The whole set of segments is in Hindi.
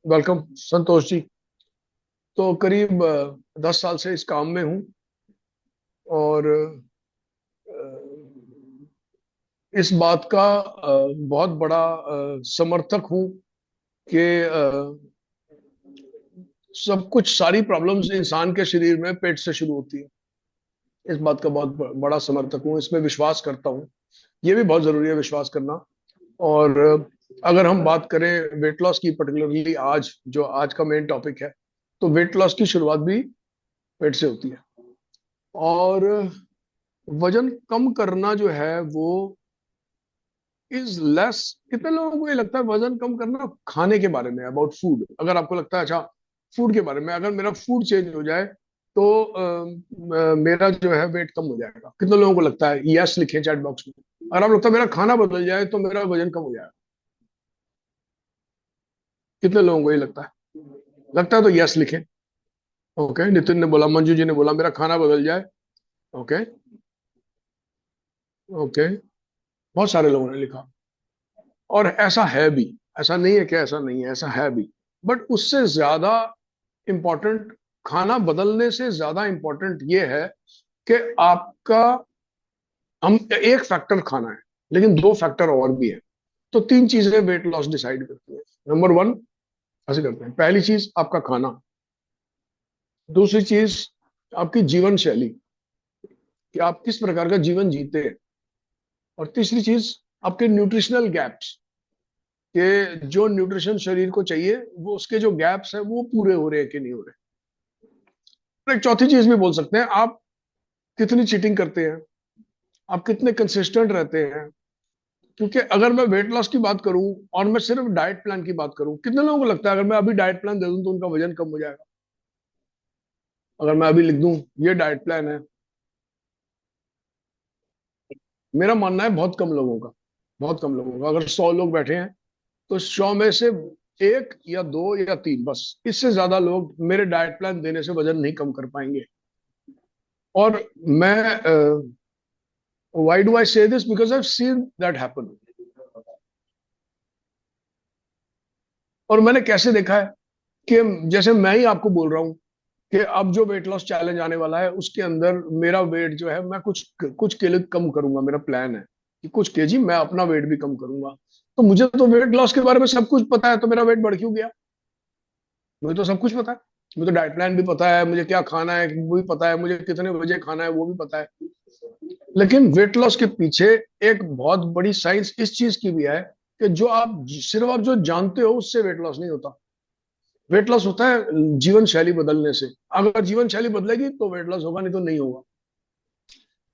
वेलकम संतोष जी। तो करीब 10 साल से इस काम में हूँ और इस बात का बहुत बड़ा समर्थक हूँ कि सब कुछ सारी प्रॉब्लम्स इंसान के शरीर में पेट से शुरू होती है। इस बात का बहुत बड़ा समर्थक हूँ, इसमें विश्वास करता हूँ। ये भी बहुत जरूरी है विश्वास करना। और अगर हम बात करें वेट लॉस की, पर्टिकुलरली आज जो आज का मेन टॉपिक है, तो वेट लॉस की शुरुआत भी पेट से होती है। और वजन कम करना जो है वो इज लेस। कितने लोगों को ये लगता है वजन कम करना खाने के बारे में, अबाउट फूड। अगर आपको लगता है अच्छा फूड के बारे में, अगर मेरा फूड चेंज हो जाए तो मेरा जो है वेट कम हो जाएगा। कितने लोगों को लगता है? यस लिखें चैट बॉक्स में। अगर आप लगता है मेरा खाना बदल जाए तो मेरा वजन कम हो जाएगा। कितने लोगों को ये लगता है तो यस लिखें। ओके, नितिन ने बोला, मंजू जी ने बोला मेरा खाना बदल जाए। ओके। ओके, बहुत सारे लोगों ने लिखा। और ऐसा है भी। ऐसा नहीं है कि ऐसा नहीं है, ऐसा है भी। बट उससे ज्यादा इंपॉर्टेंट, खाना बदलने से ज्यादा इंपॉर्टेंट ये है कि आपका, हम एक फैक्टर खाना है, लेकिन दो फैक्टर और भी है। तो तीन चीजें वेट लॉस डिसाइड करती है। नंबर वन, ऐसे करते हैं, पहली चीज आपका खाना, दूसरी चीज आपकी जीवन शैली, कि आप किस प्रकार का जीवन जीते हैं, और तीसरी चीज आपके न्यूट्रिशनल गैप्स, कि जो न्यूट्रिशन शरीर को चाहिए वो, उसके जो गैप्स है वो पूरे हो रहे हैं कि नहीं हो रहे। और एक चौथी चीज भी बोल सकते हैं, आप कितनी चीटिंग करते हैं, आप कितने कंसिस्टेंट रहते हैं। क्योंकि अगर मैं वेट लॉस की बात करूं और मैं सिर्फ डाइट प्लान की बात करूं, कितने लोगों को लगता है अगर मैं अभी डाइट प्लान दे दूं तो उनका वजन कम हो जाएगा? अगर मैं अभी लिख दूं ये डाइट प्लान है, मेरा मानना है बहुत कम लोगों का, बहुत कम लोगों का। अगर 100 लोग बैठे हैं तो 100 में से एक या दो या तीन, बस इससे ज्यादा लोग मेरे डाइट प्लान देने से वजन नहीं कम कर पाएंगे। और मैं, व्हाई डू आई से this, because I seen that happen. और मैंने कैसे देखा है कि जैसे मैं ही आपको बोल रहा हूँ कि अब जो वेट लॉस चैलेंज आने वाला है उसके अंदर मेरा वेट जो है, मैं कुछ कुछ किलो कम करूंगा। मेरा प्लान है कि कुछ केजी मैं अपना वेट भी कम करूंगा। तो मुझे तो वेट लॉस के बारे में सब कुछ पता है, तो मेरा वेट बढ़ क्यों गया? मुझे तो सब कुछ पता है। मुझे तो डाइट प्लान भी पता है, मुझे क्या खाना है वो भी पता है, मुझे कितने बजे खाना है वो भी पता है। लेकिन वेट लॉस के पीछे एक बहुत बड़ी साइंस इस चीज की भी है कि जो आप, सिर्फ आप जो जानते हो उससे वेट लॉस नहीं होता। वेट लॉस होता है जीवन शैली बदलने से। अगर जीवन शैली बदलेगी तो वेट लॉस होगा, नहीं तो नहीं होगा।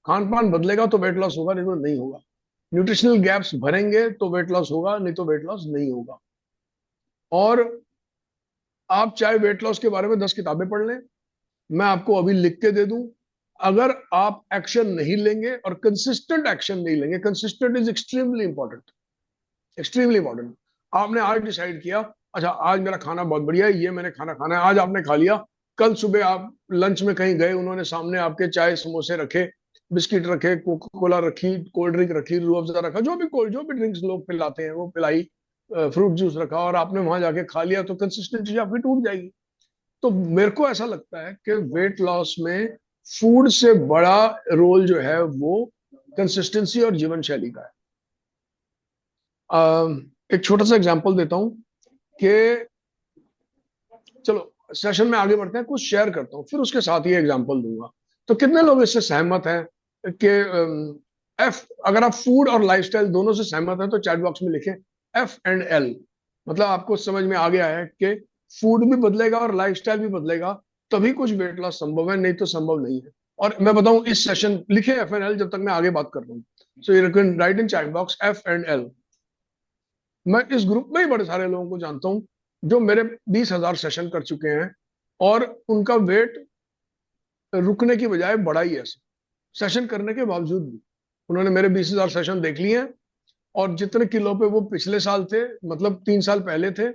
खान पान बदलेगा तो वेट लॉस होगा, नहीं तो नहीं होगा। न्यूट्रिशनल गैप्स भरेंगे तो वेट लॉस होगा, नहीं तो वेट लॉस नहीं होगा। और आप चाहे वेट लॉस के बारे में 10 किताबें पढ़ लें, मैं आपको अभी लिख के दे दूं, अगर आप एक्शन नहीं लेंगे और कंसिस्टेंट एक्शन नहीं लेंगे, consistent is extremely important, extremely important. आपने आज डिसाइड किया, अच्छा आज मेरा खाना बहुत बढ़िया है, ये मैंने खाना खाना है, आज आपने खा लिया। कल सुबह आप लंच में कहीं गए, उन्होंने सामने आपके चाय समोसे रखे, बिस्किट रखे, कोका कोला रखी, कोल्ड ड्रिंक रखी, रूह अफ़ज़ा रखा, जो भी ड्रिंक्स लोग पिलाते हैं वो पिलाई, फ्रूट जूस रखा, और आपने वहां जाके खा लिया, तो कंसिस्टेंसी आपकी टूट जाएगी। तो मेरे को ऐसा लगता है कि वेट लॉस में फूड से बड़ा रोल जो है वो कंसिस्टेंसी और जीवन शैली का है। एक छोटा सा एग्जांपल देता हूं कि, चलो सेशन में आगे बढ़ते हैं, कुछ शेयर करता हूँ फिर उसके साथ ही एग्जांपल दूंगा। तो कितने लोग इससे सहमत हैं कि अगर आप फूड और लाइफस्टाइल दोनों से सहमत हैं तो चैट बॉक्स में लिखें F&L। मतलब आपको समझ में आ गया है कि फूड भी बदलेगा और लाइफस्टाइल भी बदलेगा, तभी कुछ वेट लॉस संभव है, नहीं तो संभव नहीं है। और मैं बताऊं, इस सेशन लिखे F&L जब तक मैं आगे बात कर रहा हूँ। So you can write in chat box F&L। मैं इस ग्रुप में ही बड़े सारे लोगों को जानता हूँ जो मेरे 20,000 सेशन कर चुके हैं, और उनका वेट रुकने की बजाय बढ़ा ही है, सेशन करने के बावजूद भी। उन्होंने मेरे 20,000 सेशन देख लिए हैं, और जितने किलो पे वो पिछले साल थे, मतलब 3 साल पहले थे,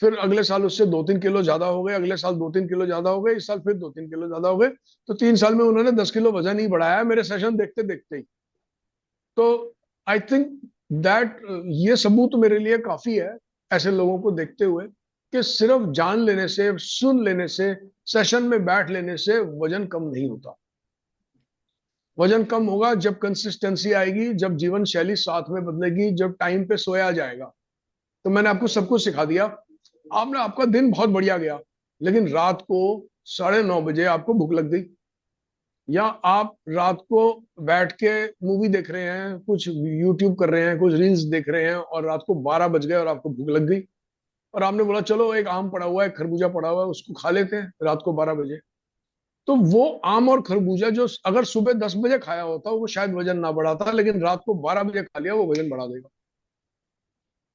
फिर अगले साल उससे 2-3 किलो ज्यादा हो गए, अगले साल 2-3 किलो ज्यादा हो गए, इस साल फिर 2-3 किलो ज्यादा हो गए। तो 3 साल में उन्होंने 10 किलो वजन ही बढ़ाया है, मेरे सेशन देखते देखते ही। तो आई थिंक दैट ये सबूत मेरे लिए काफी है, ऐसे लोगों को देखते हुए, कि सिर्फ जान लेने से, सुन लेने से, सेशन में बैठ लेने से वजन कम नहीं होता। वजन कम होगा जब कंसिस्टेंसी आएगी, जब जीवन शैली साथ में बदलेगी, जब टाइम पे सोया जाएगा। तो मैंने आपको सब कुछ सिखा दिया, आपने, आपका दिन बहुत बढ़िया गया, लेकिन रात को 9:30 बजे आपको भूख लग गई, या आप रात को बैठ के मूवी देख रहे हैं, कुछ यूट्यूब कर रहे हैं, कुछ रील्स देख रहे हैं, और रात को 12 बज गए और आपको भूख लग गई, और आपने बोला चलो एक आम पड़ा हुआ है, खरबूजा पड़ा हुआ है, उसको खा लेते हैं रात को 12 बजे। तो वो आम और खरबूजा जो अगर सुबह 10 बजे खाया होता वो शायद वजन ना बढ़ाता, लेकिन रात को 12 बजे खा लिया वो वजन बढ़ा देगा।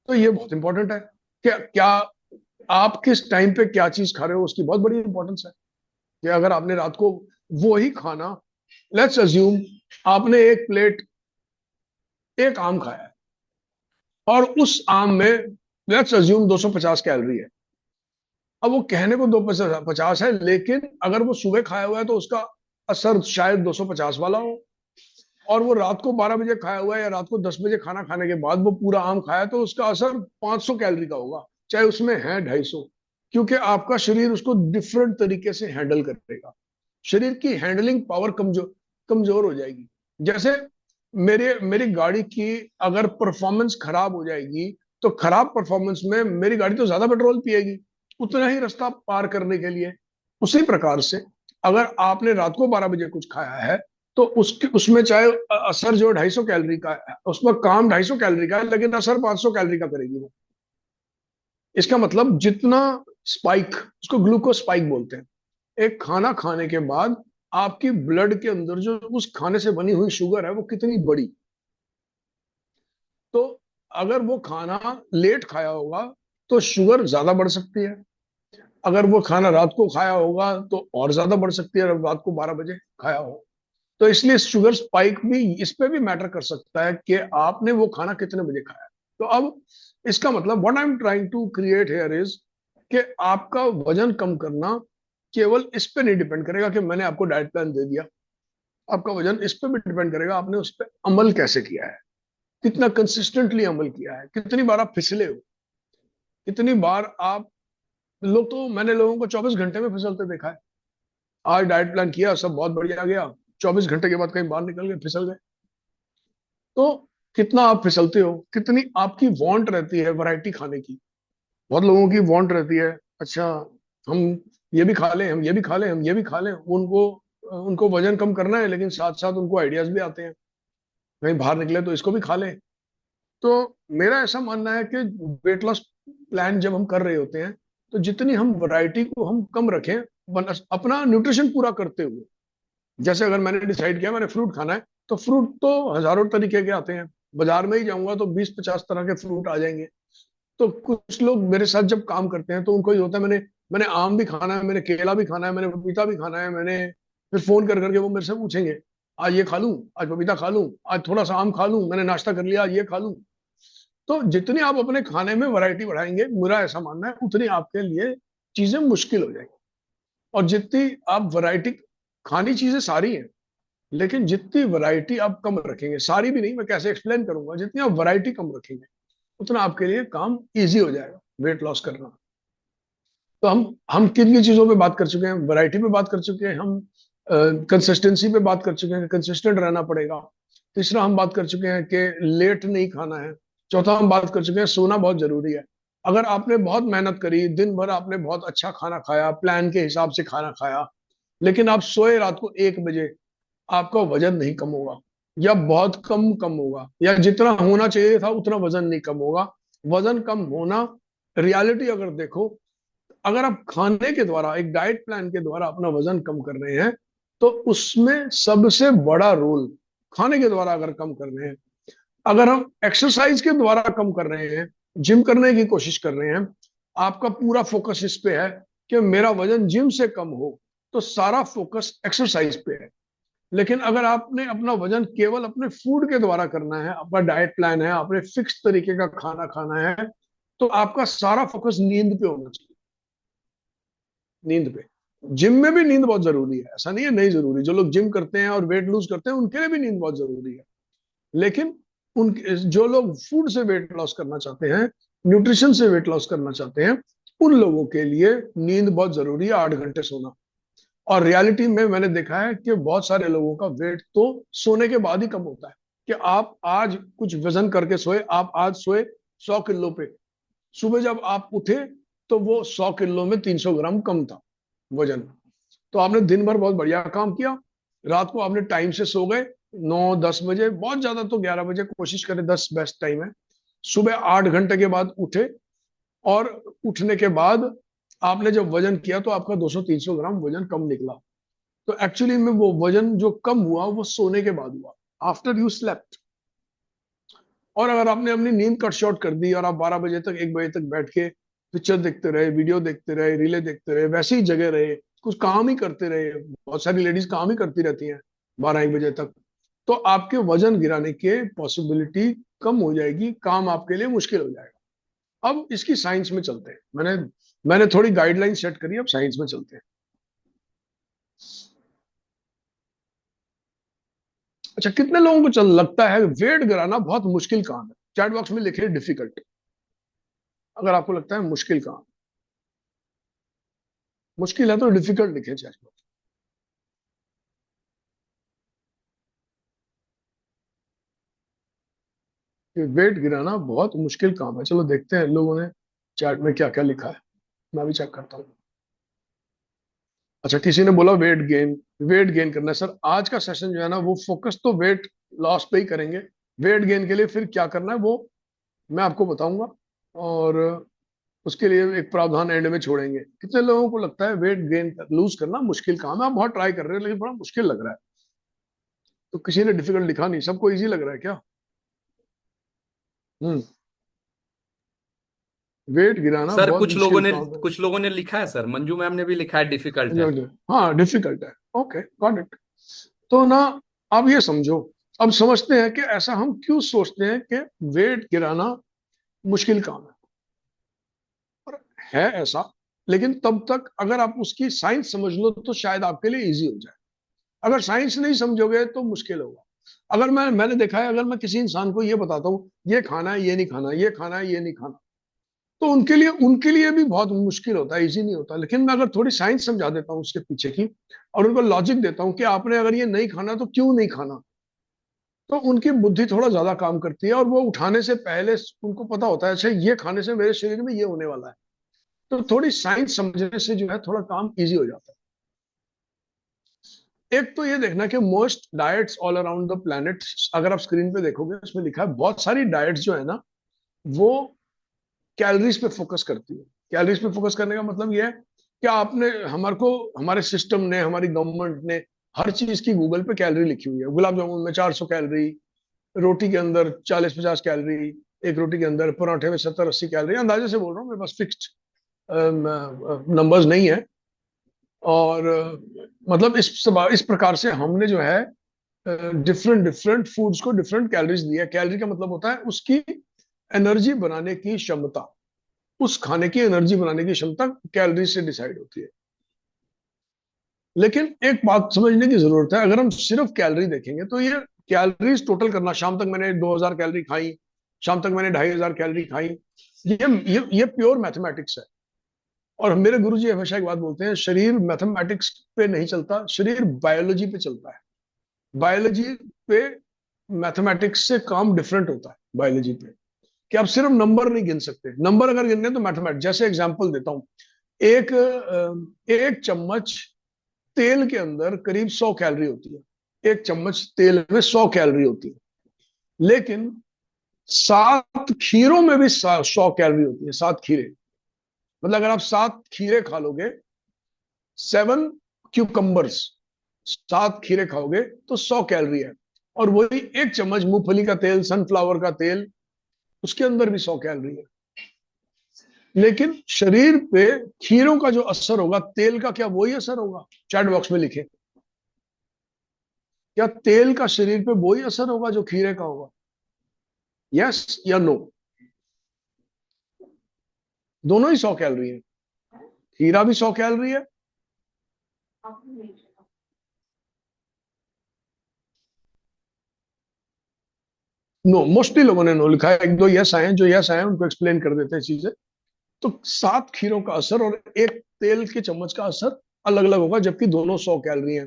तो ये बहुत इंपॉर्टेंट है, क्या क्या आप किस टाइम पे क्या चीज खा रहे हो, उसकी बहुत बड़ी इंपॉर्टेंस है। कि अगर आपने रात को वो ही खाना, लेट्स अज्यूम आपने एक प्लेट, एक आम खाया है, और उस आम में लेट्स अज्यूम 250 कैलोरी है। अब वो कहने को 250 है, लेकिन अगर वो सुबह खाया हुआ है तो उसका असर शायद 250 वाला हो, और वो रात को 12 बजे खाया हुआ है या रात को 10 बजे खाना खाने के बाद वो पूरा आम खाया, तो उसका असर 500 कैलोरी का होगा, चाहे उसमें है 250। क्योंकि आपका शरीर उसको डिफरेंट तरीके से हैंडल करेगा, शरीर की हैंडलिंग पावर कमजोर कमजोर हो जाएगी। जैसे मेरे मेरी गाड़ी की अगर परफॉर्मेंस खराब हो जाएगी, तो खराब परफॉर्मेंस में मेरी गाड़ी तो ज्यादा पेट्रोल पिएगी उतना ही रास्ता पार करने के लिए। उसी प्रकार से अगर आपने रात को 12 बजे कुछ खाया है, तो उसके उसमें चाहे असर जो 250 कैलोरी का है, उसमें काम 250 कैलोरी का है, लेकिन असर 500 कैलोरी का करेगी वो। इसका मतलब जितना स्पाइक, उसको ग्लूकोज स्पाइक बोलते हैं, एक खाना खाने के बाद आपकी ब्लड के अंदर जो उस खाने से बनी हुई शुगर है वो कितनी बड़ी। तो अगर वो खाना लेट खाया होगा तो शुगर ज्यादा बढ़ सकती है, अगर वो खाना रात को खाया होगा तो और ज्यादा बढ़ सकती है, रात को 12 बजे खाया हो। तो इसलिए शुगर स्पाइक भी इस पे भी मैटर कर सकता है कि आपने वो खाना कितने बजे खाया। तो अब इसका मतलब what I am trying to create here is कि आपका वजन कम करना केवल इस पे नहीं डिपेंड करेगा कि मैंने आपको डाइट प्लान दे दिया। आपका वजन इस पे भी डिपेंड करेगा आपने उस पर अमल कैसे किया है, कितना कंसिस्टेंटली अमल किया है, कितनी बार आप फिसले हो, कितनी बार आप, लोग तो, मैंने लोगों को 24 घंटे में फिसलते देखा है। आज डाइट प्लान किया, सब बहुत बढ़िया गया, 24 घंटे के बाद कहीं बाहर निकल गए, फिसल गए। तो कितना आप फिसलते हो, कितनी आपकी वांट रहती है वैरायटी खाने की। बहुत लोगों की वांट रहती है, अच्छा हम ये भी खा लें, हम ये भी खा लें, हम ये भी खा लें, उनको उनको वजन कम करना है, लेकिन साथ साथ उनको आइडियाज भी आते हैं, कहीं बाहर निकले तो इसको भी खा लें। तो मेरा ऐसा मानना है कि वेट लॉस प्लान जब हम कर रहे होते हैं, तो जितनी हम वैरायटी को हम कम रखें, अपना न्यूट्रिशन पूरा करते हुए। जैसे अगर मैंने डिसाइड किया मैंने फ्रूट खाना है, तो फ्रूट तो हजारों तरीके के आते हैं, बाजार में ही जाऊंगा तो 20-50 तरह के फ्रूट आ जाएंगे। तो कुछ लोग मेरे साथ जब काम करते हैं तो उनको ये होता है, मैंने मैंने आम भी खाना है, मैंने केला भी खाना है, मैंने पपीता भी खाना है, मैंने, फिर फोन कर करके वो मेरे से पूछेंगे आज ये खा लूं, आज पपीता खा लूं, आज थोड़ा सा आम खा लूं, मैंने नाश्ता कर लिया, आज ये खा लूं। तो जितनी आप अपने खाने में वैरायटी बढ़ाएंगे, मेरा ऐसा मानना है उतनी आपके लिए चीजें मुश्किल हो जाएंगी। और जितनी आप वैरायटी, खानी चीजें सारी हैं, लेकिन जितनी वैरायटी आप कम रखेंगे, सारी भी नहीं, मैं कैसे एक्सप्लेन करूंगा, जितनी आप वैरायटी कम रखेंगे उतना आपके लिए काम इजी हो जाएगा वेट लॉस करना। तो हम किन किन चीजों पे बात कर चुके हैं, वैरायटी पे बात कर चुके हैं, हम कंसिस्टेंसी पे बात कर चुके हैं, कंसिस्टेंट रहना पड़ेगा। तीसरा हम बात कर चुके हैं कि लेट नहीं खाना है। चौथा हम बात कर चुके हैं सोना बहुत जरूरी है। अगर आपने बहुत मेहनत करी, दिन भर आपने बहुत अच्छा खाना खाया, प्लान के हिसाब से खाना खाया, लेकिन आप सोए रात को 1 बजे, आपका वजन नहीं कम होगा, या बहुत कम कम होगा, या जितना होना चाहिए था उतना वजन नहीं कम होगा। वजन कम होना, रियलिटी अगर देखो, अगर आप खाने के द्वारा, एक डाइट प्लान के द्वारा अपना वजन कम कर रहे हैं, तो उसमें सबसे बड़ा रोल, खाने के द्वारा अगर कम कर रहे हैं, अगर हम एक्सरसाइज के द्वारा कम कर रहे हैं, जिम करने की कोशिश कर रहे हैं, आपका पूरा फोकस इस पे है कि मेरा वजन जिम से कम हो, तो सारा फोकस एक्सरसाइज पे है। लेकिन अगर आपने अपना वजन केवल अपने फूड के द्वारा करना है, आपका डाइट प्लान है, आपने फिक्स तरीके का खाना खाना है, तो आपका सारा फोकस नींद पे होना चाहिए, नींद पे। जिम में भी नींद बहुत जरूरी है, ऐसा नहीं है नहीं जरूरी, जो लोग जिम करते हैं और वेट लूज करते हैं उनके लिए भी नींद बहुत जरूरी है। लेकिन उन जो लोग फूड से वेट लॉस करना चाहते हैं, न्यूट्रिशन से वेट लॉस करना चाहते हैं, उन लोगों के लिए नींद बहुत जरूरी है, 8 घंटे सोना। और रियलिटी में मैंने देखा है कि बहुत सारे लोगों का वेट तो सोने के बाद ही कम होता है। कि आप आज कुछ वजन करके सोए, आप आज सोए 100 किलो पे, सुबह जब आप उठे तो वो 100 किलो में 300 ग्राम कम था वजन। तो आपने दिन भर बहुत बढ़िया काम किया, रात को आपने टाइम से सो गए, 9-10 बजे, बहुत ज्यादा तो 11 बजे, कोशिश करें 10 बेस्ट टाइम है। सुबह 8 घंटे के बाद उठे, और उठने के बाद आपने जब वजन किया तो आपका 200-300 ग्राम वजन कम निकला। तो एक्चुअली में वो वजन जो कम हुआ वो सोने के बाद हुआ, आफ्टर यू स्लेप्ट। और अगर आपने अपनी नींद कट शॉर्ट कर दी और आप 12 बजे तक, 1 बजे तक बैठ के पिक्चर देखते रहे, वीडियो देखते रहे, रीले देखते रहे, वैसे ही जगह रहे, कुछ काम ही करते रहे, बहुत सारी लेडीज काम ही करती रहती हैं 12-1 बजे तक, तो आपके वजन गिराने के पॉसिबिलिटी कम हो जाएगी, काम आपके लिए मुश्किल हो जाएगा। अब इसकी साइंस में चलते हैं, मैंने मैंने थोड़ी गाइडलाइन सेट करी, अब साइंस में चलते हैं। अच्छा, कितने लोगों को चल लगता है वेट गिराना बहुत मुश्किल काम है? चैट बॉक्स में लिखे डिफिकल्ट, अगर आपको लगता है मुश्किल काम, मुश्किल है तो डिफिकल्ट लिखे चैट बॉक्स। वेट गिराना बहुत मुश्किल काम है, चलो देखते हैं लोगों ने चैट में क्या क्या लिखा है, मैं भी चेक करता हूँ। अच्छा, किसी ने बोला वेट गेन, वेट गेन करना है सर। आज का सेशन जो है ना वो फोकस तो वेट लॉस पे ही करेंगे। वेट गेन के लिए फिर क्या करना है वो मैं आपको बताऊंगा, और उसके लिए एक प्रावधान एंड में छोड़ेंगे। कितने लोगों को लगता है वेट गेन लूज करना मुश्किल काम है? आप बहुत ट्राई कर रहे हैं लेकिन बड़ा मुश्किल लग रहा है। तो किसी ने डिफिकल्ट लिखा नहीं, सबको इजी लग रहा है क्या? हम्म। वेट गिराना सर बहुत मुश्किल काम है। कुछ लोगों ने लिखा है सर, मंजू मैम ने भी लिखा है डिफिकल्ट है। हाँ, डिफिकल्ट है। Okay, got it. तो ना, अब ये समझो, अब समझते हैं कि ऐसा हम क्यों सोचते हैं कि वेट गिराना मुश्किल काम है। और है ऐसा, लेकिन तब तक अगर आप उसकी साइंस समझ लो तो शायद आपके लिए इजी हो जाए। अगर साइंस नहीं समझोगे तो मुश्किल होगा। अगर मैंने देखा है, अगर मैं किसी इंसान को ये बताता हूँ ये खाना है, ये नहीं खाना, ये खाना है, ये नहीं खाना, तो उनके लिए भी बहुत मुश्किल होता है, इजी नहीं होता। लेकिन मैं अगर थोड़ी साइंस समझा देता हूँ उसके पीछे की, और उनको लॉजिक देता हूँ कि आपने अगर ये नहीं खाना तो क्यों नहीं खाना, तो उनकी बुद्धि थोड़ा ज्यादा काम करती है, और वो उठाने से पहले उनको पता होता है अच्छा ये खाने से मेरे शरीर में ये होने वाला है। तो थोड़ी साइंस समझने से जो है थोड़ा काम इजी हो जाता है। एक तो ये देखना कि most diets all around the planet, अगर आप स्क्रीन पे देखोगे उसमें लिखा है बहुत सारी डाइट्स जो है ना वो कैलोरीज पे फोकस करती है। कैलोरीज पे फोकस करने का मतलब ये है कि आपने हमारे को, हमारे सिस्टम ने, हमारी गवर्नमेंट ने हर चीज की गूगल पे कैलोरी लिखी हुई है। गुलाब जामुन में 400 कैलोरी, रोटी के अंदर 40-50 कैलोरी, एक रोटी के अंदर पराठे में 70-80 कैलोरी, अंदाजे से बोल रहा हूँ, मेरे पास फिक्स्ड नंबर्स नहीं है। और मतलब इस प्रकार से हमने जो है डिफरेंट डिफरेंट फूड्स को डिफरेंट कैलोरीज दिया है। कैलोरी का मतलब होता है उसकी एनर्जी बनाने की क्षमता, उस खाने की एनर्जी बनाने की क्षमता कैलोरी से डिसाइड होती है। लेकिन एक बात समझने की जरूरत है, अगर हम सिर्फ कैलोरी देखेंगे तो ये कैलोरीज टोटल करना, शाम तक मैंने 2000 कैलोरी खाई, शाम तक मैंने 2500 कैलोरी खाई, ये प्योर मैथमेटिक्स है। और मेरे गुरु जी हमेशा एक बात बोलते हैं, शरीर मैथमेटिक्स पे नहीं चलता, शरीर बायोलॉजी पे चलता है। बायोलॉजी पे मैथमेटिक्स से काम डिफरेंट होता है बायोलॉजी पे, कि आप सिर्फ नंबर नहीं गिन सकते। नंबर अगर गिनने तो मैथमेटिक्स, जैसे एग्जांपल देता हूं, एक चम्मच तेल के अंदर करीब 100 कैलोरी होती है। एक चम्मच तेल में 100 कैलोरी होती है। लेकिन 7 खीरों में भी 100 कैलोरी होती है, 7 खीरे। मतलब अगर आप 7 खीरे खा लोगे, 7 क्यूकम्बर्स, 7 खीरे खाओगे तो 100 कैलोरी है। और वही एक चम्मच मूंगफली का तेल, सनफ्लावर का तेल, उसके अंदर भी 100 कैलोरी है। लेकिन शरीर पे खीरों का जो असर होगा तेल का, क्या वही असर होगा? चैट बॉक्स में लिखे, क्या तेल का शरीर पे वही असर होगा जो खीरे का होगा? यस या नो? दोनों ही 100 कैलोरी है, खीरा भी 100 कैलोरी है। नो, मोस्टली लोगों ने नो लिखा है। एक दो यस आए हैं, जो यस आए हैं उनको एक्सप्लेन कर देते हैं चीजें। तो 7 खीरों का असर और एक तेल के चम्मच का असर अलग अलग होगा, जबकि दोनों 100 कैलोरी हैं।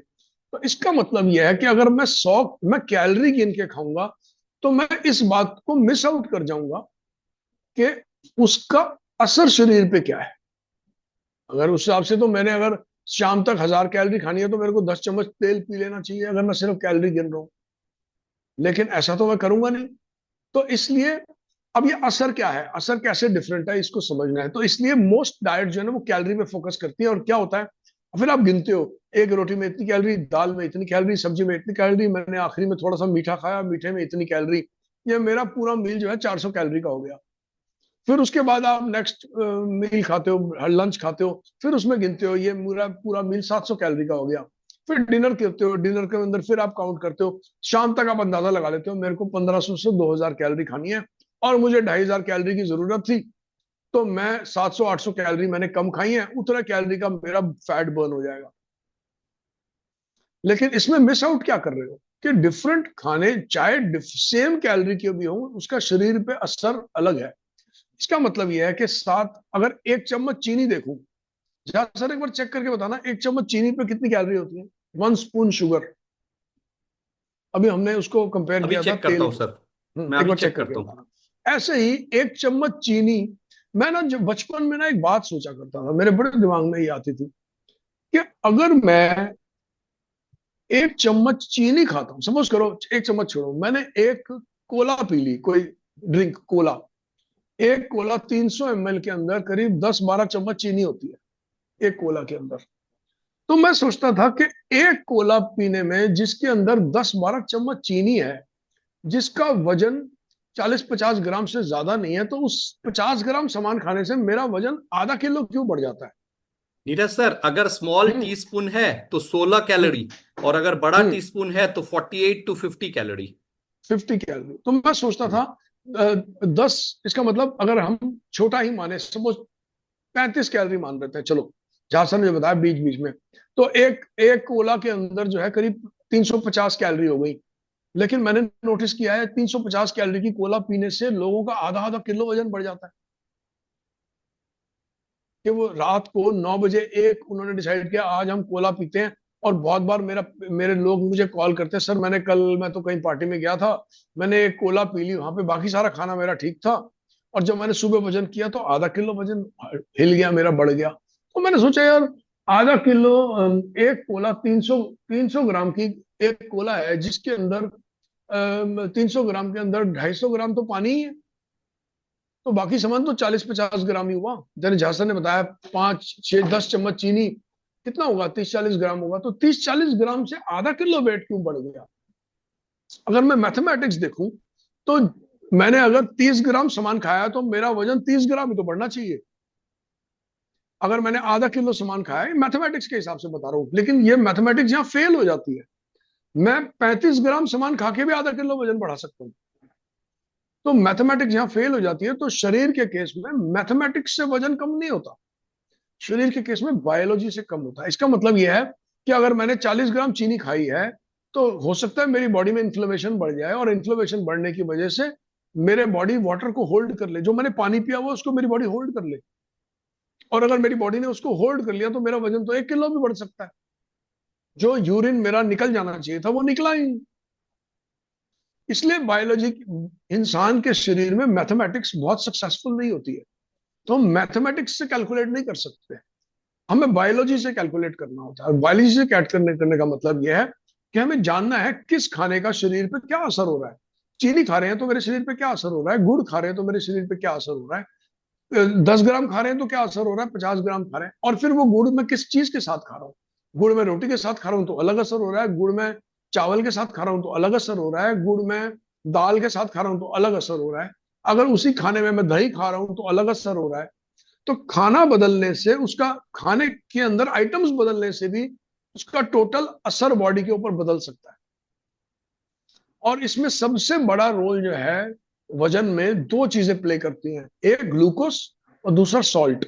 तो इसका मतलब यह है कि अगर मैं कैलोरी गिन के खाऊंगा, तो मैं इस बात को मिस आउट कर जाऊंगा कि उसका असर शरीर पे क्या है। अगर उस हिसाब से तो मैंने अगर शाम तक 1000 कैलोरी खानी है, तो मेरे को 10 चम्मच तेल पी लेना चाहिए, अगर मैं सिर्फ कैलोरी गिन रहा हूं। लेकिन ऐसा तो मैं करूंगा नहीं। तो इसलिए अब ये असर क्या है, असर कैसे डिफरेंट है, इसको समझना है। तो इसलिए मोस्ट डाइट जो है ना, वो कैलोरी पे फोकस करती है। और क्या होता है, फिर आप गिनते हो, एक रोटी में इतनी कैलोरी, दाल में इतनी कैलोरी, सब्जी में इतनी कैलोरी, मैंने आखिरी में थोड़ा सा मीठा खाया, मीठे में इतनी कैलोरी। ये मेरा पूरा मील जो है 400 कैलोरी का हो गया। फिर उसके बाद आप नेक्स्ट मील खाते हो, लंच खाते हो, फिर उसमें गिनते हो, ये मेरा पूरा मील 700 कैलोरी का हो गया। फिर डिनर करते हो, डिनर के अंदर फिर आप काउंट करते हो। शाम तक आप अंदाजा लगा लेते हो, मेरे को 1500 से 2000 कैलोरी खानी है, और मुझे 2500 कैलोरी की जरूरत थी, तो मैं 700 800 कैलोरी मैंने कम खाई है, उतना कैलोरी का मेरा फैट बर्न हो जाएगा। लेकिन इसमें मिस आउट क्या कर रहे हो कि डिफरेंट खाने, चाहे सेम कैलोरी के भी हो, उसका शरीर पे असर अलग है। इसका मतलब यह है कि सात, अगर 1 चम्मच चीनी देखूं, जरा सर एक बार चेक करके बताना, 1 चम्मच चीनी पे कितनी कैलोरी होती है, 1 स्पून शुगर। अभी हमने उसको कंपेयर अभी किया था चेक करता तेल हूँ के सर। साथ। मैं एक अभी बार चेक चेक करके करता हूँ। बताना। ऐसे ही 1 चम्मच चीनी, मैं ना जब बचपन में ना एक बात सोचा करता था, मेरे बड़े दिमाग में ये आती थी कि अगर मैं 1 चम्मच चीनी खाता हूँ, सपोज करो 1 चम्मच छोड़ो, मैंने एक कोला पी ली, कोई ड्रिंक कोला, एक कोला 300 ml के अंदर करीब 10-12 चम्मच चीनी होती है, एक कोला के अंदर। तो मैं सोचता था कि एक कोला पीने में, जिसके अंदर 10-12 चम्मच चीनी है, जिसका वजन 40-50 ग्राम से ज्यादा नहीं है, तो उस 50 ग्राम सामान खाने से मेरा वजन आधा किलो क्यों बढ़ जाता है। नीरज सर, अगर स्मॉल हम्म। टीस्पून है तो 16 कैलोरी, हम्म। और अगर बड़ा हम्म। टीस्पून है तो 48 to 50 कैलोरी। 50 कैलोरी। तो मैं सोचता था, 10, इसका मतलब अगर हम छोटा ही माने, सपोज 35 कैलोरी मान लेते हैं, चलो, जहां से मुझे बताया बीच बीच में, तो एक एक कोला के अंदर जो है करीब 350 कैलोरी हो गई। लेकिन मैंने नोटिस किया है, 350 कैलोरी की कोला पीने से लोगों का आधा आधा किलो वजन बढ़ जाता है। कि वो रात को 9 बजे एक उन्होंने डिसाइड किया, आज हम कोला पीते हैं। और बहुत बार मेरे लोग मुझे कॉल करते हैं, सर मैंने कल, मैं तो कहीं पार्टी में गया था, मैंने एक कोला पी ली, वहां पे बाकी सारा खाना मेरा ठीक था, और जब मैंने सुबह वजन किया तो आधा किलो वजन हिल गया मेरा, बढ़ गया। तो मैंने सोचा यार, आधा किलो, एक कोला 300 ग्राम की एक कोला है, जिसके अंदर 300 ग्राम के अंदर 250 ग्राम तो पानी ही है, तो बाकी सामान तो 40-50 ग्राम ही हुआ। जैसे झांसा ने बताया, 5-6-10 चम्मच चीनी, कितना होगा, 30-40 ग्राम होगा। तो 30-40 ग्राम से आधा किलो वेट क्यों बढ़ गया। अगर मैं मैथमेटिक्स देखूं, तो मैंने अगर 30 ग्राम सामान खाया, तो मेरा वजन 30 ग्राम ही तो बढ़ना चाहिए। अगर मैंने आधा किलो सामान खाया है, मैथमेटिक्स के हिसाब से बता रहा हूँ, लेकिन ये मैथमेटिक्स यहाँ फेल हो जाती है। मैं 35 ग्राम सामान खा के भी आधा किलो वजन बढ़ा सकता हूँ। तो मैथमेटिक्स यहाँ फेल हो जाती है। तो शरीर के केस में मैथमेटिक्स से वजन कम नहीं होता, शरीर के केस में बायोलॉजी से कम होता है। इसका मतलब यह है कि अगर मैंने 40 ग्राम चीनी खाई है, तो हो सकता है मेरी बॉडी में इन्फ्लेमेशन बढ़ जाए, और इन्फ्लेमेशन बढ़ने की वजह से मेरे बॉडी वाटर को होल्ड कर ले, जो मैंने पानी पिया हुआ उसको मेरी बॉडी होल्ड कर ले। और अगर मेरी बॉडी ने उसको होल्ड कर लिया, तो मेरा वजन तो 1 किलो भी बढ़ सकता है। जो यूरिन मेरा निकल जाना चाहिए था, वो निकला ही नहीं। इसलिए बायोलॉजी, इंसान के शरीर में मैथमेटिक्स बहुत सक्सेसफुल नहीं होती है। तो हम मैथमेटिक्स से कैलकुलेट नहीं कर सकते, हमें बायोलॉजी से कैलकुलेट करना होता है। और बायोलॉजी से कैलकुलेट करने का मतलब यह है कि हमें जानना है किस खाने का शरीर पे क्या असर हो रहा है। चीनी खा रहे हैं तो मेरे शरीर पे क्या असर हो रहा है, गुड़ खा रहे हैं तो मेरे शरीर पे क्या असर हो रहा है, 10 ग्राम खा रहे हैं तो क्या असर हो रहा है, 50 ग्राम खा रहे हैं, और फिर वो गुड़ में किस चीज के साथ खा रहा हूँ। गुड़ में रोटी के साथ खा रहा हूँ तो अलग असर हो रहा है, गुड़ में चावल के साथ खा रहा हूँ तो अलग असर हो रहा है, गुड़ में दाल के साथ खा रहा हूँ तो अलग असर हो रहा है, अगर उसी खाने में मैं दही खा रहा हूँ तो अलग असर हो रहा है। तो खाना बदलने से, उसका खाने के अंदर आइटम्स बदलने से भी उसका टोटल असर बॉडी के ऊपर बदल सकता है। और इसमें सबसे बड़ा रोल जो है, वजन में दो चीजें प्ले करती हैं, एक ग्लूकोस और दूसरा सॉल्ट।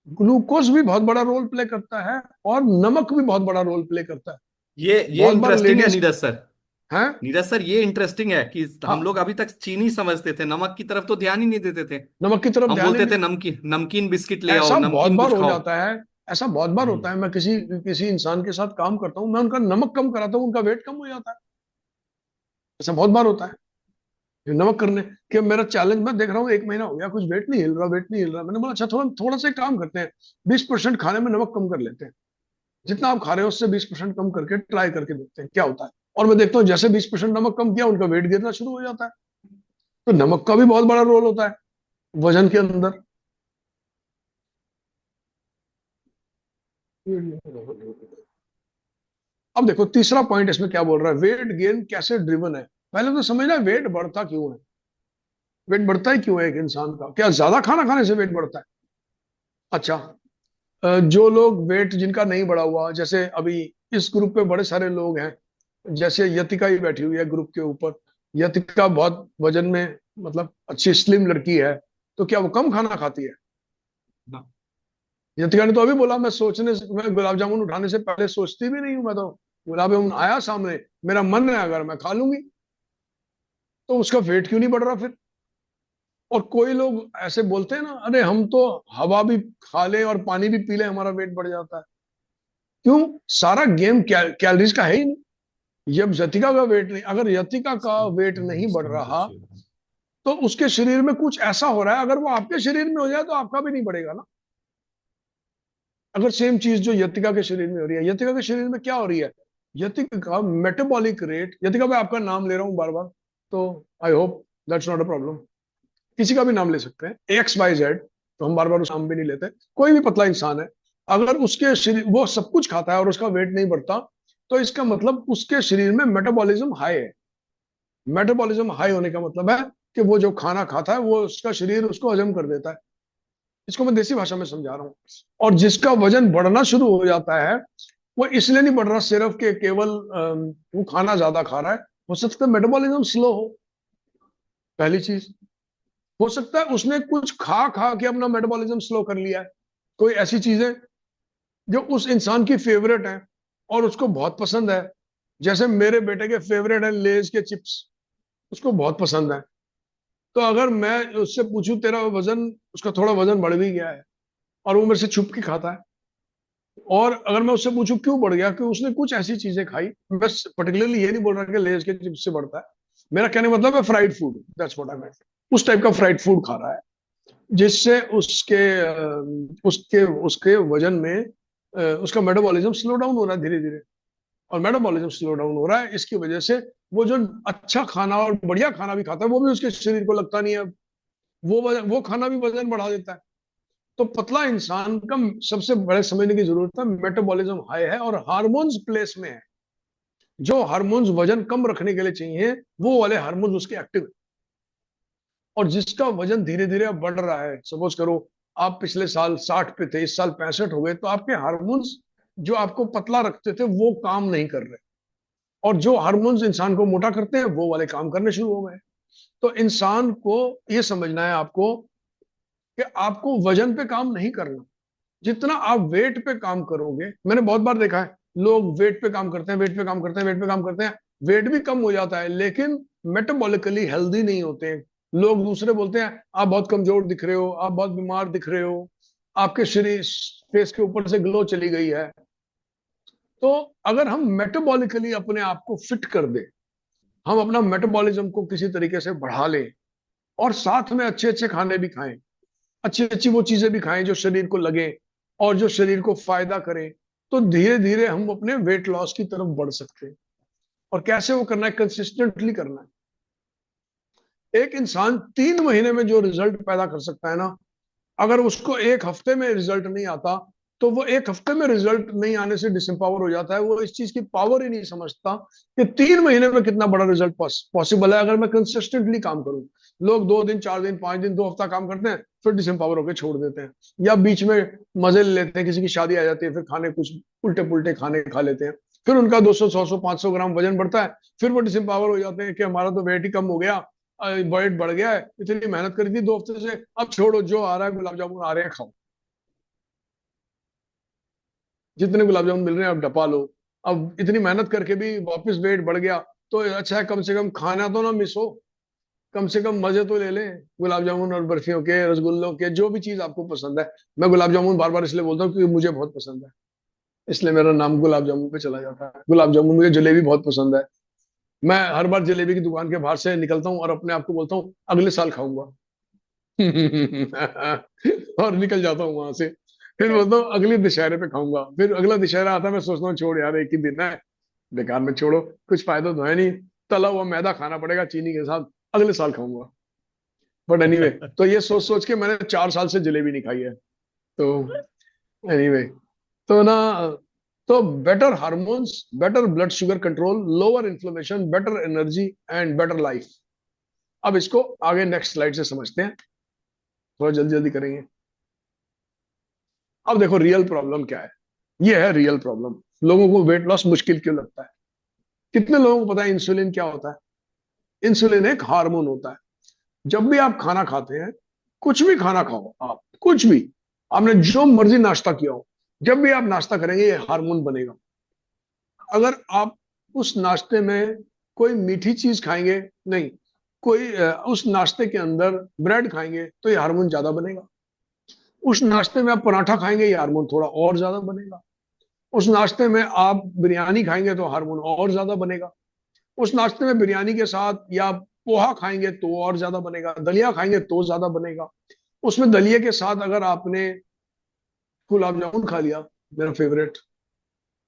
ग्लूकोज भी बहुत बड़ा रोल प्ले करता है, और नमक भी बहुत बड़ा रोल प्ले करता है। ये बहुत बार इंटरेस्टिंग है लेडीज, नीरज सर। हैं? नीरज सर, ये इंटरेस्टिंग है कि हम हाँ, लोग अभी तक चीनी समझते थे, नमक की तरफ तो ध्यान ही नहीं देते थे। नमक की तरफ हम ध्यान ही बोलते नहीं। थे नमकीन नमकीन बिस्किट ले आओ, ऐसा बहुत नमकीन बार कुछ हो खाओ। जाता है, ऐसा बहुत बार होता हम्म। है, मैं किसी किसी इंसान के साथ काम करता हूँ, मैं उनका नमक कम कराता हूँ, उनका वेट कम हो जाता है। ऐसा बहुत बार होता है। ये नमक करने कि मेरा चैलेंज, मैं देख रहा हूँ 1 महीना हो गया, कुछ वेट नहीं हिल रहा, वेट नहीं हिल रहा। मैंने बोला अच्छा, थोड़ा थोड़ा सा एक काम करते हैं, 20% खाने में नमक कम कर लेते हैं। जितना आप खा रहे हो उससे 20% कम करके ट्राई करके देखते हैं क्या होता है। और मैं देखता हूँ जैसे 20% नमक कम किया, उनका वेट गिरना शुरू हो जाता है। तो नमक का भी बहुत बड़ा रोल होता है वजन के अंदर। अब देखो तीसरा पॉइंट इसमें क्या बोल रहा है, वेट गेन कैसे ड्रिवन है। पहले तो समझना वेट बढ़ता क्यों है। वेट बढ़ता ही क्यों है एक इंसान का, क्या ज्यादा खाना खाने से वेट बढ़ता है? अच्छा, जो लोग वेट जिनका नहीं बढ़ा हुआ, जैसे अभी इस ग्रुप पे बड़े सारे लोग हैं, जैसे यतिका ही बैठी हुई है ग्रुप के ऊपर। यतिका बहुत वजन में, मतलब अच्छी स्लिम लड़की है, तो क्या वो कम खाना खाती है? हाँ। यतिका ने तो अभी बोला, मैं गुलाब जामुन उठाने से पहले सोचती भी नहीं हूं, मैं तो गुलाब जामुन आया सामने, मेरा मन है अगर मैं खा लूंगी। तो उसका वेट क्यों नहीं बढ़ रहा फिर? और कोई लोग ऐसे बोलते हैं ना, अरे हम तो हवा भी खा ले और पानी भी पी ले हमारा वेट बढ़ जाता है। क्यों? सारा गेम कैलोरीज का है ही नहीं। जब यतिका का वेट नहीं, अगर यतिका का वेट नहीं बढ़ रहा, तो उसके शरीर में कुछ ऐसा हो रहा है। अगर वो आपके शरीर में हो जाए तो आपका भी नहीं बढ़ेगा ना। अगर सेम चीज जो यतिका के शरीर में हो रही है, यतिका के शरीर में क्या हो रही है? यतिका का मेटाबॉलिक रेट, यतिका मैं आपका नाम ले रहा हूं बार बार, तो I hope that's not a problem. किसी का भी नाम ले सकते हैं, XYZ, तो हम बार बार उस नाम भी नहीं लेते। कोई भी पतला इंसान है, अगर उसके शरीर वो सब कुछ खाता है और उसका वेट नहीं बढ़ता, तो इसका मतलब उसके शरीर में मेटाबॉलिज्म हाई है। मेटाबॉलिज्म हाई होने का मतलब है कि वो जो खाना खाता है वो उसका शरीर उसको हजम कर देता है। इसको मैं देसी भाषा में समझा रहा हूँ। और जिसका वजन बढ़ना शुरू हो जाता है, वो इसलिए नहीं बढ़ रहा सिर्फ कि केवल वो खाना ज्यादा खा रहा है। हो सकता है मेटाबॉलिज्म स्लो हो, पहली चीज। हो सकता है उसने कुछ खा खा के अपना मेटाबॉलिज्म स्लो कर लिया है। कोई ऐसी चीजें जो उस इंसान की फेवरेट है और उसको बहुत पसंद है, जैसे मेरे बेटे के फेवरेट है लेज के चिप्स, उसको बहुत पसंद है। तो अगर मैं उससे पूछूं तेरा वजन, उसका थोड़ा वजन बढ़ भी गया है, और वो मेरे से छुप के खाता है, और अगर मैं उससे पूछूं क्यों बढ़ गया, कि उसने कुछ ऐसी चीजें खाई, बस पर्टिकुलरली ये नहीं बोल रहा कि लेज के चिप्स से बढ़ता है, मेरा कहने का मतलब है fried food, that's what I meant. उस टाइप का फ्राइड फूड खा रहा है, जिससे उसके उसके वजन में उसका मेटाबॉलिज्म स्लो डाउन हो रहा है धीरे धीरे। और मेटाबॉलिज्म स्लो डाउन हो रहा है, इसकी वजह से वो जो अच्छा खाना और बढ़िया खाना भी खाता है, वो भी उसके शरीर को लगता नहीं है। वो खाना भी वजन बढ़ा देता है। तो पतला इंसान का सबसे बड़े समझने की जरूरत है, मेटाबॉलिज्म हाई है और हार्मोन्स प्लेस में है। जो हार्मोन्स वजन कम रखने के लिए चाहिए, वो वाले हार्मोन्स उसके एक्टिव है। और जिसका वजन धीरे धीरे अब बढ़ रहा है, सपोज करो आप पिछले साल 60 पे थे, इस साल 65 हो गए, तो आपके हार्मोन्स जो आपको पतला रखते थे वो काम नहीं कर रहे, और जो हार्मोन्स इंसान को मोटा करते हैं वो वाले काम करने शुरू हो गए। तो इंसान को ये समझना है आपको कि आपको वजन पे काम नहीं करना। जितना आप वेट पे काम करोगे, मैंने बहुत बार देखा है, लोग वेट पे काम करते हैं, वेट पे काम करते हैं, वेट पे काम करते हैं, वेट भी कम हो जाता है, लेकिन मेटाबॉलिकली हेल्दी नहीं होते हैं। लोग दूसरे बोलते हैं आप बहुत कमजोर दिख रहे हो, आप बहुत बीमार दिख रहे हो, आपके शरीर फेस के ऊपर से ग्लो चली गई है। तो अगर हम मेटाबॉलिकली अपने आप को फिट कर दे, हम अपना मेटाबॉलिज्म को किसी तरीके से बढ़ा लें, और साथ में अच्छे अच्छे खाने भी खाएं, अच्छी अच्छी वो चीजें भी खाएं जो शरीर को लगे और जो शरीर को फायदा करें, तो धीरे धीरे हम अपने वेट लॉस की तरफ बढ़ सकते हैं। और कैसे वो करना है? कंसिस्टेंटली करना है। एक इंसान 3 महीने में जो रिजल्ट पैदा कर सकता है ना, अगर उसको एक हफ्ते में रिजल्ट नहीं आता, तो वो एक हफ्ते में रिजल्ट नहीं आने से डिसएम्पावर हो जाता है। वो इस चीज की पावर ही नहीं समझता कि 3 महीने में कितना बड़ा रिजल्ट पॉसिबल है अगर मैं कंसिस्टेंटली काम करूं। लोग 2 दिन, 4 दिन, 5 दिन, 2 हफ्ता काम करते हैं, फिर डिसएम्पावर होकर छोड़ देते हैं, या बीच में मजे ले लेते हैं, किसी की शादी आ जाती है, फिर खाने कुछ उल्टे पुल्टे खाने खा लेते हैं, फिर उनका 200, 100, 500 ग्राम वजन बढ़ता है, फिर वो डिसएम्पावर हो जाते हैं कि हमारा तो वेट ही कम हो गया, वेट बढ़ गया है, इतनी मेहनत करी थी 2 हफ्ते से, अब छोड़ो, जो आ रहा है गुलाब जामुन आ रहे हैं खाओ, जितने गुलाब जामुन मिल रहे हैं अब डपा लो। अब इतनी मेहनत करके भी वापस वेट बढ़ गया, तो अच्छा है, कम से कम खाना तो ना मिस हो, कम से कम मजे तो ले लें गुलाब जामुन और बर्फियों के, रसगुल्लों के, जो भी चीज आपको पसंद है। मैं गुलाब जामुन बार बार इसलिए बोलता हूँ क्योंकि मुझे बहुत पसंद है, इसलिए मेरा नाम गुलाब जामुन पे चला जाता है। गुलाब जामुन, मुझे जलेबी बहुत पसंद है। मैं हर बार जलेबी की दुकान के बाहर से निकलता हूँ और अपने आप को बोलता हूँ अगले साल खाऊंगा। और निकल जाता हूँ वहां से। फिर बोलता हूँ अगले दशहरे पे खाऊंगा, फिर अगला दशहरा आता है, मैं सोचता हूँ छोड़ यार, एक ही दिन है, बेकार में छोड़ो, कुछ फायदा तो है नहीं, तला हुआ मैदा खाना पड़ेगा चीनी के साथ, अगले साल खाऊंगा। बट एनीवे, तो ये सोच सोच के मैंने 4 साल से जलेबी नहीं खाई है। तो एनीवे, तो ना, तो better hormones, better blood sugar control, lower inflammation, better energy and better life. अब इसको आगे नेक्स्ट स्लाइड से समझते हैं, थोड़ा जल्दी जल्दी करेंगे। अब देखो रियल प्रॉब्लम क्या है। ये है रियल प्रॉब्लम, लोगों को वेट लॉस मुश्किल क्यों लगता है। कितने लोगों को पता है इंसुलिन क्या होता है। इंसुलिन एक हार्मोन होता है। जब भी आप खाना खाते हैं, कुछ भी खाना खाओ आप, कुछ भी, आपने जो मर्जी नाश्ता किया हो, जब भी आप नाश्ता करेंगे ये हार्मोन बनेगा। अगर आप उस नाश्ते में कोई मीठी चीज खाएंगे, नहीं, कोई उस नाश्ते के अंदर ब्रेड खाएंगे तो ये हार्मोन ज्यादा बनेगा। उस नाश्ते में आप पराठा खाएंगे, ये हार्मोन थोड़ा और ज्यादा बनेगा। उस नाश्ते में आप बिरयानी खाएंगे तो हार्मोन और ज्यादा बनेगा। उस नाश्ते में बिरयानी के साथ या पोहा खाएंगे तो और ज्यादा बनेगा, दलिया खाएंगे तो ज्यादा बनेगा। उसमें दलिया के साथ अगर आपने गुलाब जामुन खा लिया, मेरा फेवरेट,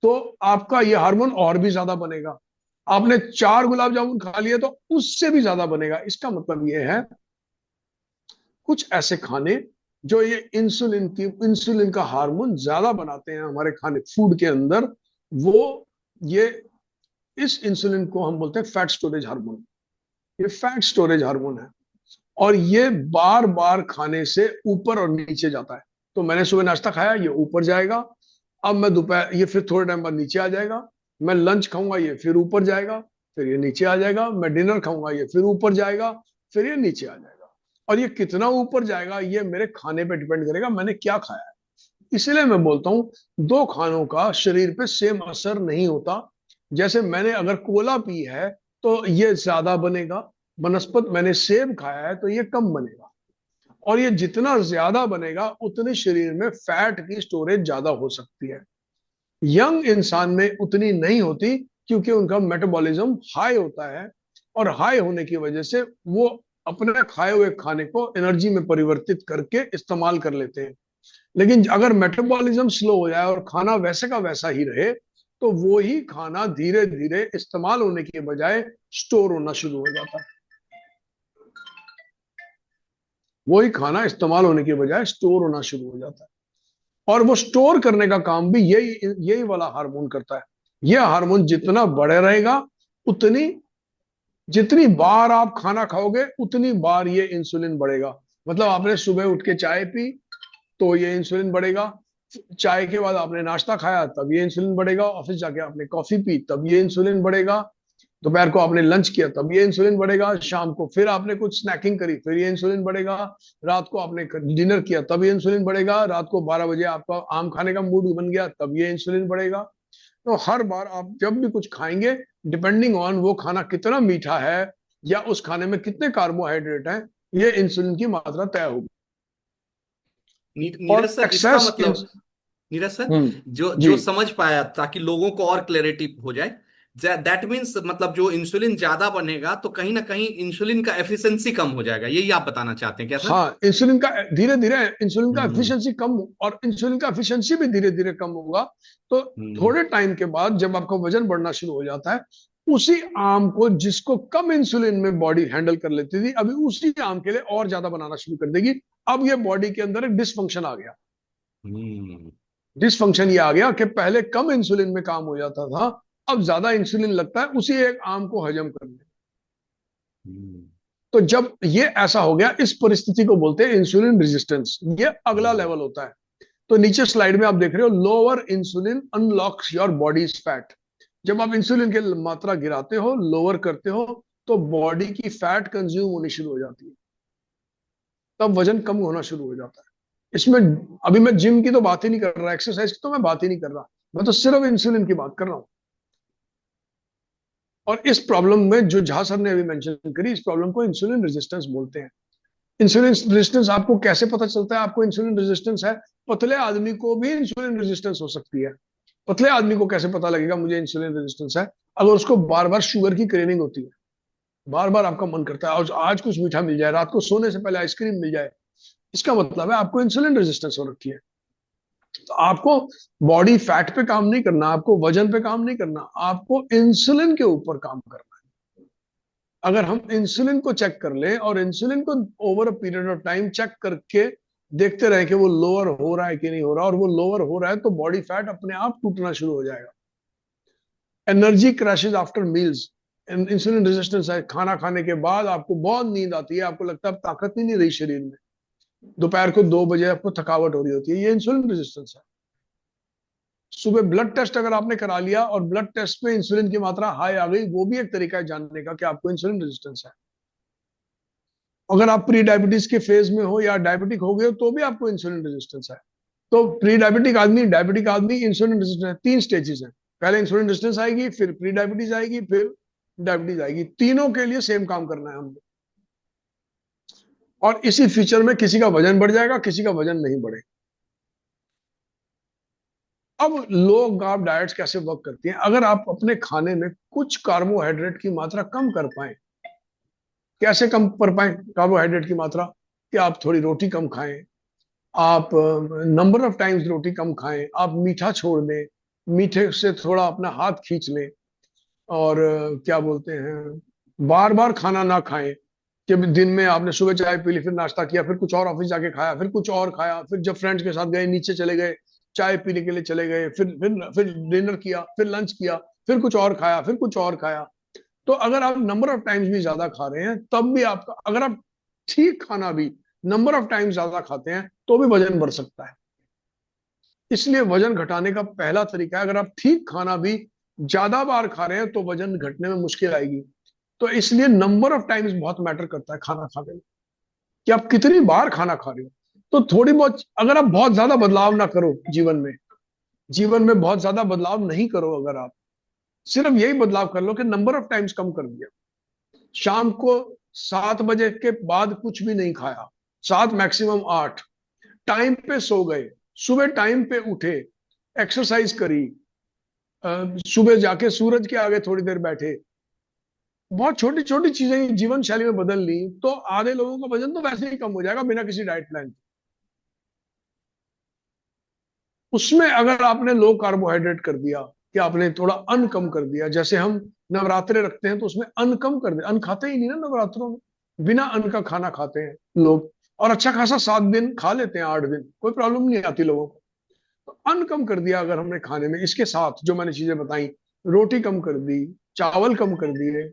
तो आपका ये हार्मोन और भी ज्यादा बनेगा। आपने 4 गुलाब जामुन खा लिए तो उससे भी ज्यादा बनेगा। इसका मतलब ये है, कुछ ऐसे खाने जो ये इंसुलिन का हार्मोन ज्यादा बनाते हैं हमारे खाने फूड के अंदर, वो ये इस इंसुलिन को हम बोलते हैं फैट स्टोरेज हार्मोन। ये फैट स्टोरेज हार्मोन है, और ये बार बार खाने से ऊपर और नीचे जाता है। तो मैंने सुबह नाश्ता खाया, ये ऊपर जाएगा। अब मैं दोपहर, ये फिर थोड़े टाइम बाद नीचे आ जाएगा। मैं लंच खाऊंगा, ये फिर ऊपर जाएगा, फिर ये नीचे आ जाएगा। मैं डिनर खाऊंगा, ये फिर ऊपर जाएगा, फिर ये नीचे आ जाएगा। और ये कितना ऊपर जाएगा ये मेरे खाने पे डिपेंड करेगा, मैंने क्या खाया है। इसलिए मैं बोलता हूँ, दो खानों का शरीर पे सेम असर नहीं होता। जैसे मैंने अगर कोला पी है तो ये ज्यादा बनेगा, बनस्पत मैंने सेब खाया है तो ये कम बनेगा। और ये जितना ज्यादा बनेगा उतने शरीर में फैट की स्टोरेज ज्यादा हो सकती है। यंग इंसान में उतनी नहीं होती, क्योंकि उनका मेटाबॉलिज्म हाई होता है, और हाई होने की वजह से वो अपने खाए हुए खाने को एनर्जी में परिवर्तित करके इस्तेमाल कर लेते हैं। लेकिन अगर मेटाबॉलिज्म स्लो हो जाए और खाना वैसे का वैसा ही रहे, तो वो ही खाना धीरे धीरे इस्तेमाल होने के बजाय स्टोर होना शुरू हो जाता है। वही खाना इस्तेमाल होने के बजाय स्टोर होना शुरू हो जाता है। और वो स्टोर करने का काम भी यही यही वाला हार्मोन करता है। यह हार्मोन जितना बढ़े रहेगा, उतनी, जितनी बार आप खाना खाओगे उतनी बार ये इंसुलिन बढ़ेगा। मतलब आपने सुबह उठ के चाय पी तो ये इंसुलिन बढ़ेगा, चाय के बाद आपने नाश्ता खाया तब ये इंसुलिन बढ़ेगा, ऑफिस जाके आपने कॉफी पी तब ये इंसुलिन बढ़ेगा, दोपहर को आपने लंच किया तब ये इंसुलिन बढ़ेगा, शाम को फिर आपने कुछ स्नैकिंग करी फिर ये इंसुलिन बढ़ेगा, रात को आपने डिनर किया तब ये इंसुलिन बढ़ेगा, रात को 12 बजे आपका आम खाने का मूड बन गया तब ये इंसुलिन बढ़ेगा। तो हर बार आप जब भी कुछ खाएंगे, डिपेंडिंग ऑन वो खाना कितना मीठा है या उस खाने में कितने कार्बोहाइड्रेट हैं, ये इंसुलिन की मात्रा तय होगी। नीरज और सर, इसका एक्सेस इन, मतलब, नीरज सर, जो जी, जो समझ पाया, ताकि लोगों को और क्लैरिटी हो जाए, दैट मीन्स मतलब जो इंसुलिन ज्यादा बनेगा तो कहीं ना कहीं इंसुलिन का एफिशिएंसी कम हो जाएगा, यही आप बताना चाहते हैं क्या सर? हाँ, इंसुलिन का धीरे धीरे, इंसुलिन का हम्म। एफिशिएंसी कम, और इंसुलिन का एफिशिएंसी भी धीरे धीरे कम होगा। तो हम्म। थोड़े टाइम के बाद जब आपका वजन बढ़ना शुरू हो जाता है, उसी आम को जिसको कम इंसुलिन में बॉडी हैंडल कर लेती थी, अभी उसी आम के लिए और ज्यादा बनाना शुरू कर देगी। अब ये बॉडी के अंदर एक डिसफंक्शन आ गया। हम्म। डिसफंक्शन ये आ गया कि पहले कम इंसुलिन में काम हो जाता था, अब ज्यादा इंसुलिन लगता है उसी एक आम को हजम करने। हम्म। तो जब ये ऐसा हो गया, इस परिस्थिति को बोलते हैं इंसुलिन रेजिस्टेंस। ये अगला हम्म। लेवल होता है। तो नीचे स्लाइड में आप देख रहे हो, lower insulin unlocks your bodies fat. जब आप इंसुलिन की मात्रा गिराते हो, लोअर करते हो, तो बॉडी की फैट कंज्यूम होनी शुरू हो जाती है, तब वजन कम होना शुरू हो जाता है। इसमें अभी मैं जिम की तो बात ही नहीं कर रहा, एक्सरसाइज की तो मैं बात ही नहीं कर रहा, मैं तो सिर्फ इंसुलिन की बात कर रहा हूं। और इस प्रॉब्लम में जो झा सर ने अभी मेंशन करी, इस प्रॉब्लम को इंसुलिन रेजिस्टेंस बोलते हैं। इंसुलिन रेजिस्टेंस आपको कैसे पता चलता है आपको इंसुलिन रेजिस्टेंस है? पतले आदमी को भी इंसुलिन रेजिस्टेंस हो सकती है। पतले आदमी को कैसे पता लगेगा मुझे इंसुलिन रेजिस्टेंस है? अगर उसको बार बार शुगर की क्रेविंग होती है, बार बार आपका मन करता है आज कुछ मीठा मिल जाए, रात को सोने से पहले आइसक्रीम मिल जाए, इसका मतलब है आपको इंसुलिन रेजिस्टेंस हो रखी है। तो आपको बॉडी फैट पे काम नहीं करना, आपको वजन पे काम नहीं करना, आपको इंसुलिन के ऊपर काम करना है। अगर हम इंसुलिन को चेक कर लें और इंसुलिन को over a period of time check करके देखते रहे कि वो लोअर हो रहा है कि नहीं हो रहा, और वो लोअर हो रहा है तो बॉडी फैट अपने आप टूटना शुरू हो जाएगा। Energy crashes after meals, insulin resistance है। खाना खाने के बाद आपको बहुत नींद आती है, आपको लगता है अब ताकत ही नहीं रही शरीर में, दोपहर को 2 बजे आपको थकावट हो रही होती है, ये इंसुलिन रेजिस्टेंस है। सुबह ब्लड टेस्ट अगर आपने करा लिया और ब्लड टेस्ट में इंसुलिन की मात्रा हाई आ गई, वो भी एक तरीका है जानने का कि आपको इंसुलिन रेजिस्टेंस है। अगर आप प्री डायबिटीज के फेज में हो या डायबिटिक हो गए हो तो भी आपको इंसुलिन रेजिस्टेंस है। तो प्री डायबिटिक आदमी, डायबिटिक आदमी, इंसुलिन रेजिस्टेंस है। 3 स्टेजेस हैं, पहले इंसुलिन रेजिस्टेंस आएगी, फिर प्री डायबिटीज आएगी, फिर डायबिटीज आएगी। तीनों के लिए सेम काम करना है हमको। और इसी फीचर में किसी का वजन बढ़ जाएगा, किसी का वजन नहीं बढ़ेगा। अब लो कार्ब डाइट्स कैसे वर्क करती हैं? अगर आप अपने खाने में कुछ कार्बोहाइड्रेट की मात्रा कम कर पाए, कैसे कम कर पाए कार्बोहाइड्रेट की मात्रा? कि आप थोड़ी रोटी कम खाएं, आप नंबर ऑफ टाइम्स रोटी कम खाएं, आप मीठा छोड़ दें, मीठे से थोड़ा अपना हाथ खींच लें, और क्या बोलते हैं, बार बार खाना ना खाएं कि दिन में आपने सुबह चाय पी ली, फिर नाश्ता किया, फिर कुछ और ऑफिस जाके खाया, फिर कुछ और खाया, फिर जब फ्रेंड्स के साथ गए नीचे चले गए, चाय पीने के लिए चले गए, फिर डिनर किया, फिर लंच किया, फिर कुछ और खाया, फिर कुछ और खाया। तो अगर आप नंबर ऑफ टाइम्स भी ज्यादा खा रहे हैं तब भी आपका, अगर आप ठीक खाना भी नंबर ऑफ टाइम्स ज्यादा खाते हैं तो भी वजन बढ़ सकता है। इसलिए वजन घटाने का पहला तरीका है, अगर आप ठीक खाना भी ज्यादा बार खा रहे हैं तो वजन घटने में मुश्किल आएगी। तो इसलिए नंबर ऑफ टाइम्स बहुत मैटर करता है खाना खाने में, कि आप कितनी बार खाना खा रहे हो। तो थोड़ी बहुत, अगर आप बहुत ज्यादा बदलाव ना करो जीवन में, जीवन में बहुत ज्यादा बदलाव नहीं करो, अगर आप सिर्फ यही बदलाव कर लो कि नंबर ऑफ टाइम्स कम कर दिया, शाम को 7 बजे के बाद कुछ भी नहीं खाया, 7 मैक्सिमम 8, टाइम पे सो गए, सुबह टाइम पे उठे, एक्सरसाइज करी, सुबह जाके सूरज के आगे थोड़ी देर बैठे, बहुत छोटी छोटी चीजें जीवन शैली में बदल ली, तो आधे लोगों का वजन तो वैसे ही कम हो जाएगा बिना किसी डाइट प्लान। उसमें अगर आपने लो कार्बोहाइड्रेट कर दिया, कि आपने थोड़ा अन्न कम कर दिया, जैसे हम नवरात्रे रखते हैं तो उसमें अन्न कम कर दिया, अन्न खाते ही नहीं ना नवरात्रों में, बिना अन्न का खाना खाते हैं लोग, और अच्छा खासा 7 दिन खा लेते हैं, 8 दिन, कोई प्रॉब्लम नहीं आती लोगों को। तो अन्न कम कर दिया अगर हमने खाने में, इसके साथ जो मैंने चीजें बताई, रोटी कम कर दी, चावल कम कर दिए,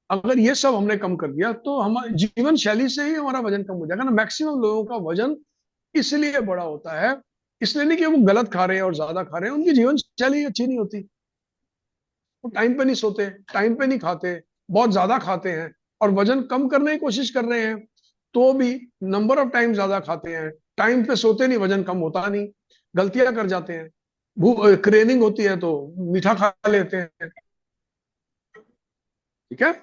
अगर ये सब हमने कम कर दिया तो हमारे जीवन शैली से ही हमारा वजन कम हो जाएगा ना। मैक्सिमम लोगों का वजन इसलिए बड़ा होता है, इसलिए नहीं कि वो गलत खा रहे हैं और ज्यादा खा रहे हैं, उनकी जीवन शैली अच्छी नहीं होती, वो टाइम पे नहीं सोते, टाइम पे नहीं खाते, बहुत ज्यादा खाते हैं, और वजन कम करने की कोशिश कर रहे हैं तो भी नंबर ऑफ टाइम ज्यादा खाते हैं, टाइम पे सोते नहीं, वजन कम होता नहीं, गलतियां कर जाते हैं, क्रेविंग होती है तो मीठा खा लेते हैं। ठीक है?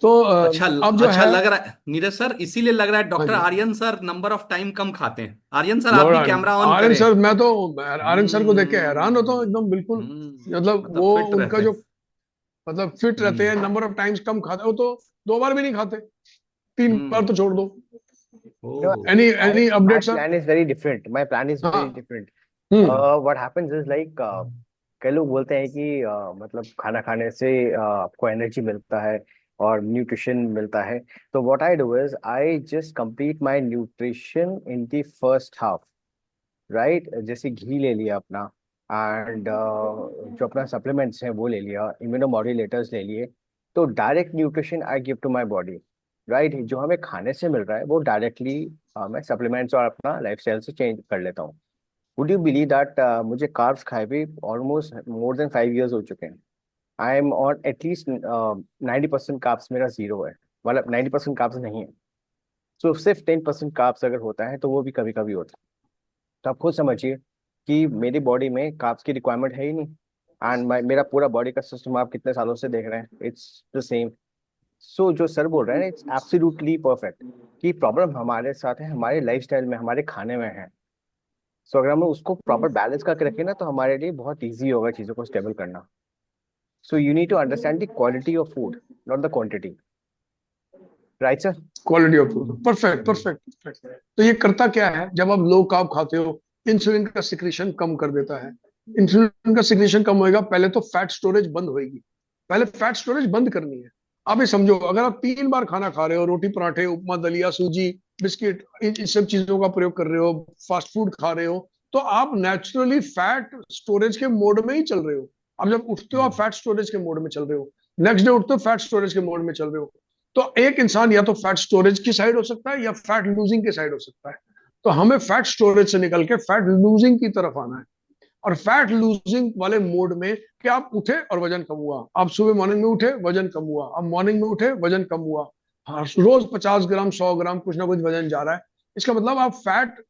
तो अच्छा, अब जो अच्छा है, लग रहा है नीरज सर, इसीलिए लग रहा है हाँ doctor ji, Aryan sir number of time कम खाते हैं। आर्यन सर आप लॉर्ड भी कैमरा ऑन आर्यन करें। सर, मैं तो आर्यन सर को देख के हैरान होता हूँ हम्म। एकदम, बिल्कुल। मतलब मतलब वो फिट उनका रहते जो, हैं। मतलब फिट रहते हम्म। हैं, नंबर ऑफ टाइम्स कम खाते, वो तो 2 बार भी नहीं खाते, 3 बार हम्म। तो छोड़ दो। You know, ओ। Any my any my update sir? plan is very different. My plan is हाँ। very different. Hmm. What happens is like कई लोग बोलते हैं कि मतलब खाना खाने से आपको एनर्जी मिलता है और न्यूट्रिशन मिलता है. तो what I do is I just complete my nutrition in the first half, right? जैसे घी ले लिया अपना, एंड जो अपना सप्लीमेंट्स हैं वो ले लिया, इम्यूनो मॉड्यूलेटर्स ले लिए. तो direct nutrition I give to my body, right? जो हमें खाने से मिल रहा है वो डायरेक्टली मैं सप्लीमेंट्स और अपना लाइफस्टाइल से चेंज कर लेता हूँ. वुड यू बिलीव दैट मुझे कार्ब्स खाए भी ऑलमोस्ट मोर देन 5 years हो चुके हैं. I am on at least 90% carbs मेरा जीरो है, मतलब 90% कार्ब्स नहीं है. सो सिर्फ 10% कार्ब्स अगर होता है तो वो भी कभी कभी होता है. तो आप खुद समझिए कि मेरी बॉडी में कार्ब्स की रिक्वायरमेंट है ही नहीं. एंड मेरा पूरा बॉडी का सिस्टम आप कितने सालों से देख रहे हैं, इट्स द सेम। सो जो सर बोल रहे हैं इट्स एब्सोल्युटली परफेक्ट, कि प्रॉब्लम हमारे साथ है, हमारे लाइफस्टाइल में, हमारे खाने में है। सो अगर हम उसको प्रॉपर बैलेंस करके रखें ना, तो हमारे लिए बहुत ईजी होगा चीज़ों को स्टेबल करना। So you need to understand the quality of food, not the quantity, right sir? Quality of food, perfect perfect perfect. तो ये करता क्या है, जब आप लो कार्ब खाते हो, इंसुलिन का सिक्रीशन कम कर देता है। इंसुलिन का सिक्रीशन कम होएगा, पहले तो फैट स्टोरेज बंद होएगी, पहले फैट स्टोरेज बंद करनी है। आप ये समझो, अगर आप 3 बार खाना खा रहे हो, रोटी पराठे उपमा दलिया सूजी बिस्किट, इन सब चीजों का प्रयोग कर रहे हो, फास्ट फूड खा रहे हो, तो आप नेचुरली फैट स्टोरेज के मोड में ही चल रहे हो। अब जब उठते हो आप फैट स्टोरेज के मोड में चल रहे हो, नेक्स्ट डे उठते हो फैट स्टोरेज के मोड में चल रहे हो। तो एक इंसान या तो फैट स्टोरेज की साइड हो सकता है या फैट लूजिंग की साइड हो सकता है। तो हमें फैट स्टोरेज से निकल के फैट लूजिंग की तरफ आना है। और फैट लूजिंग वाले मोड में कि आप उठे और वजन कम हुआ, आप सुबह मॉर्निंग में उठे वजन कम हुआ, आप मॉर्निंग में उठे वजन कम हुआ, हाँ रोज 50 ग्राम 100 ग्राम कुछ ना कुछ वजन जा रहा है, इसका मतलब आप फैट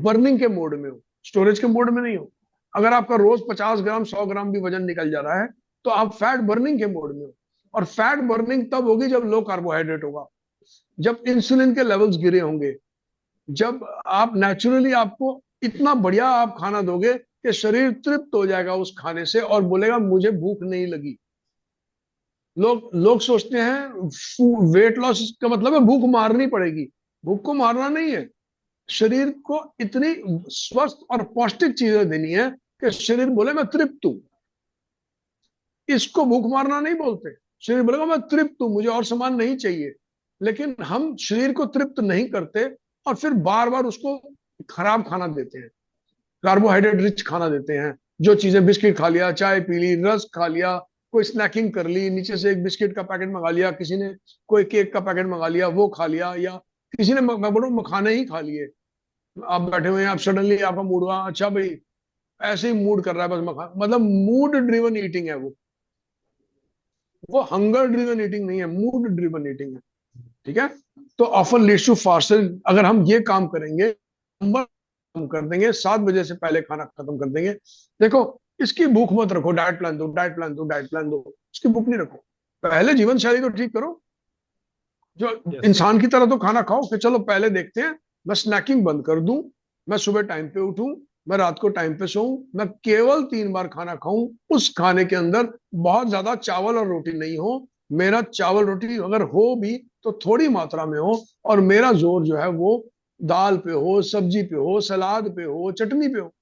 बर्निंग के मोड में हो, स्टोरेज के मोड में नहीं हो। अगर आपका रोज 50 ग्राम 100 ग्राम भी वजन निकल जा रहा है, तो आप फैट बर्निंग के मोड में हो। और फैट बर्निंग तब होगी जब लो कार्बोहाइड्रेट होगा, जब इंसुलिन के लेवल्स गिरे होंगे, जब आप नेचुरली आपको इतना बढ़िया आप खाना दोगे कि शरीर तृप्त हो जाएगा उस खाने से और बोलेगा मुझे भूख नहीं लगी। लोग लोग सोचते हैं वेट लॉस का मतलब है भूख मारनी पड़ेगी। भूख को मारना नहीं है, शरीर को इतनी स्वस्थ और पौष्टिक चीजें देनी है कि शरीर बोले मैं तृप्त हूं। इसको भूख मारना नहीं बोलते। शरीर बोलेगा मैं तृप्त हूं, मुझे और सामान नहीं चाहिए। लेकिन हम शरीर को तृप्त नहीं करते और फिर बार बार उसको खराब खाना देते हैं, कार्बोहाइड्रेट रिच खाना देते हैं। जो चीजें बिस्किट खा लिया, चाय पी ली, रस खा लिया, कोई स्नैकिंग कर ली, नीचे से एक बिस्किट का पैकेट मंगा लिया, किसी ने कोई केक का पैकेट मंगा लिया वो खा लिया, या किसी ने मैं बोलूँ मखाने ही खा लिए। आप बैठे हुए हैं, आप सडनली आपका मूड हुआ, अच्छा भाई ऐसे ही मूड कर रहा है बस मखाना, मतलब मूड ड्रिवन ईटिंग है वो हंगर ड्रिवन ईटिंग नहीं है, मूड ड्रिवन ईटिंग है। ठीक है। तो ऑफन लीड्स टू फास्टर। अगर हम ये काम करेंगे, नंबर कम कर देंगे, 7 बजे से पहले खाना खत्म कर देंगे। देखो, इसकी भूख मत रखो, डाइट प्लान दो डाइट प्लान दो डाइट प्लान दो, इसकी भूख नहीं रखो। पहले जीवन शैली तो ठीक करो, जो यस। इंसान की तरह तो खाना खाओ कि चलो पहले देखते हैं, मैं स्नैकिंग बंद कर दूं, मैं सुबह टाइम पे उठूं, मैं रात को टाइम पे सोऊं, मैं केवल 3 बार खाना खाऊं, उस खाने के अंदर बहुत ज्यादा चावल और रोटी नहीं हो, मेरा चावल रोटी अगर हो भी तो थोड़ी मात्रा में हो, और मेरा जोर जो है वो दाल पे हो, सब्जी पे हो, सलाद पे हो, चटनी पे हो।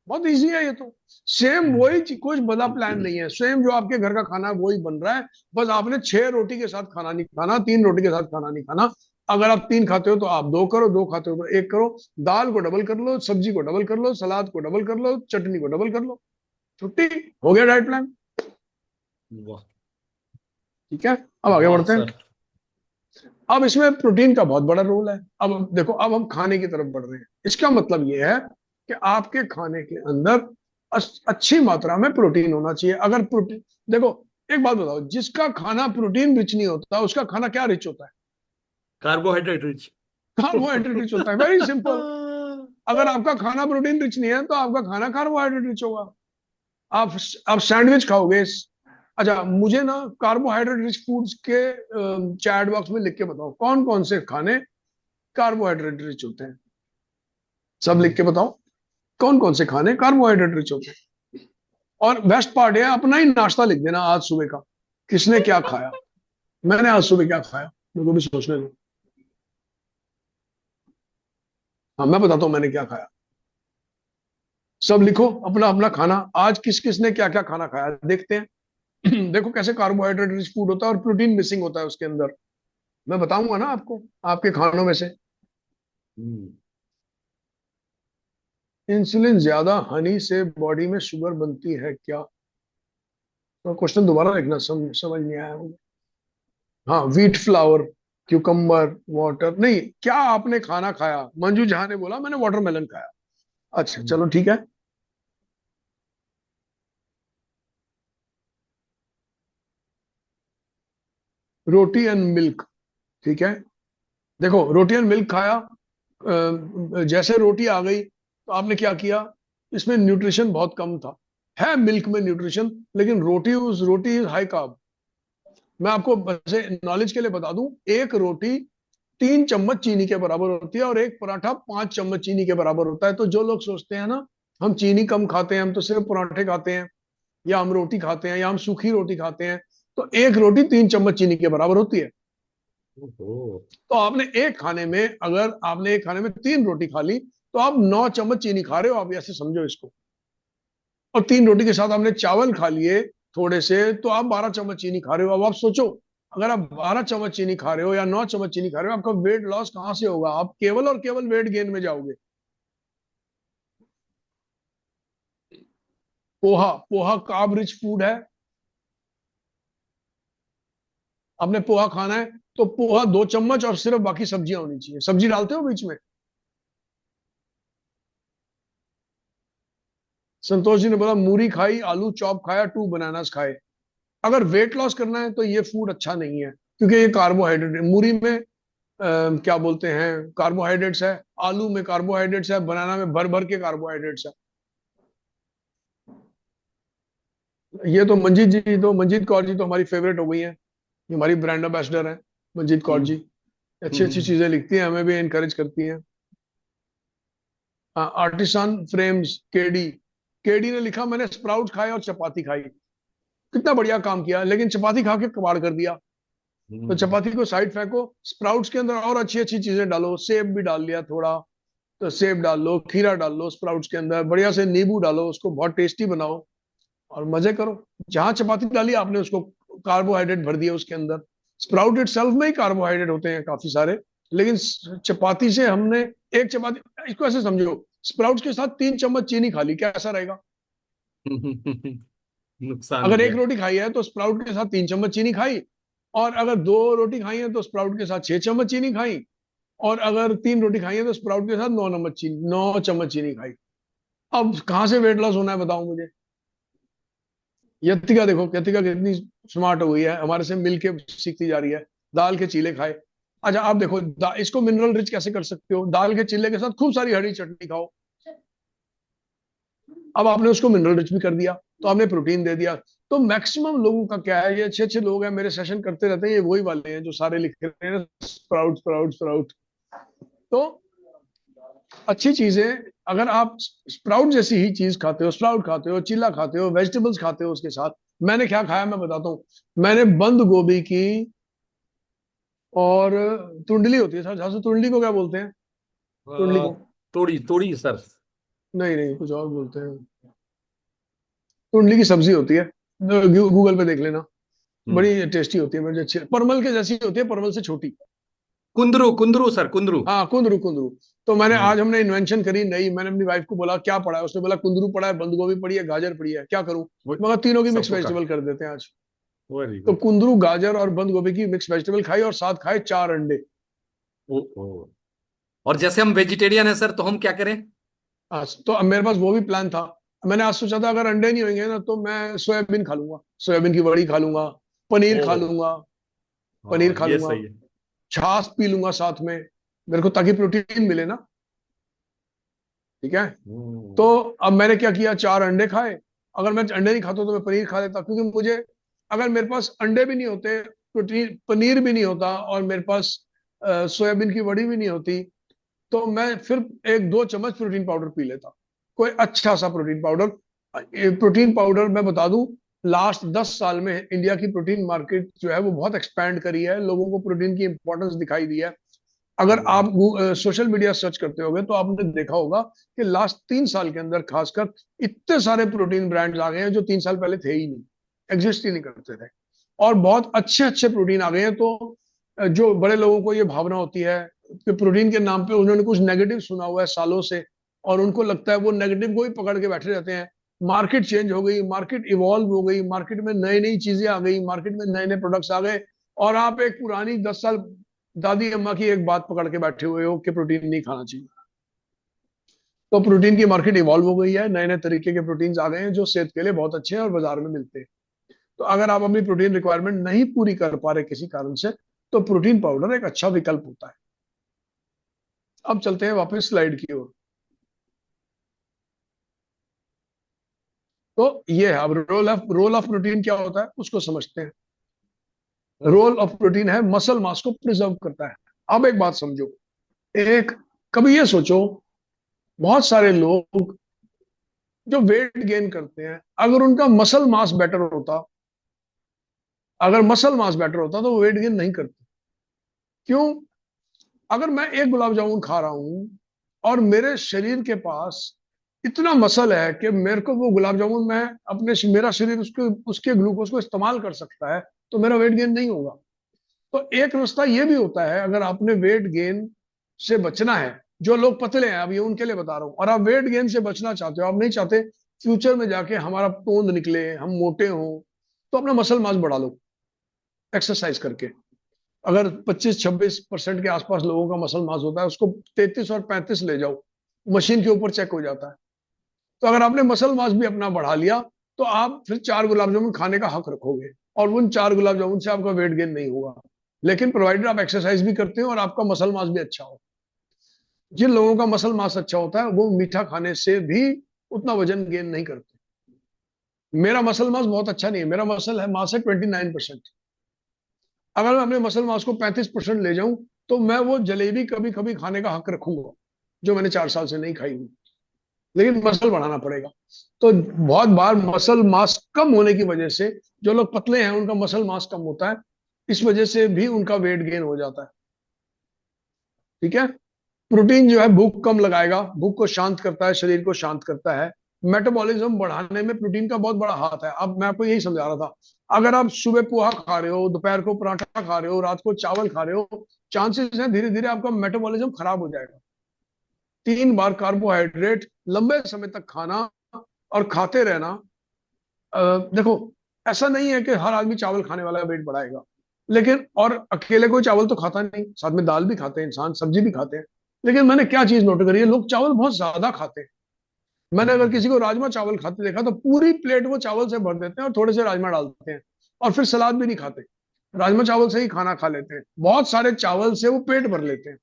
बहुत इजी है ये तो। सेम वही कुछ बड़ा प्लान नहीं है, सेम जो आपके घर का खाना है वही बन रहा है। बस आपने 6 रोटी के साथ खाना नहीं खाना, 3 रोटी के साथ खाना नहीं खाना। अगर आप 3 खाते हो तो आप 2 करो, 2 खाते हो तो 1 करो। दाल को डबल कर लो, सब्जी को डबल कर लो, सलाद को डबल कर लो, चटनी को डबल कर लो, छुट्टी, हो गया डाइट प्लान। वाह। ठीक है, अब आगे वाह बढ़ते हैं। सर। अब इसमें प्रोटीन का बहुत बड़ा रोल है। अब देखो, अब हम खाने की तरफ बढ़ रहे हैं। इसका मतलब ये है कि आपके खाने के अंदर अच्छी मात्रा में प्रोटीन होना चाहिए। अगर प्रोटीन, देखो एक बात बताओ, जिसका खाना प्रोटीन रिच नहीं होता उसका खाना क्या रिच होता है? Carbohydrate rich. कार्बोहाइड्रेट रिच होता है, वेरी सिंपल। अगर आपका खाना प्रोटीन रिच नहीं है तो आपका खाना कार्बोहाइड्रेट रिच होगा। आप आप सैंडविच खाओगे। अच्छा, मुझे ना कार्बोहाइड्रेट रिच फूड्स के चैट बॉक्स में लिख के बताओ कौन कौन से खाने कार्बोहाइड्रेट रिच होते हैं। सब लिख के बताओ कौन कौन से खाने कार्बोहाइड्रेट रिच होते हैं। और बेस्ट पार्ट है, अपना ही नाश्ता लिख देना आज सुबह का, किसने क्या खाया। मैंने आज सुबह क्या खाया, मेरे को भी सोचने दो। हाँ, मैं बताता हूँ मैंने क्या खाया। सब लिखो अपना अपना खाना, आज किस किस ने क्या क्या खाना खाया, देखते हैं। देखो कैसे कार्बोहाइड्रेट रिच फूड होता है और प्रोटीन मिसिंग होता है उसके अंदर। मैं बताऊंगा ना आपको आपके खानों में से। इंसुलिन ज्यादा हनी से बॉडी में शुगर बनती है क्या? तो क्वेश्चन दोबारा लिखना, समझ नहीं आया मुझे। हाँ, व्हीट फ्लावर, क्यूकम्बर, वाटर नहीं, क्या आपने खाना खाया? मंजू झा ने बोला मैंने वाटरमेलन खाया। अच्छा चलो ठीक है। रोटी एंड मिल्क, ठीक है। देखो, रोटी एंड मिल्क खाया, जैसे रोटी आ गई तो आपने क्या किया, इसमें न्यूट्रिशन बहुत कम था, है मिल्क में न्यूट्रिशन, लेकिन रोटी इज हाई कार्ब। मैं आपको वैसे नॉलेज के लिए बता दूं, एक रोटी 3 चम्मच चीनी के बराबर होती है और एक पराठा 5 चम्मच चीनी के बराबर होता है। तो जो लोग सोचते हैं ना हम चीनी कम खाते हैं, हम तो सिर्फ पराठे खाते हैं, या हम रोटी खाते हैं, या हम सूखी रोटी खाते हैं, तो एक रोटी 3 चम्मच चीनी के बराबर होती है। ओहो। तो आपने एक खाने में, अगर आपने एक खाने में 3 रोटी खा ली, तो आप 9 चम्मच चीनी खा रहे हो, आप ऐसे समझो इसको। और 3 रोटी के साथ आपने चावल खा लिए थोड़े से, तो आप 12 चम्मच चीनी खा रहे हो। अब आप सोचो, अगर आप 12 चम्मच चीनी खा रहे हो या 9 चम्मच चीनी खा रहे हो, आपका वेट लॉस कहां से होगा? आप केवल और केवल वेट गेन में जाओगे। Poha, poha carb rich food है। आपने पोहा खाना है तो पोहा 2 चम्मच और सिर्फ बाकी सब्जियां होनी चाहिए। सब्जी डालते हो बीच में? संतोष जी ने बोला मूरी खाई, आलू चॉप खाया, 2 बनानास खाए। अगर वेट लॉस करना है तो ये फूड अच्छा नहीं है, क्योंकि ये कार्बोहाइड्रेट है। मूरी में क्या बोलते हैं, कार्बोहाइड्रेट्स है। आलू में कार्बोहाइड्रेट्स है। बनाना में भर भर के कार्बोहाइड्रेट्स है। ये तो मंजीत कौर जी तो हमारी फेवरेट हो गई हैं। ये हमारी ब्रांड एम्बेसडर है मंजीत कौर हम्म। जी। अच्छी अच्छी चीजें लिखती हैं, हमें भी इनकरेज करती हैं। आर्टिसान फ्रेम्स केडी, केडी ने लिखा मैंने स्प्राउट खाए और चपाती खाई। कितना बढ़िया काम किया, लेकिन चपाती खा के कबाड़ कर दिया। तो हम्म। चपाती को साइड फेंको, स्प्राउट्स के अंदर और अच्छी अच्छी चीजें डालो। सेब भी डाल लिया थोड़ा, तो सेब डाल लो, खीरा डाल लो स्प्राउट्स के अंदर, बढ़िया से नींबू डालो, उसको बहुत टेस्टी बनाओ और मजे करो। जहां चपाती डाली आपने उसको कार्बोहाइड्रेट भर दिया उसके अंदर। स्प्राउट इटसेल्फ में ही कार्बोहाइड्रेट होते हैं काफी सारे, लेकिन चपाती से हमने एक चपाती, इसको ऐसे समझो, स्प्राउट्स के साथ 3 चम्मच चीनी खा ली, कैसा रहेगा? नुकसान हो अगर एक गया। रोटी खाई है तो स्प्राउट के साथ 3 चम्मच चीनी खाई, और अगर 2 रोटी खाई है तो स्प्राउट के साथ 6 चम्मच चीनी खाई, और अगर 3 रोटी खाई है तो स्प्राउट के साथ 9 चम्मच चीनी खाई। अब कहां से वेट लॉस होना है बताओ मुझे? यतिका देखो, यतिका कितनी स्मार्ट हो गई है, हमारे से मिलके सीखती जा रही है। दाल के चीले खाए। अच्छा आप देखो, इसको मिनरल रिच कैसे कर सकते हो? दाल के चीले के साथ खूब सारी हरी चटनी खाओ। अब आपने उसको मिनरल रिच भी कर दिया, तो आपने प्रोटीन दे दिया। तो मैक्सिमम लोगों का क्या है, ये अच्छे अच्छे लोग हैं, मेरे सेशन करते रहते हैं, ये वही वाले हैं जो सारे लिख रहे हैं स्प्राउट स्प्राउट स्प्राउट। तो अच्छी चीजें, अगर आप स्प्राउट जैसी ही चीज खाते हो, स्प्राउट खाते हो, चिल्ला खाते हो, वेजिटेबल्स खाते हो उसके साथ। मैंने क्या खाया मैं बताता हूँ। मैंने बंद गोभी की, और तुंडली होती है सर, जहाँ से तुंडली को क्या बोलते हैं? तुंडली को, तोड़ी तोड़ी सर। नहीं नहीं कुछ और बोलते हैं। तुंडली की सब्जी होती है, गूगल पे देख लेना। हम्म। बड़ी टेस्टी होती है, मुझे अच्छी, परमल के जैसी होती है, परमल से छोटी। कुंदरू कुंदरू सर, कुंदरू। हाँ कुंदरू, कुंदरू। तो मैंने हम्म। आज हमने इन्वेंशन करी नई। मैंने अपनी वाइफ को बोला क्या पड़ा है, उसने बोला कुंदरू पड़ा है, बंद गोभी पड़ी है, गाजर पड़ी है, क्या करूं? वो मगर तीनों की मिक्स सबको का। वेजिटेबल कर देते हैं आज। वेरी तो गुड। कुंदरू, गाजर और बंद गोभी की मिक्स वेजिटेबल खाई, और साथ खाए 4 अंडे। ओ ओ। और जैसे हम वेजिटेरियन है सर, तो हम क्या करें? आज तो अब मेरे पास वो भी प्लान था। मैंने आज सोचा था अगर अंडे नहीं होंगे ना तो मैं सोयाबीन खा लूंगा, सोयाबीन की बड़ी खा लूंगा, पनीर खा ओ। लूंगा, पनीर हाँ खा ये लूंगा, सही है। छाछ पी लूंगा साथ में, मेरे को ताकि प्रोटीन मिले ना। ठीक है। तो हम्म। अब मैंने क्या किया, 4 अंडे खाए। अगर मैं अंडे नहीं खाता तो मैं पनीर खा लेता, क्योंकि मुझे, अगर मेरे पास अंडे भी नहीं होते, प्रोटीन पनीर भी नहीं होता, और मेरे पास सोयाबीन की बड़ी भी नहीं होती, तो मैं फिर 1-2 चम्मच प्रोटीन पाउडर पी लेता, कोई अच्छा सा प्रोटीन पाउडर। प्रोटीन पाउडर मैं बता दूं, लास्ट 10 साल में इंडिया की प्रोटीन मार्केट जो है वो बहुत एक्सपैंड करी है, लोगों को प्रोटीन की इंपॉर्टेंस दिखाई दी है। अगर हम्म। आप सोशल मीडिया सर्च करते होगे तो आपने देखा होगा कि लास्ट 3 साल के अंदर खासकर इतने सारे प्रोटीन ब्रांड्स आ गए हैं जो 3 साल पहले थे ही नहीं, एग्जिस्ट ही नहीं करते थे। और बहुत अच्छे अच्छे प्रोटीन आ गए हैं। तो जो बड़े लोगों को ये भावना होती है कि प्रोटीन के नाम पे उन्होंने कुछ नेगेटिव सुना हुआ है सालों से, और उनको लगता है वो नेगेटिव को ही पकड़ के बैठे रहते हैं। मार्केट चेंज हो गई, मार्केट इवॉल्व हो गई, मार्केट में नई नई चीजें आ गई, मार्केट में नए नए प्रोडक्ट्स आ गए, और आप एक पुरानी 10 साल दादी अम्मा की एक बात पकड़ के बैठे हुए हो कि प्रोटीन नहीं खाना चाहिए। तो प्रोटीन की मार्केट इवॉल्व हो गई है, नए नए तरीके के प्रोटीन आ गए हैं जो सेहत के लिए बहुत अच्छे हैं और बाजार में मिलते हैं। तो अगर आप अपनी प्रोटीन रिक्वायरमेंट नहीं पूरी कर पा रहे किसी कारण से, तो प्रोटीन पाउडर एक अच्छा विकल्प होता है। अब चलते हैं वापस स्लाइड की ओर। तो ये है। अब रोल ऑफ प्रोटीन क्या होता है उसको समझते हैं। रोल ऑफ प्रोटीन है मसल मास को प्रिजर्व करता है। अब एक बात समझो, एक कभी ये सोचो, बहुत सारे लोग जो वेट गेन करते हैं, अगर उनका मसल मास बेटर होता, अगर मसल मास बेटर होता तो वो वेट गेन नहीं करते। क्यों? अगर मैं एक गुलाब जामुन खा रहा हूं और मेरे शरीर के पास इतना मसल है कि मेरे को वो गुलाब जामुन, मैं अपने मेरा शरीर उसके उसके ग्लूकोज को इस्तेमाल कर सकता है, तो मेरा वेट गेन नहीं होगा। तो एक रास्ता ये भी होता है, अगर आपने वेट गेन से बचना है, जो लोग पतले हैं, अब ये उनके लिए बता रहा हूं, और आप वेट गेन से बचना चाहते हो, आप नहीं चाहते फ्यूचर में जाके हमारा तोंद निकले, हम मोटे हों, तो अपना मसल मास बढ़ा लो एक्सरसाइज करके। अगर 25-26% के आसपास लोगों का मसल मास होता है, उसको 33 और 35 ले जाओ, मशीन के ऊपर चेक हो जाता है। तो अगर आपने मसल मास भी अपना बढ़ा लिया, तो आप फिर 4 गुलाब जामुन खाने का हक रखोगे, और उन 4 गुलाब जामुन से आपका वेट गेन नहीं होगा, लेकिन प्रोवाइडेड आप एक्सरसाइज भी करते हो और आपका मसल मास भी अच्छा हो। जिन लोगों का मसल मास अच्छा होता है वो मीठा खाने से भी उतना वजन गेन नहीं करते। मेरा मसल मास बहुत अच्छा नहीं है, मेरा मसल है मास है 29%। अगर मैं अपने मसल मास को 35% ले जाऊं, तो मैं वो जलेबी कभी कभी खाने का हक रखूंगा, जो मैंने 4 साल से नहीं खाई हुई, लेकिन मसल बढ़ाना पड़ेगा। तो बहुत बार मसल मास कम होने की वजह से, जो लोग पतले हैं उनका मसल मास कम होता है, इस वजह से भी उनका वेट गेन हो जाता है। ठीक है। प्रोटीन जो है भूख कम लगाएगा, भूख को शांत करता है, शरीर को शांत करता है। मेटाबॉलिज्म बढ़ाने में प्रोटीन का बहुत बड़ा हाथ है। अब मैं आपको यही समझा रहा था, अगर आप सुबह पोहा खा रहे हो, दोपहर को पराठा खा रहे हो, रात को चावल खा रहे हो, चांसेस है धीरे धीरे आपका मेटाबॉलिज्म खराब हो जाएगा। 3 बार कार्बोहाइड्रेट लंबे समय तक खाना और खाते रहना, देखो, ऐसा नहीं है कि हर आदमी चावल खाने वाला वेट बढ़ाएगा, लेकिन और अकेले कोई चावल तो खाता नहीं, साथ में दाल भी खाते हैं इंसान, सब्जी भी खाते हैं। लेकिन मैंने क्या चीज नोट करी है, लोग चावल बहुत ज्यादा खाते हैं। मैंने अगर किसी को राजमा चावल खाते देखा तो पूरी प्लेट वो चावल से भर देते हैं और थोड़े से राजमा डालते हैं, और फिर सलाद भी नहीं खाते, राजमा चावल से ही खाना खा लेते हैं। बहुत सारे चावल से वो पेट भर लेते हैं।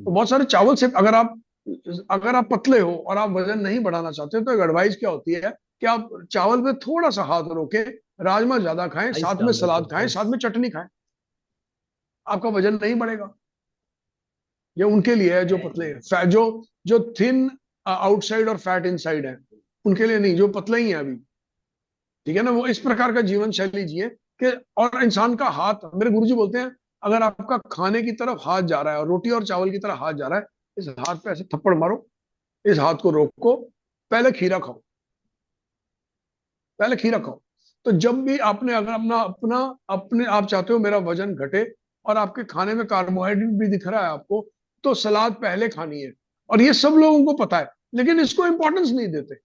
तो बहुत सारे चावल से, अगर आप पतले हो और आप वजन नहीं बढ़ाना चाहते, तो एक एडवाइस क्या होती है कि आप चावल पे थोड़ा सा हाथ रोके, राजमा ज्यादा खाएं, आइस साथ में डाल देते सलाद हैं खाएं, आइस। साथ में चटनी खाएं, आपका वजन नहीं बढ़ेगा। ये उनके लिए है जो पतले हैं, जो जो थिन आउटसाइड और फैट इनसाइड है, उनके लिए नहीं, जो पतले ही है अभी। ठीक है ना, वो इस प्रकार का जीवन शैली जिए कि, और इंसान का हाथ, मेरे गुरुजी बोलते हैं, अगर आपका खाने की तरफ हाथ जा रहा है और रोटी और चावल की तरफ हाथ जा रहा है, इस हाथ पे ऐसे थप्पड़ मारो, इस हाथ को रोको, पहले खीरा खाओ, पहले खीरा खाओ। तो जब भी आपने, अगर अपना अपना अपने आप चाहते हो मेरा वजन घटे और आपके खाने में कार्बोहाइड्रेट भी दिख रहा है आपको, तो सलाद पहले खानी है। और ये सब लोगों को पता है, लेकिन इसको इंपॉर्टेंस नहीं देते।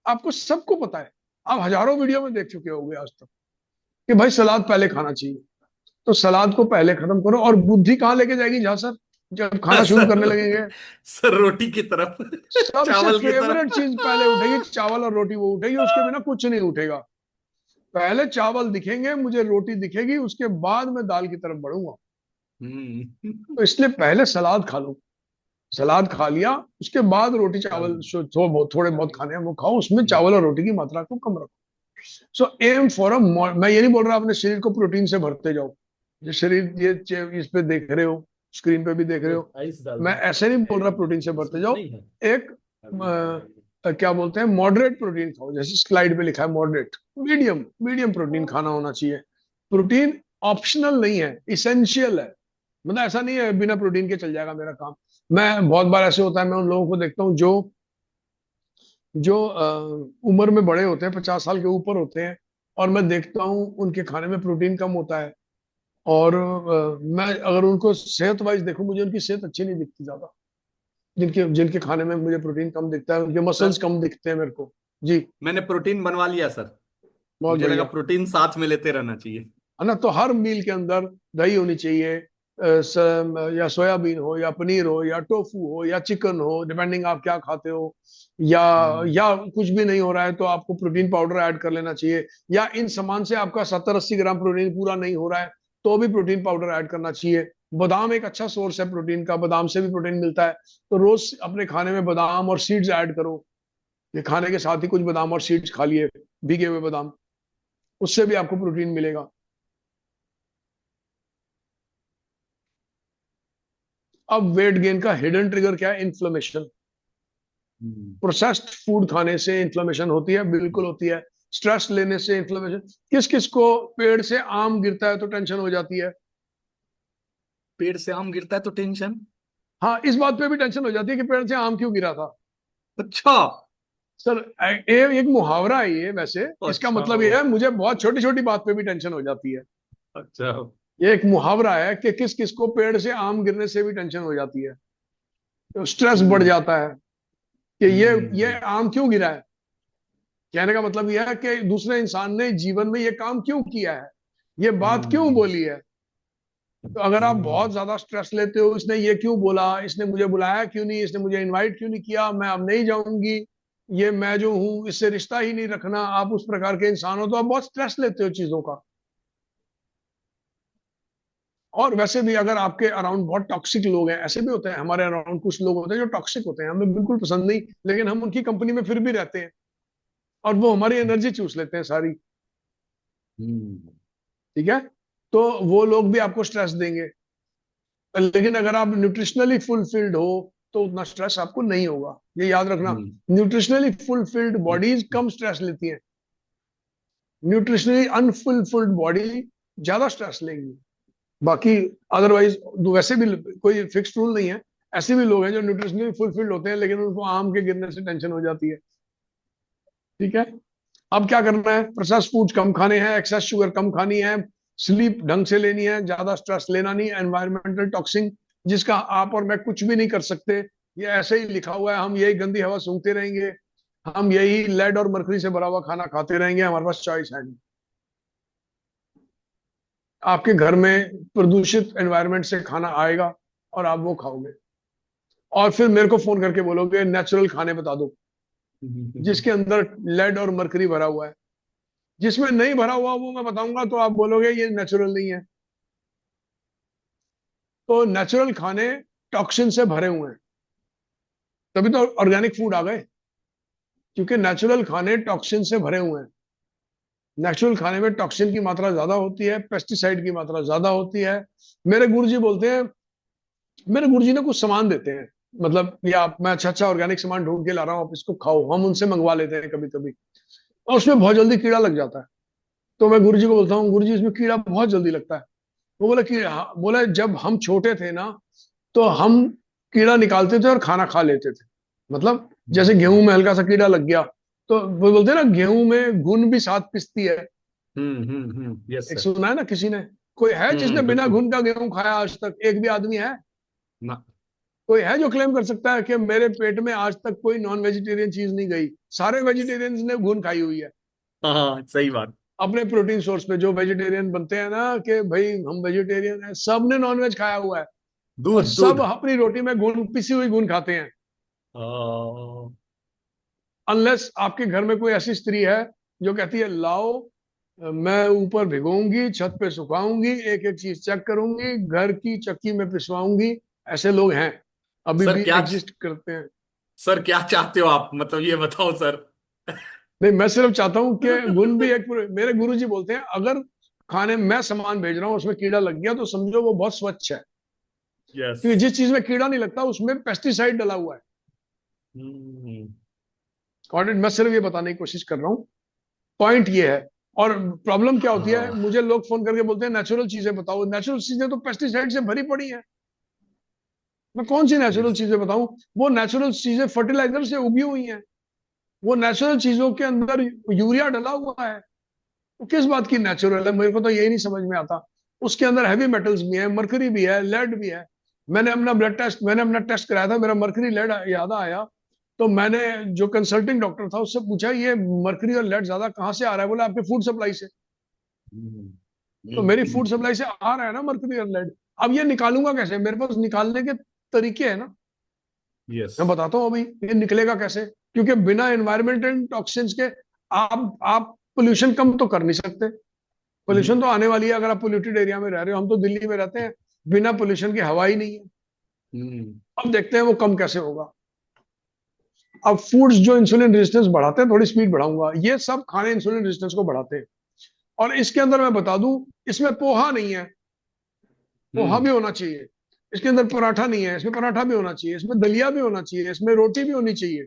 आपको सबको पता है, आप हजारों वीडियो में देख चुके होंगे आज तक कि भाई सलाद पहले खाना चाहिए। तो सलाद को पहले खत्म करो, और बुद्धि कहाँ लेके जाएगी जहां सर, जब खाना शुरू करने सर, लगेंगे, सर रोटी की तरफ, सबसे चावल की फेवरेट तरफ। चीज पहले उठेगी, चावल और रोटी वो उठेगी, उसके बिना कुछ नहीं उठेगा। पहले चावल दिखेंगे, मुझे रोटी दिखेगी, उसके बाद मैं दाल की तरफ बढ़ूंगा। तो इसलिए पहले सलाद खा लो, सलाद खा लिया, उसके बाद रोटी चावल थोड़े बहुत खाने हैं वो खाओ, उसमें चावल और रोटी की मात्रा को कम रखो। सो एम फॉर मैं ये नहीं बोल रहा अपने शरीर को प्रोटीन से भरते जाओ, जो शरीर ये इस पे देख रहे हो, स्क्रीन पे भी देख रहे हो, आइस डाल मैं दो। ऐसे नहीं बोल रहा प्रोटीन से भरते इसमें जाओ। नहीं है एक अभी। क्या बोलते हैं, मॉडरेट प्रोटीन खाओ, जैसे स्लाइड पे लिखा है मॉडरेट, मीडियम मीडियम प्रोटीन खाना होना चाहिए। प्रोटीन ऑप्शनल नहीं है, इसेंशियल है। मतलब ऐसा नहीं है बिना प्रोटीन के चल जाएगा मेरा काम। मैं बहुत बार ऐसे होता है, मैं उन लोगों को देखता हूँ जो जो उम्र में बड़े होते हैं, 50 साल के ऊपर होते हैं, और मैं देखता हूँ उनके खाने में प्रोटीन कम होता है। और मैं अगर उनको सेहत वाइज देखूं, मुझे उनकी सेहत अच्छी नहीं दिखती ज्यादा, जिनके जिनके खाने में मुझे प्रोटीन कम दिखता है, उनके मसल्स सर कम दिखते हैं मेरे को। जी। मैंने प्रोटीन बनवा लिया सर। बहुत मुझे लगा बढ़िया। प्रोटीन साथ में लेते रहना चाहिए। है ना, तो हर मील के अंदर दही होनी चाहिए, या सोयाबीन हो, या पनीर हो, या टोफू हो, या चिकन हो, डिपेंडिंग आप क्या खाते हो। या हम्म। या कुछ भी नहीं हो रहा है तो आपको प्रोटीन पाउडर ऐड कर लेना चाहिए। या इन सामान से आपका 70-80 ग्राम प्रोटीन पूरा नहीं हो रहा है, तो भी प्रोटीन पाउडर ऐड करना चाहिए। बादाम एक अच्छा सोर्स है प्रोटीन का, बादाम से भी प्रोटीन मिलता है, तो रोज अपने खाने में बादाम और सीड्स ऐड करो। ये खाने के साथ ही कुछ बादाम और सीड्स खा लिए, भीगे हुए बादाम, उससे भी आपको प्रोटीन मिलेगा। अब वेट गेन का हिडन ट्रिगर क्या है? इन्फ्लेमेशन। प्रोसेस्ड फूड खाने से इन्फ्लेमेशन होती है, बिल्कुल होती है। स्ट्रेस लेने से इन्फ्लेमेशन। किस किस को पेड़ से आम गिरता है तो टेंशन हो जाती है? पेड़ से आम गिरता है तो टेंशन? हाँ, इस बात पे भी टेंशन हो जाती है कि पेड़ से आम क्यों गिरा था। अच्छा। सर, ये एक मुहावरा है ये वैसे। इसका अच्छा। मतलब ये है, मुझे बहुत छोटी छोटी बात पे भी टेंशन हो जाती है। अच्छा। ये एक मुहावरा है कि किस किस को पेड़ से आम गिरने से भी टेंशन हो जाती है, तो स्ट्रेस बढ़ हम्म। जाता है कि ये हम्म। आम क्यों गिरा है। कहने का मतलब यह है कि दूसरे इंसान ने जीवन में ये काम क्यों किया है, ये बात क्यों हम्म। बोली है। तो अगर आप बहुत ज्यादा स्ट्रेस लेते हो, इसने ये क्यों बोला, इसने मुझे बुलाया क्यों नहीं, इसने मुझे इनवाइट क्यों नहीं किया, मैं अब नहीं जाऊंगी, ये मैं जो हूं इससे रिश्ता ही नहीं रखना, आप उस प्रकार के इंसान हो तो आप बहुत स्ट्रेस लेते हो चीजों का। और वैसे भी अगर आपके अराउंड बहुत टॉक्सिक लोग हैं, ऐसे भी होते हैं हमारे अराउंड, कुछ लोग होते हैं जो टॉक्सिक होते हैं, हमें बिल्कुल पसंद नहीं, लेकिन हम उनकी कंपनी में फिर भी रहते हैं, और वो हमारी एनर्जी चूस लेते हैं सारी। हम्म। ठीक है, तो वो लोग भी आपको स्ट्रेस देंगे। लेकिन अगर आप न्यूट्रिशनली फुलफिल्ड हो तो उतना स्ट्रेस आपको नहीं होगा, ये याद रखना। हम्म। न्यूट्रिशनली फुलफिल्ड बॉडीज कम स्ट्रेस लेती हैं, न्यूट्रिशनली अनफुलफिल्ड बॉडी ज्यादा स्ट्रेस लेंगी। बाकी अदरवाइज वैसे भी कोई फिक्स रूल नहीं है। ऐसे भी लोग हैं जो न्यूट्रिशनली फुलफिल्ड होते हैं लेकिन उनको आम के गिरने से टेंशन हो जाती है। ठीक है, अब क्या करना है? प्रोसेस फूड कम खाने हैं, एक्सेस शुगर कम खानी है, स्लीप ढंग से लेनी है, ज्यादा स्ट्रेस लेना नहीं, एनवायरमेंटल टॉक्सिन जिसका आप और मैं कुछ भी नहीं कर सकते, ये ऐसे ही लिखा हुआ है, हम यही गंदी हवा सूंघते रहेंगे, हम यही लेड और मरकरी से भरा हुआ खाना खाते रहेंगे, हमारे पास चॉइस है नहीं। आपके घर में प्रदूषित एनवायरमेंट से खाना आएगा और आप वो खाओगे, और फिर मेरे को फोन करके बोलोगे नेचुरल खाने बता दो जिसके अंदर लेड और मरकरी भरा हुआ है। जिसमें नहीं भरा हुआ वो मैं बताऊंगा तो आप बोलोगे ये नेचुरल नहीं है। तो नेचुरल खाने टॉक्सिन से भरे हुए हैं, तभी तो ऑर्गेनिक फूड आ गए, क्योंकि नेचुरल खाने टॉक्सिन से भरे हुए हैं। नेचुरल खाने में टॉक्सिन की मात्रा ज्यादा होती है, पेस्टिसाइड की मात्रा ज्यादा होती है। मेरे गुरुजी बोलते हैं, मेरे गुरुजी ने कुछ सामान देते हैं, मतलब ये आप, मैं अच्छा अच्छा ऑर्गेनिक सामान ढूंढ के ला रहा हूँ, आप इसको खाओ, हम उनसे मंगवा लेते हैं कभी कभी, और उसमें बहुत जल्दी कीड़ा लग जाता है। तो मैं गुरुजी को बोलता हूँ, गुरुजी इसमें कीड़ा बहुत जल्दी लगता है। वो बोला कि हाँ, बोला जब हम छोटे थे ना तो हम कीड़ा निकालते थे और खाना खा लेते थे। मतलब जैसे गेहूं में हल्का सा कीड़ा लग गया, तो वो बोलते हैं ना गेहूं में घुन भी साथ पिसती है। यस एक सर। सुना है ना किसी ने? कोई है जिसने बिना बिल्कुल। घुन का गेहूं खाया आज तक? एक भी आदमी है? ना। कोई है जो क्लेम कर सकता है कि मेरे पेट में आज तक कोई नॉन वेजिटेरियन चीज नहीं गई? सारे वेजिटेरियंस ने घुन खाई हुई है हाँ, सही बात। अपने प्रोटीन सोर्स पे। जो वेजिटेरियन बनते हैं ना कि भाई हम वेजिटेरियन है, सब ने नॉनवेज खाया हुआ है, और दूध सब दूध। अपनी रोटी में घुन, पिसी हुई घुन खाते हैं। हाँ। अनलेस आपके घर में कोई ऐसी स्त्री है जो कहती है लाओ, मैं ऊपर भिगोऊंगी, छत पे सुखाऊंगी, एक एक चीज चेक करूंगी, घर की चक्की में पिसवाऊंगी। ऐसे लोग हैं, अभी सर भी क्या एग्जिस्ट करते हैं। सर क्या चाहते हो आप, मतलब ये बताओ सर। नहीं, मैं सिर्फ चाहता हूं कि गुण भी एक, मेरे गुरुजी बोलते हैं अगर खाने में सामान भेज रहा हूँ उसमें कीड़ा लग गया तो समझो वो बहुत स्वच्छ है, यस। क्योंकि जिस चीज में कीड़ा नहीं लगता उसमें पेस्टिसाइड डला हुआ है। हम्म। और मैं सिर्फ ये बताने की कोशिश कर रहा हूँ, पॉइंट ये है। और प्रॉब्लम क्या होती है, हाँ। मुझे लोग फोन करके बोलते हैं नेचुरल चीजें बताओ, नेचुरल चीजें तो पेस्टिसाइड से भरी पड़ी हैं, मैं कौन सी नेचुरल यस। चीजें बताऊं? वो नेचुरल चीजें फर्टिलाइजर से उगी हुई हैं, वो नेचुरल चीजों के अंदर यूरिया डला हुआ है, तो किस बात की नेचुरल है? मेरे को तो यही नहीं समझ में आता। उसके अंदर हैवी मेटल्स भी है, मरकरी भी है, लेड भी है। मैंने अपना टेस्ट कराया था, मेरा मरकरी लेड ज्यादा आया, तो मैंने जो कंसल्टिंग डॉक्टर था उससे पूछा ये मरकरी और लेड ज्यादा कहाँ से आ रहा है? बोला आपके फूड सप्लाई से। तो मेरी फूड सप्लाई से आ रहा है ना मरकरी और लेड, अब ये निकालूंगा कैसे? मेरे पास निकालने के तरीके हैं ना, यस। मैं बताता हूँ अभी ये निकलेगा कैसे। क्योंकि बिना एनवायरमेंटल टॉक्सिन्स के आप पोल्यूशन कम तो कर नहीं सकते। पोल्यूशन तो आने वाली है, अगर आप पोल्यूटेड एरिया में रह रहे हो, हम तो दिल्ली में रहते हैं, बिना पोल्यूशन की हवा ही नहीं है। अब देखते हैं वो कम कैसे होगा। अब फूड्स जो इंसुलिन रेजिस्टेंस बढ़ाते हैं, थोड़ी स्पीड बढ़ाऊंगा, ये सब खाने इंसुलिन रेजिस्टेंस को बढ़ाते हैं। और इसके अंदर मैं बता दूं, इसमें पोहा नहीं है, पोहा हम्म। भी होना चाहिए। इसके अंदर पराठा नहीं है, इसमें पराठा भी होना चाहिए। इसमें दलिया भी होना चाहिए, इसमें रोटी भी होनी चाहिए।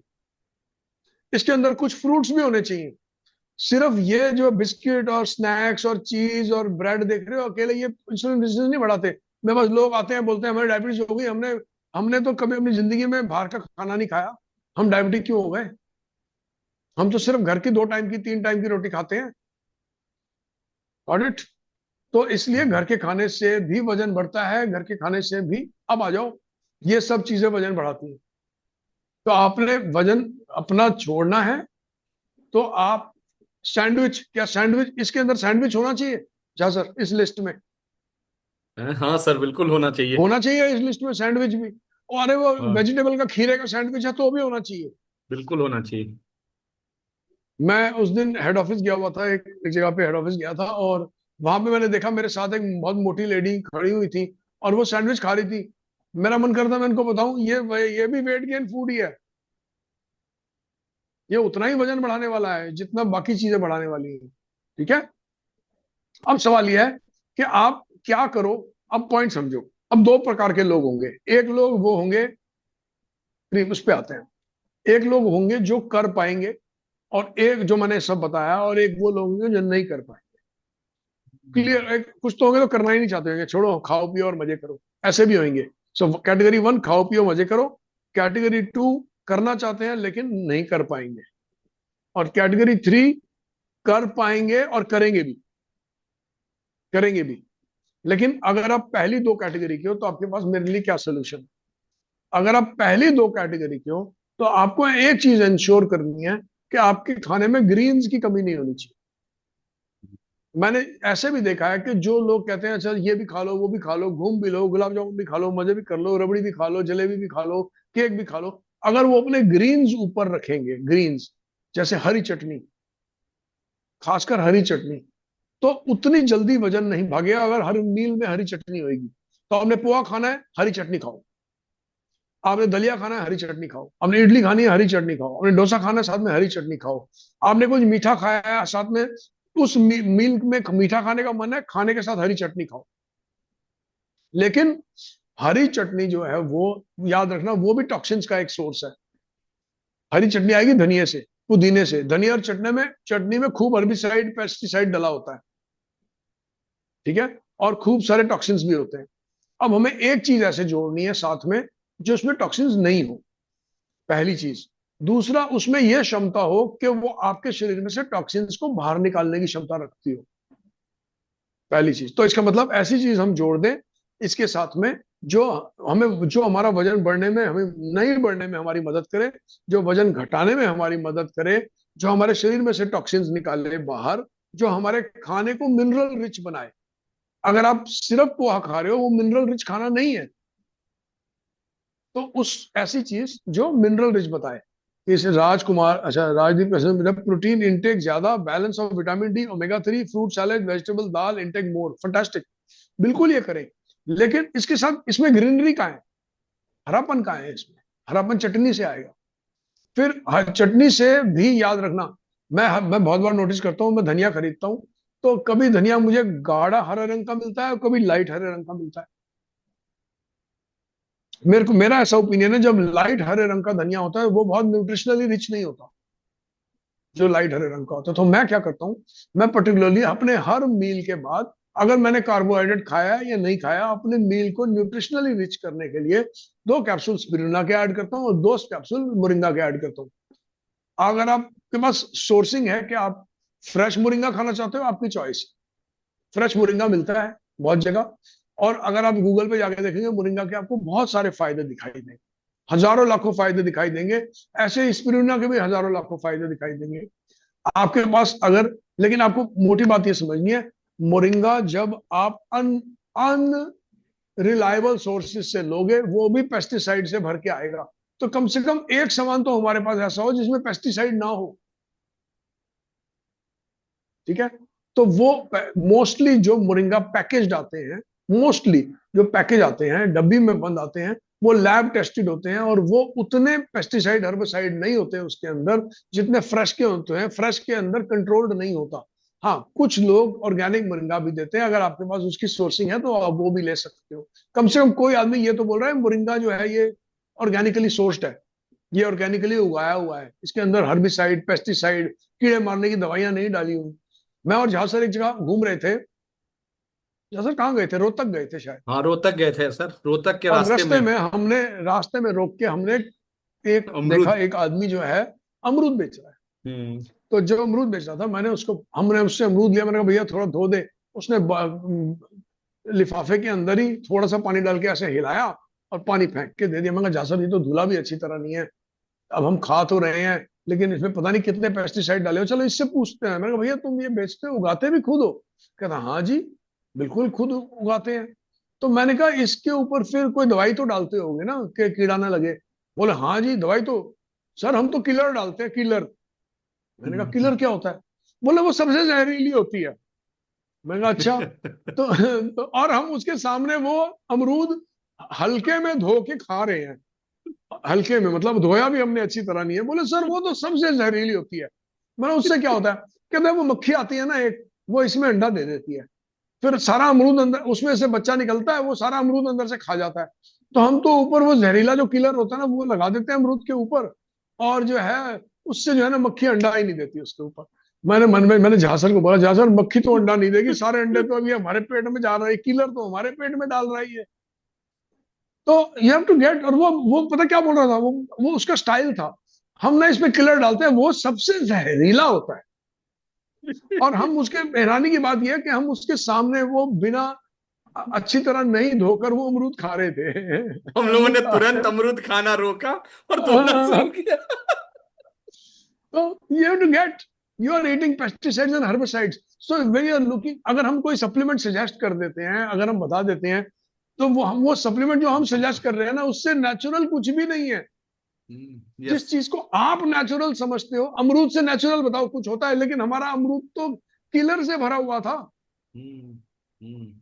इसके अंदर कुछ फ्रूट्स भी होने चाहिए। सिर्फ ये जो बिस्किट और स्नैक्स और चीज और ब्रेड देख रहे हो अकेले, ये इंसुलिन रेजिस्टेंस नहीं बढ़ाते। मैं बस, लोग आते हैं बोलते हैं हमें डायबिटीज हो गई, हमने हमने तो कभी अपनी जिंदगी में बाहर का खाना नहीं खाया, हम डायबिटिक क्यों हो गए? हम तो सिर्फ घर की 2 टाइम की 3 टाइम की रोटी खाते हैं। Got it? तो इसलिए घर के खाने से भी वजन बढ़ता है, घर के खाने से भी। अब आ जाओ, ये सब चीजें वजन बढ़ाती हैं। तो आपने वजन अपना छोड़ना है, तो आप सैंडविच, क्या सैंडविच, इसके अंदर सैंडविच होना चाहिए? जा सर, इस लिस्ट में हाँ सर, बिल्कुल होना चाहिए। होना चाहिए, इस लिस्ट में सैंडविच भी। और अरे वो हाँ, वेजिटेबल का, खीरे का सैंडविच है तो वो भी होना चाहिए। बिल्कुल होना चाहिए। मैं उस दिन हेड ऑफिस गया हुआ था, एक जगह पे हेड ऑफिस गया था, और वहां पे मैंने देखा मेरे साथ एक बहुत मोटी लेडी खड़ी हुई थी, और वो सैंडविच खा रही थी। मेरा मन करता मैं इनको बताऊं, ये भी वेट गेन फूड ही है। ये उतना ही वजन बढ़ाने वाला है जितना बाकी चीजें बढ़ाने वाली है। ठीक है? अब सवाल यह है कि आप क्या करो। अब पॉइंट समझो। अब 2 प्रकार के लोग होंगे। एक लोग वो होंगे, उस पे आते हैं। एक लोग होंगे जो कर पाएंगे, और एक जो मैंने सब बताया, और एक वो लोग होंगे जो नहीं कर पाएंगे। क्लियर? एक कुछ तो होंगे तो करना ही नहीं चाहते होंगे, छोड़ो खाओ पियो और मजे करो, ऐसे भी होंगे। सो कैटेगरी 1, खाओ पियो मजे करो। कैटेगरी 2, करना चाहते हैं लेकिन नहीं कर पाएंगे। और कैटेगरी 3, कर पाएंगे और करेंगे भी, करेंगे भी। लेकिन अगर आप पहली 2 कैटेगरी के हो तो आपके पास मेरे लिए क्या सोल्यूशन है? अगर आप पहली 2 कैटेगरी के हो तो आपको एक चीज इंश्योर करनी है कि आपके खाने में ग्रीन्स की कमी नहीं होनी चाहिए। मैंने ऐसे भी देखा है कि जो लोग कहते हैं अच्छा ये भी खा लो, वो भी खा लो, घूम भी लो, गुलाब जामुन भी खा लो, मजे भी कर लो, रबड़ी भी खा लो, जलेबी भी खा लो, केक भी खा लो, अगर वो अपने ग्रीन्स ऊपर रखेंगे, ग्रीन्स जैसे हरी चटनी, खासकर हरी चटनी, तो उतनी जल्दी वजन नहीं भागेगा। अगर हर मील में हरी चटनी होगी, तो आपने पोहा खाना है, हरी चटनी खाओ। आपने दलिया खाना है, हरी चटनी खाओ। आपने इडली खानी है, हरी चटनी खाओ। आपने डोसा खाना है, साथ में हरी चटनी खाओ। आपने कुछ मीठा खाया है साथ में, उस मील में मीठा खाने का मन है, खाने के साथ हरी चटनी खाओ। लेकिन हरी चटनी जो है वो, याद रखना, वो भी टॉक्सिन्स का एक सोर्स है। हरी चटनी आएगी धनिया से, पुदीने से। धनिया और चटनी में खूब हर्बिसाइड, पेस्टिसाइड डला होता है। ठीक है? और खूब सारे टॉक्सिन्स भी होते हैं। अब हमें एक चीज ऐसे जोड़नी है साथ में जो उसमें टॉक्सिन्स नहीं हो, पहली चीज। दूसरा, उसमें यह क्षमता हो कि वो आपके शरीर में से टॉक्सिन्स को बाहर निकालने की क्षमता रखती हो, पहली चीज। तो इसका मतलब ऐसी चीज हम जोड़ दें इसके साथ में, जो जो हमारा वजन बढ़ने में, हमें नहीं बढ़ने में हमारी मदद करे, जो वजन घटाने में हमारी मदद करे, जो हमारे शरीर में से टॉक्सिन्स निकाले बाहर, जो हमारे खाने को मिनरल रिच बनाए। अगर आप सिर्फ पोहा खा रहे हो, वो मिनरल रिच खाना नहीं है। तो उस ऐसी चीज जो मिनरल रिच बताए। इसे राजकुमार, अच्छा राजदीप कृष्ण, प्रोटीन इंटेक ज्यादा, balance of vitamin D, omega 3, fruit salad, vegetable, dal intake more, fantastic. बिल्कुल ये करें। लेकिन इसके साथ इसमें ग्रीनरी कहाँ है? हरापन कहाँ है इसमें? हरापन चटनी से आएगा। फिर चटनी से भी याद रखना, मैं बहुत बार नोटिस करता हूँ, मैं धनिया खरीदता हूँ, तो कभी धनिया मुझे गाढ़ा हरे रंग का मिलता है और कभी लाइट हरे रंग का मिलता है। मेरा ऐसा ओपिनियन है, जब लाइट हरे रंग का धनिया होता है वो बहुत न्यूट्रिशनली रिच नहीं होता, जो लाइट हरे रंग का होता है। तो मैं क्या करता हूँ, मैं पर्टिकुलरली अपने हर मील के बाद, अगर मैंने कार्बोहाइड्रेट खाया या नहीं खाया, अपने मील को न्यूट्रिशनली रिच करने के लिए 2 कैप्सूल स्पिरुलिना के ऐड करता हूँ और 2 कैप्सूल मोरिंगा के ऐड करता हूँ। अगर आपके पास सोर्सिंग है कि आप फ्रेश मोरिंगा खाना चाहते हो, आपकी चॉइस। फ्रेश मोरिंगा मिलता है बहुत जगह, और अगर आप गूगल पे जाके देखेंगे मोरिंगा के, आपको बहुत सारे फायदे दिखाई देंगे, हजारों लाखों फायदे दिखाई देंगे। ऐसे स्पिरुलिना के भी हजारों लाखों फायदे दिखाई देंगे आपके पास अगर। लेकिन आपको मोटी बात ये समझनी है, मोरिंगा जब आप अन रिलायबल सोर्सेज से लोगे, वो भी पेस्टिसाइड से भर के आएगा। तो कम से कम एक सामान तो हमारे पास ऐसा हो जिसमें पेस्टिसाइड ना हो। ठीक है? तो वो मोस्टली जो मोरिंगा पैकेज आते हैं, मोस्टली जो पैकेज आते हैं, डब्बी में बंद आते हैं, वो लैब टेस्टेड होते हैं, और वो उतने पेस्टिसाइड हर्बिसाइड नहीं होते हैं उसके अंदर जितने फ्रेश के होते हैं। फ्रेश के अंदर कंट्रोल्ड नहीं होता। हाँ, कुछ लोग ऑर्गेनिक मोरिंगा भी देते हैं, अगर आपके पास उसकी सोर्सिंग है तो आप वो भी ले सकते हो। कम से कम कोई आदमी ये तो बोल रहा है मोरिंगा जो है ये ऑर्गेनिकली सोर्स्ड है, ये ऑर्गेनिकली उगाया हुआ है, इसके अंदर हर्बिसाइड पेस्टिसाइड कीड़े मारने की दवाइयां नहीं डाली हुई। मैं और झासर एक जगह घूम रहे थे। झासर कहाँ गए थे? रोहतक गए थे शायद। हाँ, रोहतक गए थे सर, रोहतक के और रास्ते में। रास्ते में रोक के हमने एक देखा, अमरूद। एक आदमी जो है अमरूद बेच रहा है। हम्म। तो जो अमरूद बेच रहा था, हमने उससे अमरूद लिया। मैंने कहा भैया थोड़ा धो दे। उसने लिफाफे के अंदर ही थोड़ा सा पानी डाल के ऐसे हिलाया और पानी फेंक के दे दिया। मैंने कहा जासर, ये तो धुला भी अच्छी तरह नहीं है। अब हम खा तो रहे हैं, लेकिन इसमें पता नहीं कितने पेस्टिसाइड डाले हो, चलो इससे पूछते हैं। मैंने कहा भैया तुम ये बेचते हो, उगाते भी खुद हो? कहता हाँ जी, बिल्कुल खुद उगाते हैं। तो मैंने कहा इसके ऊपर फिर कोई दवाई तो डालते होगे ना कि कीड़ा ना लगे? बोले हाँ जी दवाई तो, सर हम तो किलर डालते हैं, किलर। मैंने कहा किलर क्या होता है? बोले वो सबसे जहरीली होती है। मैंने कहा अच्छा। तो और हम उसके सामने वो अमरूद हल्के में धो के खा रहे हैं। हल्के में मतलब धोया भी हमने अच्छी तरह नहीं है। बोले सर वो तो सबसे जहरीली होती है। मैंने उससे क्या होता है? कहते हैं वो मक्खी आती है ना एक, वो इसमें अंडा दे देती है, फिर सारा अमरूद अंदर उसमें से बच्चा निकलता है, वो सारा अमरूद अंदर से खा जाता है। तो हम तो ऊपर वो जहरीला जो किलर होता है ना वो लगा देते हैं अमरूद के ऊपर, और जो है उससे जो है ना मक्खी अंडा ही नहीं देती उसके ऊपर। मैंने झासर को बोला, झासर मक्खी तो अंडा नहीं देगी, सारे अंडे तो अभी हमारे पेट में जा रहे हैं, किलर तो हमारे पेट में डाल रही है। तो यू हैव टू गेट। और वो पता क्या बोल रहा था, वो उसका स्टाइल था, हम ना इसमें किलर डालते हैं, वो सबसे जहरीला होता है। और हम उसके हैरानी की बात यह है कि हम उसके सामने वो बिना अच्छी तरह नहीं धोकर वो अमरूद खा रहे थे। हम लोगों अमरूद ने खा तुरंत रहे अमरूद खाना रोका और धोना शुरू थे। किया। तो you have to get, you are eating pesticides and herbicides. So when you are looking, अगर हम कोई सप्लीमेंट सजेस्ट कर देते हैं, अगर हम बता देते हैं, तो वो सप्लीमेंट जो हम सजेस्ट कर रहे हैं ना उससे नेचुरल कुछ भी नहीं है। यस। जिस चीज को आप नेचुरल समझते हो, अमरूद से नेचुरल बताओ कुछ होता है? लेकिन हमारा अमरूद तो किलर से भरा हुआ था। हम्म। हम्म।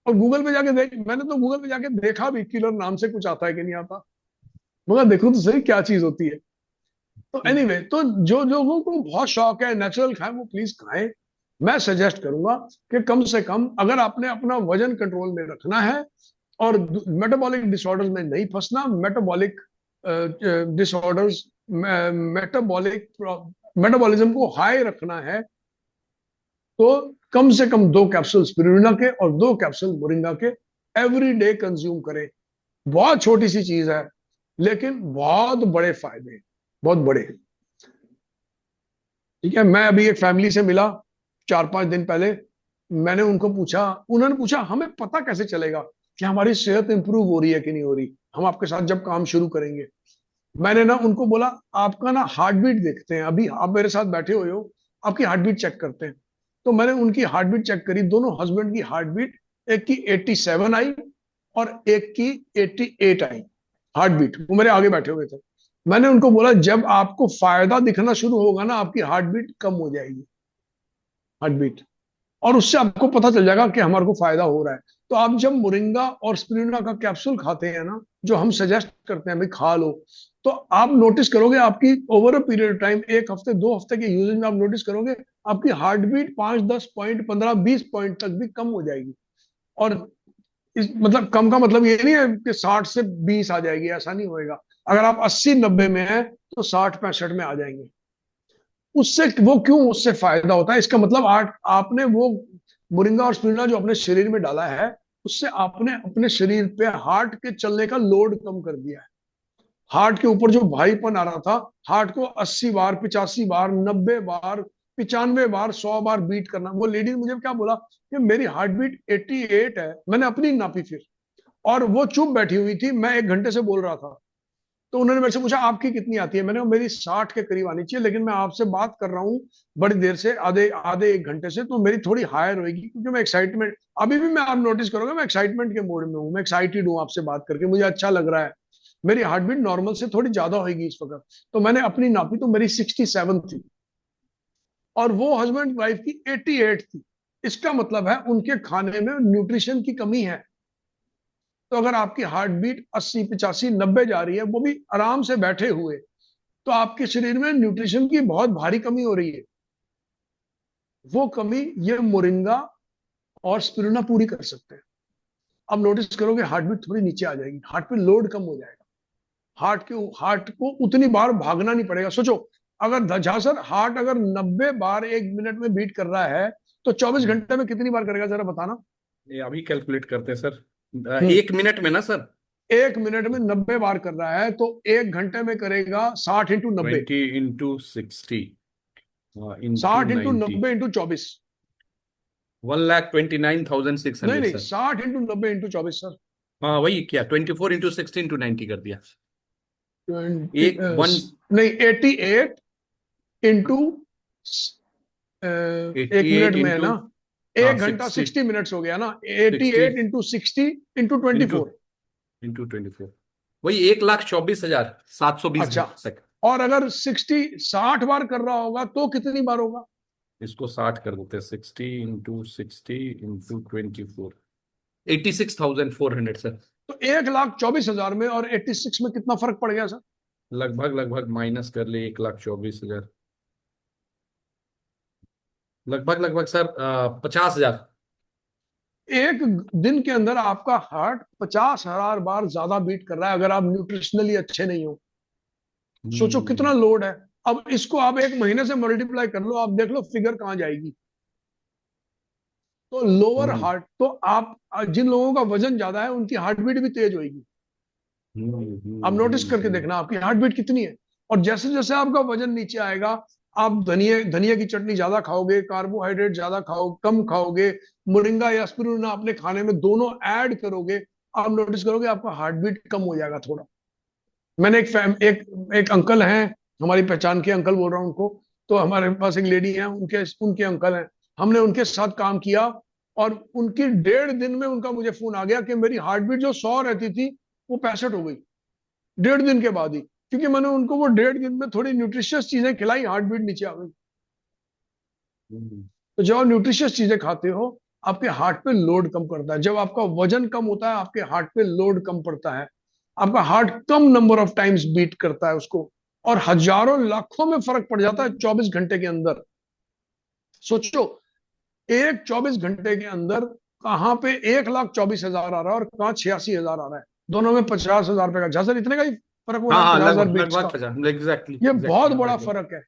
और गूगल पे जाके देख, मैंने तो गूगल पे जाके देखा भी किलर नाम से कुछ आता है कि नहीं आता, मगर देखो तो सही क्या चीज होती है। तो एनीवे, तो जो लोगों को बहुत शौक है नेचुरल खाएं वो प्लीज खाएं। मैं सजेस्ट करूंगा कि कम से कम अगर आपने अपना वजन कंट्रोल में रखना है और मेटाबॉलिक डिसऑर्डर्स में नहीं फंसना, मेटाबॉलिक डिसऑर्डर्स, मेटाबॉलिक मेटाबॉलिज्म को हाई रखना है, तो कम से कम 2 कैप्सूल स्पिरुलिना के और 2 कैप्सूल मोरिंगा के एवरी डे कंज्यूम करें। बहुत छोटी सी चीज है, लेकिन बहुत बड़े फायदे हैं, बहुत बड़े। ठीक है, मैं अभी एक फैमिली से मिला 4-5 दिन पहले। मैंने उनको पूछा, उन्होंने पूछा हमें पता कैसे चलेगा कि हमारी सेहत इंप्रूव हो रही है कि नहीं हो रही, हम आपके साथ जब काम शुरू करेंगे। मैंने ना उनको बोला आपका ना हार्ट बीट देखते हैं, अभी आप मेरे साथ बैठे हुए हो, आपकी हार्ट बीट चेक करते हैं। तो मैंने उनकी हार्ट बीट चेक करी, दोनों हस्बैंड की हार्ट बीट, एक की 87 आई और एक की 88 आई हार्ट बीट। वो मेरे आगे बैठे हुए थे। मैंने उनको बोला जब आपको फायदा दिखना शुरू होगा ना, आपकी हार्ट बीट कम हो जाएगी, हार्ट बीट, और उससे आपको पता चल जाएगा कि हमारे को फायदा हो रहा है। तो आप जब मोरिंगा और स्पिरुलिना का कैप्सूल खाते हैं ना, जो हम सजेस्ट करते हैं भाई खा लो, तो आप नोटिस करोगे आपकी over a period of time, 1 हफ्ते 2 हफ्ते के यूजेज में आप नोटिस करोगे आपकी हार्ट बीट 5-10 पॉइंट 15-20 पॉइंट तक भी कम हो जाएगी। और मतलब कम का मतलब ये नहीं है कि 60 से 20 आ जाएगी, ऐसा नहीं होएगा। अगर आप 80-90 में है तो 60-65 में आ जाएंगे। उससे वो क्यों, उससे फायदा होता है, इसका मतलब आपने वो मोरिंगा और स्पिरुलिना जो अपने शरीर में डाला है, उससे आपने अपने शरीर पे हार्ट के चलने का लोड कम कर दिया है। हार्ट के ऊपर जो भारीपन आ रहा था, हार्ट को 80 बार 85 बार 90 बार 95 बार 100 बार बीट करना। वो लेडी ने मुझे क्या बोला कि मेरी हार्ट बीट 88 है। मैंने अपनी नापी फिर, और वो चुप बैठी हुई थी, मैं 1 घंटे से बोल रहा था। तो उन्होंने मेरे से पूछा आपकी कितनी आती है? मैंने कहा मेरी 60 के करीब आनी चाहिए, लेकिन मैं आपसे बात कर रहा हूँ बड़ी देर से, आधे आधे 1 घंटे से, तो मेरी थोड़ी हायर होगी, क्योंकि मैं एक्साइटमेंट, अभी भी मैं, आप नोटिस करोगे मैं एक्साइटमेंट के मोड में हूँ, मैं एक्साइटेड हूँ आपसे बात करके, मुझे अच्छा लग रहा है। मेरी हार्ट बीट नॉर्मल से थोड़ी ज्यादा होगी इस वक्त। तो मैंने अपनी नापी तो मेरी 67 थी, और वो हस्बैंड वाइफ की 88 थी। इसका मतलब है उनके खाने में न्यूट्रिशन की कमी है। तो अगर आपकी हार्ट बीट 80 85 90 जा रही है, वो भी आराम से बैठे हुए, तो आपके शरीर में न्यूट्रिशन की बहुत भारी कमी हो रही है। वो कमी ये मोरिंगा और स्पिरुलिना पूरी कर सकते हैं। अब नोटिस करोगे हार्ट बीट थोड़ी नीचे आ जाएगी, हार्ट पे लोड कम हो जाएगा, हार्ट को उतनी बार भागना नहीं पड़ेगा। सोचो, अगर सर हार्ट अगर 90 बार 1 मिनट में बीट कर रहा है, तो 24 घंटे में कितनी बार करेगा जरा बताना। ये अभी कैलकुलेट करते हैं सर। हम्म 1 मिनट में ना सर? 1 मिनट में 90 बार कर रहा है, तो 1 घंटे में करेगा 60 × 90। 20 × 60 इंटू 60 × 90 90। × 24। 1,29,600 नहीं, सर। 60 × 90 × 24 सर। हाँ वही क्या, 24 × 60 × 90 कर दिया। 20 एक वन नहीं, 88 इंटू, एक 88 मिनट में है इंटू, ना, हाँ 1 घंटा 60 60 मिनट्स हो गया ना। 60 इंटू 88 × 60 × 24। इंटू 24, वही 1,24,720 अच्छा, सेकंड। और अगर 60 बार कर रहा होगा तो कितनी बार होगा? इसको 60 कर देते हैं, 60 × 60 × 24, 86,400 सर। तो 1,24,000 में और 86 में कितना फर्क पड़ गया सर? लगभग माइनस कर ले 1,24,000, लगभग सर 50,000। एक दिन के अंदर आपका हार्ट 50,000 बार ज्यादा बीट कर रहा है, अगर आप न्यूट्रिशनली अच्छे नहीं हो। सोचो कितना लोड है। अब इसको आप 1 महीने से मल्टीप्लाई कर लो, आप देख लो फिगर कहां जाएगी। तो लोअर हम्म, हार्ट, तो आप जिन लोगों का वजन ज्यादा है उनकी हार्ट बीट भी तेज होगी। आप नोटिस करके देखना आपकी हार्ट बीट कितनी है। और जैसे जैसे आपका वजन नीचे आएगा, आप धनिया धनिया की चटनी ज्यादा खाओगे, कार्बोहाइड्रेट ज्यादा कम खाओगे, मोरिंगा या स्पिरुलिना अपने खाने में दोनों ऐड करोगे, आप नोटिस करोगे आपका हार्ट बीट कम हो जाएगा थोड़ा। मैंने एक अंकल हैं, हमारी पहचान के अंकल बोल रहा हूँ उनको। तो हमारे पास एक लेडी है, उनके उनके अंकल हैं, हमने उनके साथ काम किया, और उनकी 1.5 दिन में उनका मुझे फोन आ गया कि मेरी हार्ट बीट जो 100 रहती थी वो 65 हो गई, 1.5 दिन के बाद ही। क्योंकि मैंने उनको वो 1.5 दिन में थोड़ी न्यूट्रिशियस चीजें खिलाई, हार्ट बीट नीचे आ गई। तो जब आप न्यूट्रिशियस चीजें खाते हो, आपके हार्ट पे लोड कम करता है। जब आपका वजन कम होता है, आपके हार्ट पे लोड कम पड़ता है, आपका हार्ट कम नंबर ऑफ टाइम्स बीट करता है उसको, और हजारों लाखों में फर्क पड़ जाता है 24 घंटे के अंदर। सोचो, एक 24 घंटे के अंदर कहाँ पे 1,24,000 आ रहा है और कहाँ 86,000 आ रहा है, दोनों में 50,000 रुपए का झांसर, इतने का ही फर्क हो हाँ रहा है, हाँ 50,000 लगभग बीट्स लगभग का। 50, एग्जैक्टली ये बहुत एग्जैक्टली बड़ा लगभग। फर्क है।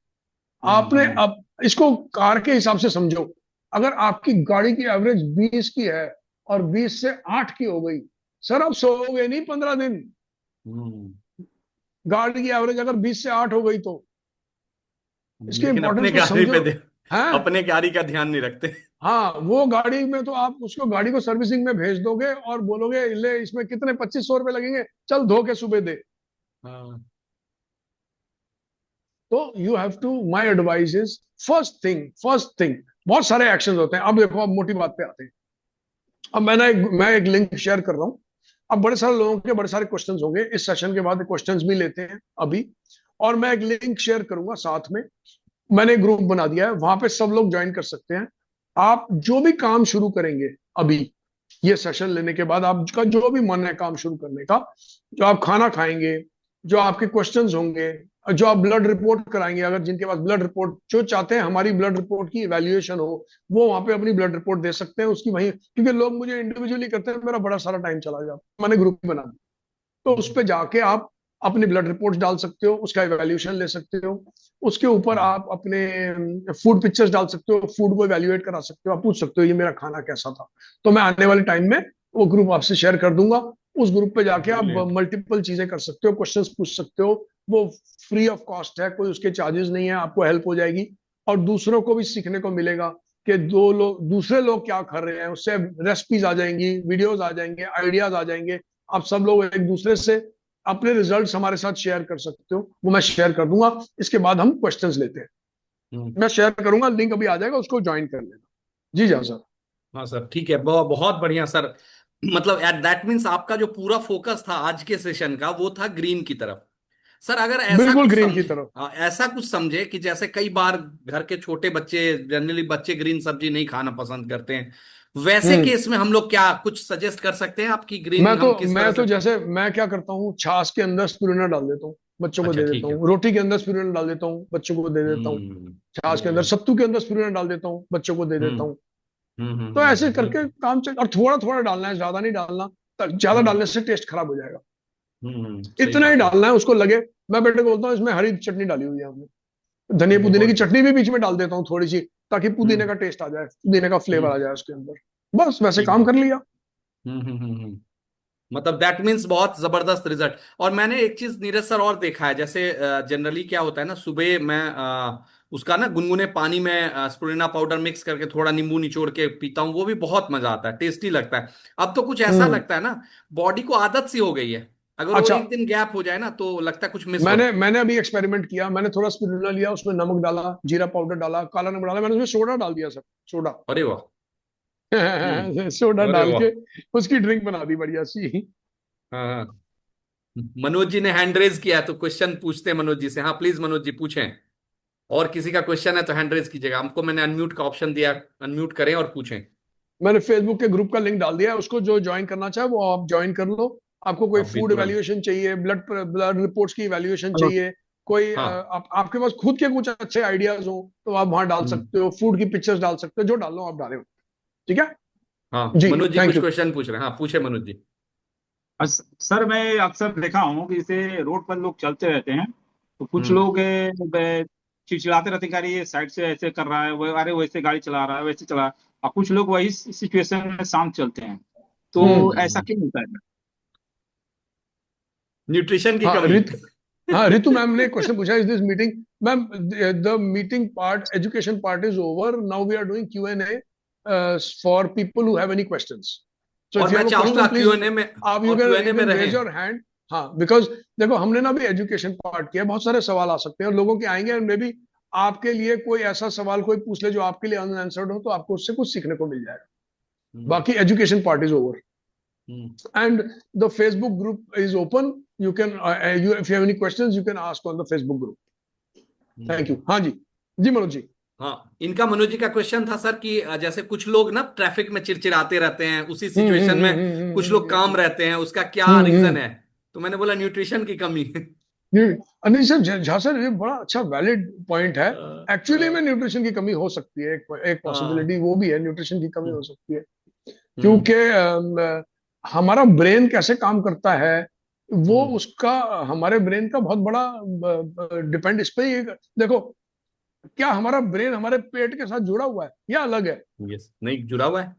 आपने हम्म। अब इसको कार के हिसाब से समझो। अगर आपकी गाड़ी की एवरेज 20 की है और 20 से 8 की हो गई, सर आप सोओगे नहीं 15 दिन। हम्म। गाड़ी की एवरेज अगर 20 से 8 हो गई तो इसकी लेकिन अपने इंपॉर्टेंस को गाड़ी समझो। पे है, अपने गाड़ी का ध्यान नहीं रखते। हाँ, वो गाड़ी में तो आप उसको गाड़ी को सर्विसिंग में भेज दोगे और बोलोगे ले इसमें कितने 2500 रुपए लगेंगे, चल धो के सुबह दे। हाँ। तो you have to, my advice is, first thing, बहुत सारे एक्शन होते हैं। अब देखो, अब मोटी बात पे आते हैं। अब मैं एक लिंक शेयर कर रहा हूँ। अब बड़े सारे लोगों के बड़े सारे क्वेश्चंस होंगे, इस सेशन के बाद क्वेश्चंस भी लेते हैं अभी। और मैं एक लिंक शेयर करूंगा साथ में, मैंने एक ग्रुप बना दिया है, वहां पे सब लोग ज्वाइन कर सकते हैं। आप जो भी काम शुरू करेंगे अभी, ये सेशन लेने के बाद आपका जो भी मन है काम शुरू करने का, जो आप खाना खाएंगे, जो आपके क्वेश्चंस होंगे, जो आप ब्लड रिपोर्ट कराएंगे, अगर जिनके पास ब्लड रिपोर्ट, जो चाहते हैं हमारी ब्लड रिपोर्ट की इवैल्यूएशन हो, वो वहां पे अपनी ब्लड रिपोर्ट दे सकते हैं उसकी वहीं। क्योंकि लोग मुझे इंडिविजुअली करते हैं, मेरा बड़ा सारा टाइम चला जाता, मैंने ग्रुप बना दिया। तो उस पर जाके आप अपनी ब्लड रिपोर्ट डाल सकते हो, उसका इवैल्यूएशन ले सकते हो। उसके ऊपर आप अपने फूड पिक्चर्स डाल सकते हो, फूड को इवैल्यूएट करा सकते हो, आप पूछ सकते हो ये मेरा खाना कैसा था। तो मैं आने वाले टाइम में वो ग्रुप आपसे शेयर कर दूंगा। उस ग्रुप पे जाके आप Brilliant. मल्टीपल चीजें कर सकते हो, क्वेश्चंस पूछ सकते हो। वो फ्री ऑफ कॉस्ट है, कोई उसके चार्जेस नहीं है, आपको हेल्प हो जाएगी। और दूसरों को भी सीखने को मिलेगा कि दूसरे लोग क्या कर रहे हैं, उससे रेसिपीज आ जाएंगी, वीडियोज आ जाएंगे, आइडियाज आ जाएंगे। आप सब लोग एक दूसरे से अपने रिजल्ट्स हमारे साथ शेयर कर सकते हो, वो मैं शेयर कर दूंगा। इसके बाद हम क्वेश्चंस लेते हैं। मैं शेयर करूंगा, लिंक अभी आ जाएगा, उसको ज्वाइन कर लेना। जी जा सर। हाँ सर ठीक है, बहुत बढ़िया सर। मतलब एट दैट मीन्स आपका जो पूरा फोकस था आज के सेशन का वो था ग्रीन की तरफ। सर अगर ऐसा बिल्कुल कुछ ग्रीन की समझे, तरफ। हाँ, ऐसा कुछ समझे कि जैसे कई बार घर के छोटे बच्चे, जनरली बच्चे ग्रीन सब्जी नहीं खाना पसंद करते हैं, वैसे हम्म। केस में हम लोग क्या कुछ सजेस्ट कर सकते हैं आपकी, मैं ग्रीन तो हम किस तरह मैं से? तो जैसे मैं क्या करता हूँ, छाछ के अंदर स्पिरुलिना डाल देता हूँ, बच्चों को अच्छा दे देता ठीक है। हूँ। रोटी के अंदर स्पिरुलिना डाल देता हूँ, बच्चों को दे देता हूँ। हम्म छाछ के अंदर, हम्म सत्तू के अंदर स्पिरुलिना डाल देता हूँ, बच्चों को दे देता हम्म हूँ। तो ऐसे करके बिल्कुल। काम चल, और थोड़ा थोड़ा डालना है, ज्यादा नहीं डालना। ज्यादा हम्म डालने से टेस्ट खराब हो जाएगा। सही इतना ही बात है। डालना है, उसको लगे। मैं बेटे को बोलता हूँ इसमें हरी चटनी डाली हुई है हमने, धनिया पुदीने की बहुत चटनी भी बीच में डाल देता हूँ थोड़ी सी, ताकि पुदीने हम्म का टेस्ट आ जाए, पुदीने का फ्लेवर हम्म आ जाए उसके अंदर। बस वैसे ठीक काम बात। कर लिया। मतलब दैट मीन्स बहुत जबरदस्त रिजल्ट। और मैंने एक चीज नीरज सर और देखा है, जैसे जनरली क्या होता है ना, सुबह मैं उसका ना गुनगुने पानी में स्प्रुलिना पाउडर मिक्स करके थोड़ा नींबू निचोड़ के पीता हूँ, वो भी बहुत मजा आता है, टेस्टी लगता है। अब तो कुछ ऐसा हम्म। लगता है ना, बॉडी को आदत सी हो गई है, अगर वो अच्छा, एक दिन गैप हो जाए ना तो लगता है कुछ मिस हो रहा मैंने मैंने अभी एक्सपेरिमेंट किया। मैंने थोड़ा स्पिरुलिना लिया, उसमें नमक डाला, जीरा पाउडर डाला, काला नमक डाला, मैंने उसमें सोडा डाल दिया सर, सोडा। है। अरे वाह। सोडा अरे डाल वाह। के उसकी ड्रिंक बना दी बढ़िया सी। हाँ हाँ। मनोज जी ने हैंड रेज किया है तो क्वेश्चन पूछते हैं मनोज जी से। हाँ प्लीज मनोज जी पूछें। और किसी का क्वेश्चन है तो हैंड रेज कीजिएगा, हमको मैंने अनम्यूट का ऑप्शन दिया, अनम्यूट करें और पूछें। मैंने फेसबुक के ग्रुप का लिंक डाल दिया है, उसको जो ज्वाइन करना चाहे वो आप ज्वाइन कर लो। आपको कोई अभी फूड तुरंत। इवैल्यूएशन चाहिए, ब्लड ब्लड रिपोर्ट्स की इवैल्यूएशन हेलो। चाहिए, कोई हाँ। आपके पास खुद के कुछ अच्छे आइडियाज हो, तो आप वहां डाल हम्म, सकते हो, फूड की पिक्चर्स डाल सकते हो, जो डालो आप डालो। ठीक है। हाँ जी, मनोज जी थैंक कुछ यू। क्वेश्चन पूछ रहे हैं, हाँ पूछे मनोज जी। सर मैं अक्सर देखा हूँ कि जैसे रोड पर लोग चलते रहते हैं तो कुछ हम्म लोग चिड़चिड़ाते रहते हैं कि अरे ये साइड से ऐसे कर रहा है, वो अरे वैसे गाड़ी चला रहा है, वैसे चला रहा है। और कुछ लोग वही सिचुएशन में शांत चलते हैं, तो ऐसा हम्म। क्यों होता है? न्यूट्रिशन की हाँ कमी। रित हाँ रितु मैम ने क्वेश्चन पूछा, is this meeting, ma'am the meeting part, education part is over, now we are doing Q&A for people who have any questions. So और इफ यू मैं हैव अ चाहूंगा क्वेश्चन प्लीज, क्यूएनए में, आप और यू क्यूएनए में कैन रहे। Raise your hand. हाँ, बिकॉज देखो हमने ना अभी एजुकेशन पार्ट किया, बहुत सारे सवाल आ सकते हैं और लोगों के आएंगे, एंड मे बी आपके लिए कोई ऐसा सवाल कोई पूछ ले जो आपके लिए अनआंसर्ड हो, तो आपको उससे कुछ सीखने को मिल जाएगा। हम्म बाकी education part is over, hmm and the Facebook group is open. You can if you have any questions you can ask on the Facebook group. Thank you. हम्म। हाँ जी, जी मनोज जी। हाँ इनका मनोज जी का क्वेश्चन था सर कि जैसे कुछ लोग ना ट्रैफिक में चिड़चिड़ाते रहते हैं, उसी सिचुएशन में कुछ लोग काम रहते हैं, उसका क्या रीजन हम्म। है? तो मैंने बोला न्यूट्रिशन की कमी। अनिल सर, झा सर, ये बड़ा अच्छा वैलिड पॉइंट है। एक्चुअली में हाँ न्यूट्रिशन की कमी हो सकती है, एक हाँ। पॉसिबिलिटी वो भी है, न्यूट्रिशन की कमी हो हम्म सकती है। हम्म क्योंकि हमारा ब्रेन कैसे काम करता है, वो हम्म, उसका, हमारे ब्रेन का बहुत बड़ा डिपेंड इस पे ही देखो, क्या हमारा ब्रेन हमारे पेट के साथ जुड़ा हुआ है या अलग है? यस, नहीं जुड़ा हुआ है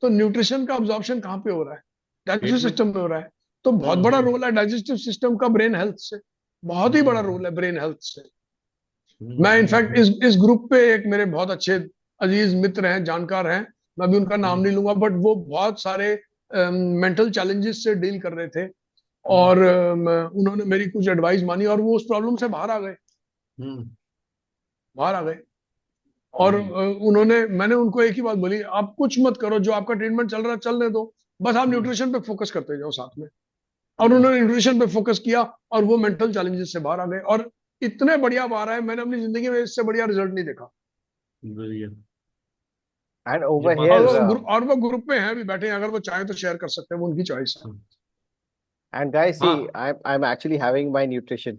तो न्यूट्रिशन का अब्जॉर्प्शन कहाँ पे हो रहा है? डाइजेस्टिव पेट में। सिस्टम में हो रहा है। तो बहुत बड़ा हम्म। रोल है डाइजेस्टिव सिस्टम का ब्रेन हेल्थ से, बहुत ही बड़ा हम्म रोल है ब्रेन हेल्थ से। हम्म मैं हम्म इनफैक्ट इस ग्रुप पे एक मेरे बहुत अच्छे अजीज मित्र हैं, जानकार हैं, मैं भी उनका नाम हम्म नहीं लूंगा, बट वो बहुत सारे मेंटल चैलेंजेस से डील कर रहे थे, हम्म और उन्होंने मेरी कुछ एडवाइस मानी और वो उस प्रॉब्लम से बाहर आ गए, हम्म बाहर आ गए। और हम्म उन्होंने, मैंने उनको एक ही बात बोली, आप कुछ मत करो, जो आपका ट्रीटमेंट चल रहा है चलने दो, बस आप हम्म न्यूट्रिशन पे फोकस करते जाओ साथ में। और हम्म, उन्होंने न्यूट्रिशन पे फोकस किया और वो मेंटल चैलेंजेस से बाहर आ गए, और इतने बढ़िया बाहर आए, मैंने अपनी जिंदगी में इससे बढ़िया रिजल्ट नहीं देखा। बढ़िया। And ये over बात और तो here, वो ग्रुप, और वो ग्रुप में हैं भी बैठे हैं, अगर वो चाहें तो शेयर कर सकते हैं, वो उनकी चॉइस है। and guys, see, हाँ। I'm actually having my nutrition,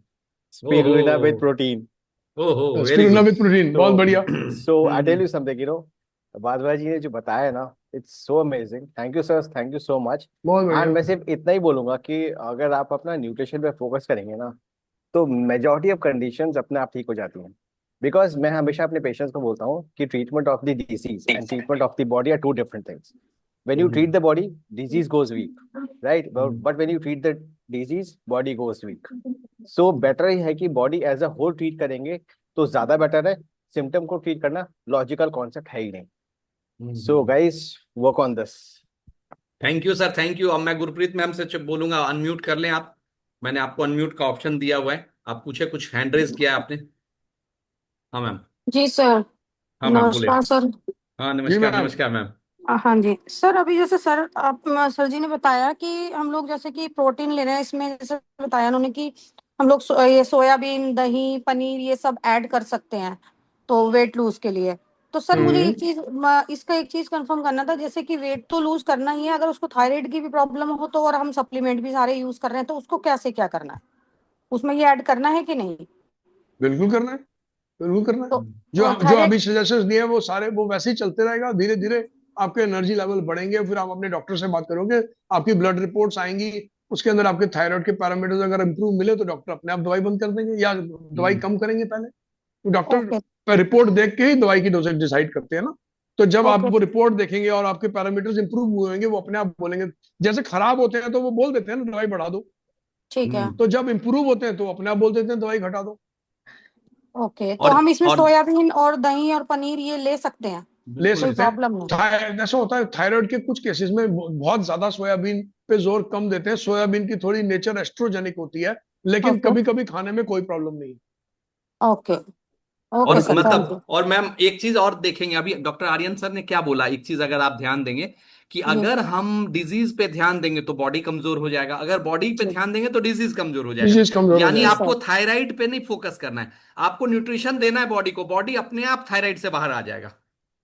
ओहो। spirulina with protein. ओहो very spirulina good. With protein, बहुत So, बढ़िया। so I tell you something, Badshah ji ने जो बताया ना, it's so amazing, thank you sir, thank you so much. बहुत एंड बढ़िया। मैं सिर्फ इतना ही बोलूंगा कि अगर आप अपना न्यूट्रिशन पे फोकस करेंगे ना, तो मेजॉरिटी ऑफ कंडीशंस अपने आप ठीक हो जाती हैं। बिकॉज मैं हमेशा अपने पेशेंट्स को बोलता हूँ कि treatment of the disease and treatment of the body are two different things. when you treat the body, disease goes weak, right? But when you treat the disease, body goes weak. So better ही है कि body as a whole treat करेंगे तो ज्यादा बेटर है। सिम्टम को ट्रीट करना लॉजिकल कॉन्सेप्ट है ही नहीं। So guys, work on this. Thank you sir, thank you. अब मैं गुरप्रीत मैम से बोलूंगा अनम्यूट कर लें आप, मैंने आपको अनम्यूट का ऑप्शन दिया हुआ है, आप पूछे, कुछ हैंड रेज किया है आपने। हाँ मैम। जी सर। हाँ मैम बोले। नमस्कार सर। हाँ जी नमस्कार, मैम। नमस्कार मैम। हाँ जी सर, अभी जैसे सर आप सर जी ने बताया कि हम लोग जैसे कि प्रोटीन ले रहे हैं, इसमें जैसे बताया उन्होंने कि हम लोग ये सोयाबीन, दही, पनीर ये सब ऐड कर सकते हैं तो वेट लूज के लिए। तो सर मुझे हम्म। इसका एक चीज कंफर्म करना था, जैसे कि वेट तो लूज करना ही है, अगर उसको थायराइड की भी प्रॉब्लम हो तो, और हम सप्लीमेंट भी सारे यूज कर रहे हैं, तो उसको कैसे क्या करना है, उसमें ये ऐड करना है कि नहीं? बिल्कुल करना है, बिल्कुल करना है। तो जो जो थायराइड। अभी सजेशंस दिए हैं वो सारे वो वैसे ही चलते रहेगा, धीरे धीरे आपके एनर्जी लेवल बढ़ेंगे, फिर आप अपने डॉक्टर से बात करोगे, आपकी ब्लड रिपोर्ट्स आएंगी, उसके अंदर आपके थायराइड के पैरामीटर्स अगर इंप्रूव मिले तो डॉक्टर अपने आप दवाई बंद कर देंगे या दवाई हम्म। कम करेंगे पहले। तो ओके। डॉक्टर रिपोर्ट देख के ही दवाई की डोसेज डिसाइड करते हैं ना। तो जब आप ओके। वो रिपोर्ट देखेंगे और आपके पैरामीटर्स इंप्रूव हुए होंगे, वो अपने आप बोलेंगे। जैसे खराब होते हैं तो वो बोल देते हैं ना दवाई बढ़ा दो, ठीक है। हम्म। तो जब इंप्रूव होते हैं तो अपने आप बोल देते हैं दवाई घटा दो। ओके, तो और हम इसमें और सोयाबीन और दही और पनीर ये ले सकते हैं, ले बिल्कुल ले कोई सकते हैं। सकते प्रॉब्लम नहीं? ऐसा होता है थायराइड के कुछ केसेस में बहुत ज्यादा सोयाबीन पे जोर कम देते हैं, सोयाबीन की थोड़ी नेचर एस्ट्रोजेनिक होती है, लेकिन ओके। कभी कभी खाने में कोई प्रॉब्लम नहीं है। ओके। ओके और सर, थैंक यू। मतलब और मैम एक चीज और देखेंगे, अभी डॉक्टर आर्यन सर ने क्या बोला, एक चीज अगर आप ध्यान देंगे कि जी। अगर हम डिजीज पे ध्यान देंगे तो बॉडी कमजोर हो जाएगा, अगर बॉडी पे जी। ध्यान देंगे तो डिजीज कमजोर हो जाएगा। डिजीज कमजोर हो यानी जी जाएगा। सर। आपको थायराइड पे नहीं फोकस करना है, आपको न्यूट्रिशन देना है बॉडी को, बॉडी अपने आप थायराइड से बाहर आ जाएगा।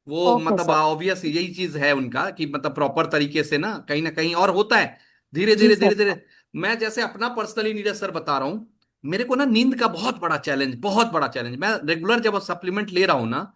वो ओके मतलब सर। ऑब्वियस यही चीज है उनका कि मतलब प्रॉपर तरीके से ना कहीं और होता है, धीरे जी धीरे सर। धीरे धीरे। मैं जैसे अपना पर्सनली नीरज सर बता रहा हूँ, मेरे को ना नींद का बहुत बड़ा चैलेंज, मैं रेगुलर जब सप्लीमेंट ले रहा हूँ ना,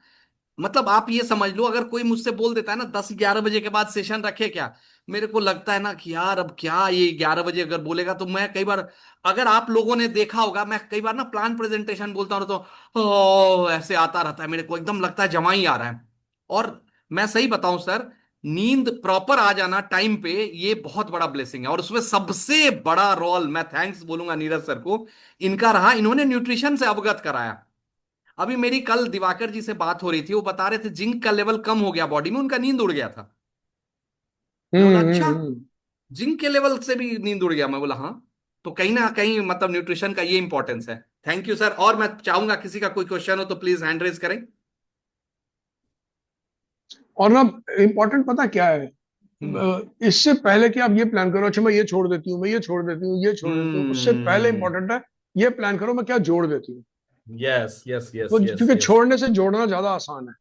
मतलब आप ये समझ लो, अगर कोई मुझसे बोल देता है ना 10-11 बजे के बाद सेशन रखे क्या, मेरे को लगता है ना कि यार अब क्या ये 11 बजे अगर बोलेगा तो मैं कई बार, अगर आप लोगों ने देखा होगा, मैं कई बार ना प्लान प्रेजेंटेशन बोलता हूँ तो ऐसे आता रहता है, मेरे को एकदम लगता है जमा ही आ रहा है। और मैं सही बताऊं सर, नींद प्रॉपर आ जाना टाइम पे ये बहुत बड़ा ब्लेसिंग है, और उसमें सबसे बड़ा रोल मैं थैंक्स बोलूंगा नीरज सर को, इनका रहा, इन्होंने न्यूट्रिशन से अवगत कराया। अभी मेरी कल दिवाकर जी से बात हो रही थी, वो बता रहे थे जिंक का लेवल कम हो गया बॉडी में, उनका नींद उड़ गया था। मैं बोला अच्छा, हम्म। जिंक के लेवल से भी नींद उड़ गया, मैं बोला हाँ। तो कहीं ना कहीं मतलब न्यूट्रिशन का ये इंपॉर्टेंस है। थैंक यू सर, और मैं चाहूंगा किसी का कोई क्वेश्चन हो तो प्लीज हैंड रेज करें। और ना इम्पोर्टेंट पता क्या है, हम्म। इससे पहले कि आप ये प्लान करो, अच्छा मैं ये छोड़ देती हूँ, मैं ये छोड़ देती हूँ, ये छोड़ देती हूँ, उससे पहले हम्म। इंपॉर्टेंट है ये प्लान करो मैं क्या जोड़ देती हूँ। यस यस यस तो यस क्योंकि यस। छोड़ने से जोड़ना ज्यादा आसान है।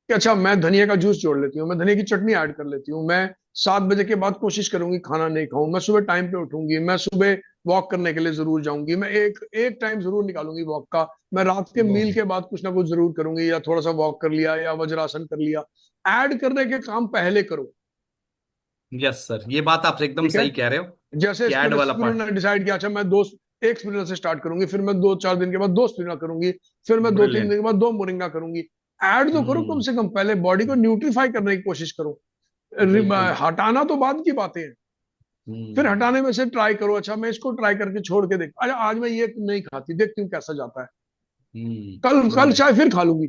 कि अच्छा मैं धनिया का जूस जोड़ लेती हूँ, मैं धनिया की चटनी ऐड कर लेती हूँ, मैं 7 बजे के बाद कोशिश करूंगी खाना नहीं खाऊं, मैं सुबह टाइम पे उठूंगी, मैं सुबह वॉक करने के लिए जरूर जाऊंगी, मैं एक एक टाइम जरूर निकालूंगी वॉक का, मैं रात के मील के बाद कुछ ना कुछ जरूर करूंगी, या थोड़ा सा वॉक कर लिया या वज्रासन कर लिया। ऐड करने के काम पहले करो। यस सर, ये बात आप एकदम ठीक है। सही कह रहे हो जैसे कि ऐड वाला पार्ट। स्पिरुलिना ने डिसाइड किया, अच्छा मैं दो एक स्पिरुलिना से स्टार्ट करूंगी, फिर मैं 2-4 दिन के बाद 2 स्पिरुलिना करूंगी, फिर मैं 2-3 दिन ब्रिलियंट। के बाद 2 मोरिंगा करूंगी। ऐड तो करो कम हम्म। से कम, पहले बॉडी को न्यूट्रीफाई करने की कोशिश करो। बिल्कुल। हटाना तो बाद की बातें हैं। फिर हम्म। हटाने में से ट्राई करो, अच्छा मैं इसको ट्राई करके छोड़ के देख, अच्छा आज मैं ये नहीं खाती, देखती हूँ कैसा जाता है, कल कल ब्रिलियंट। चाहे फिर खा लूंगी,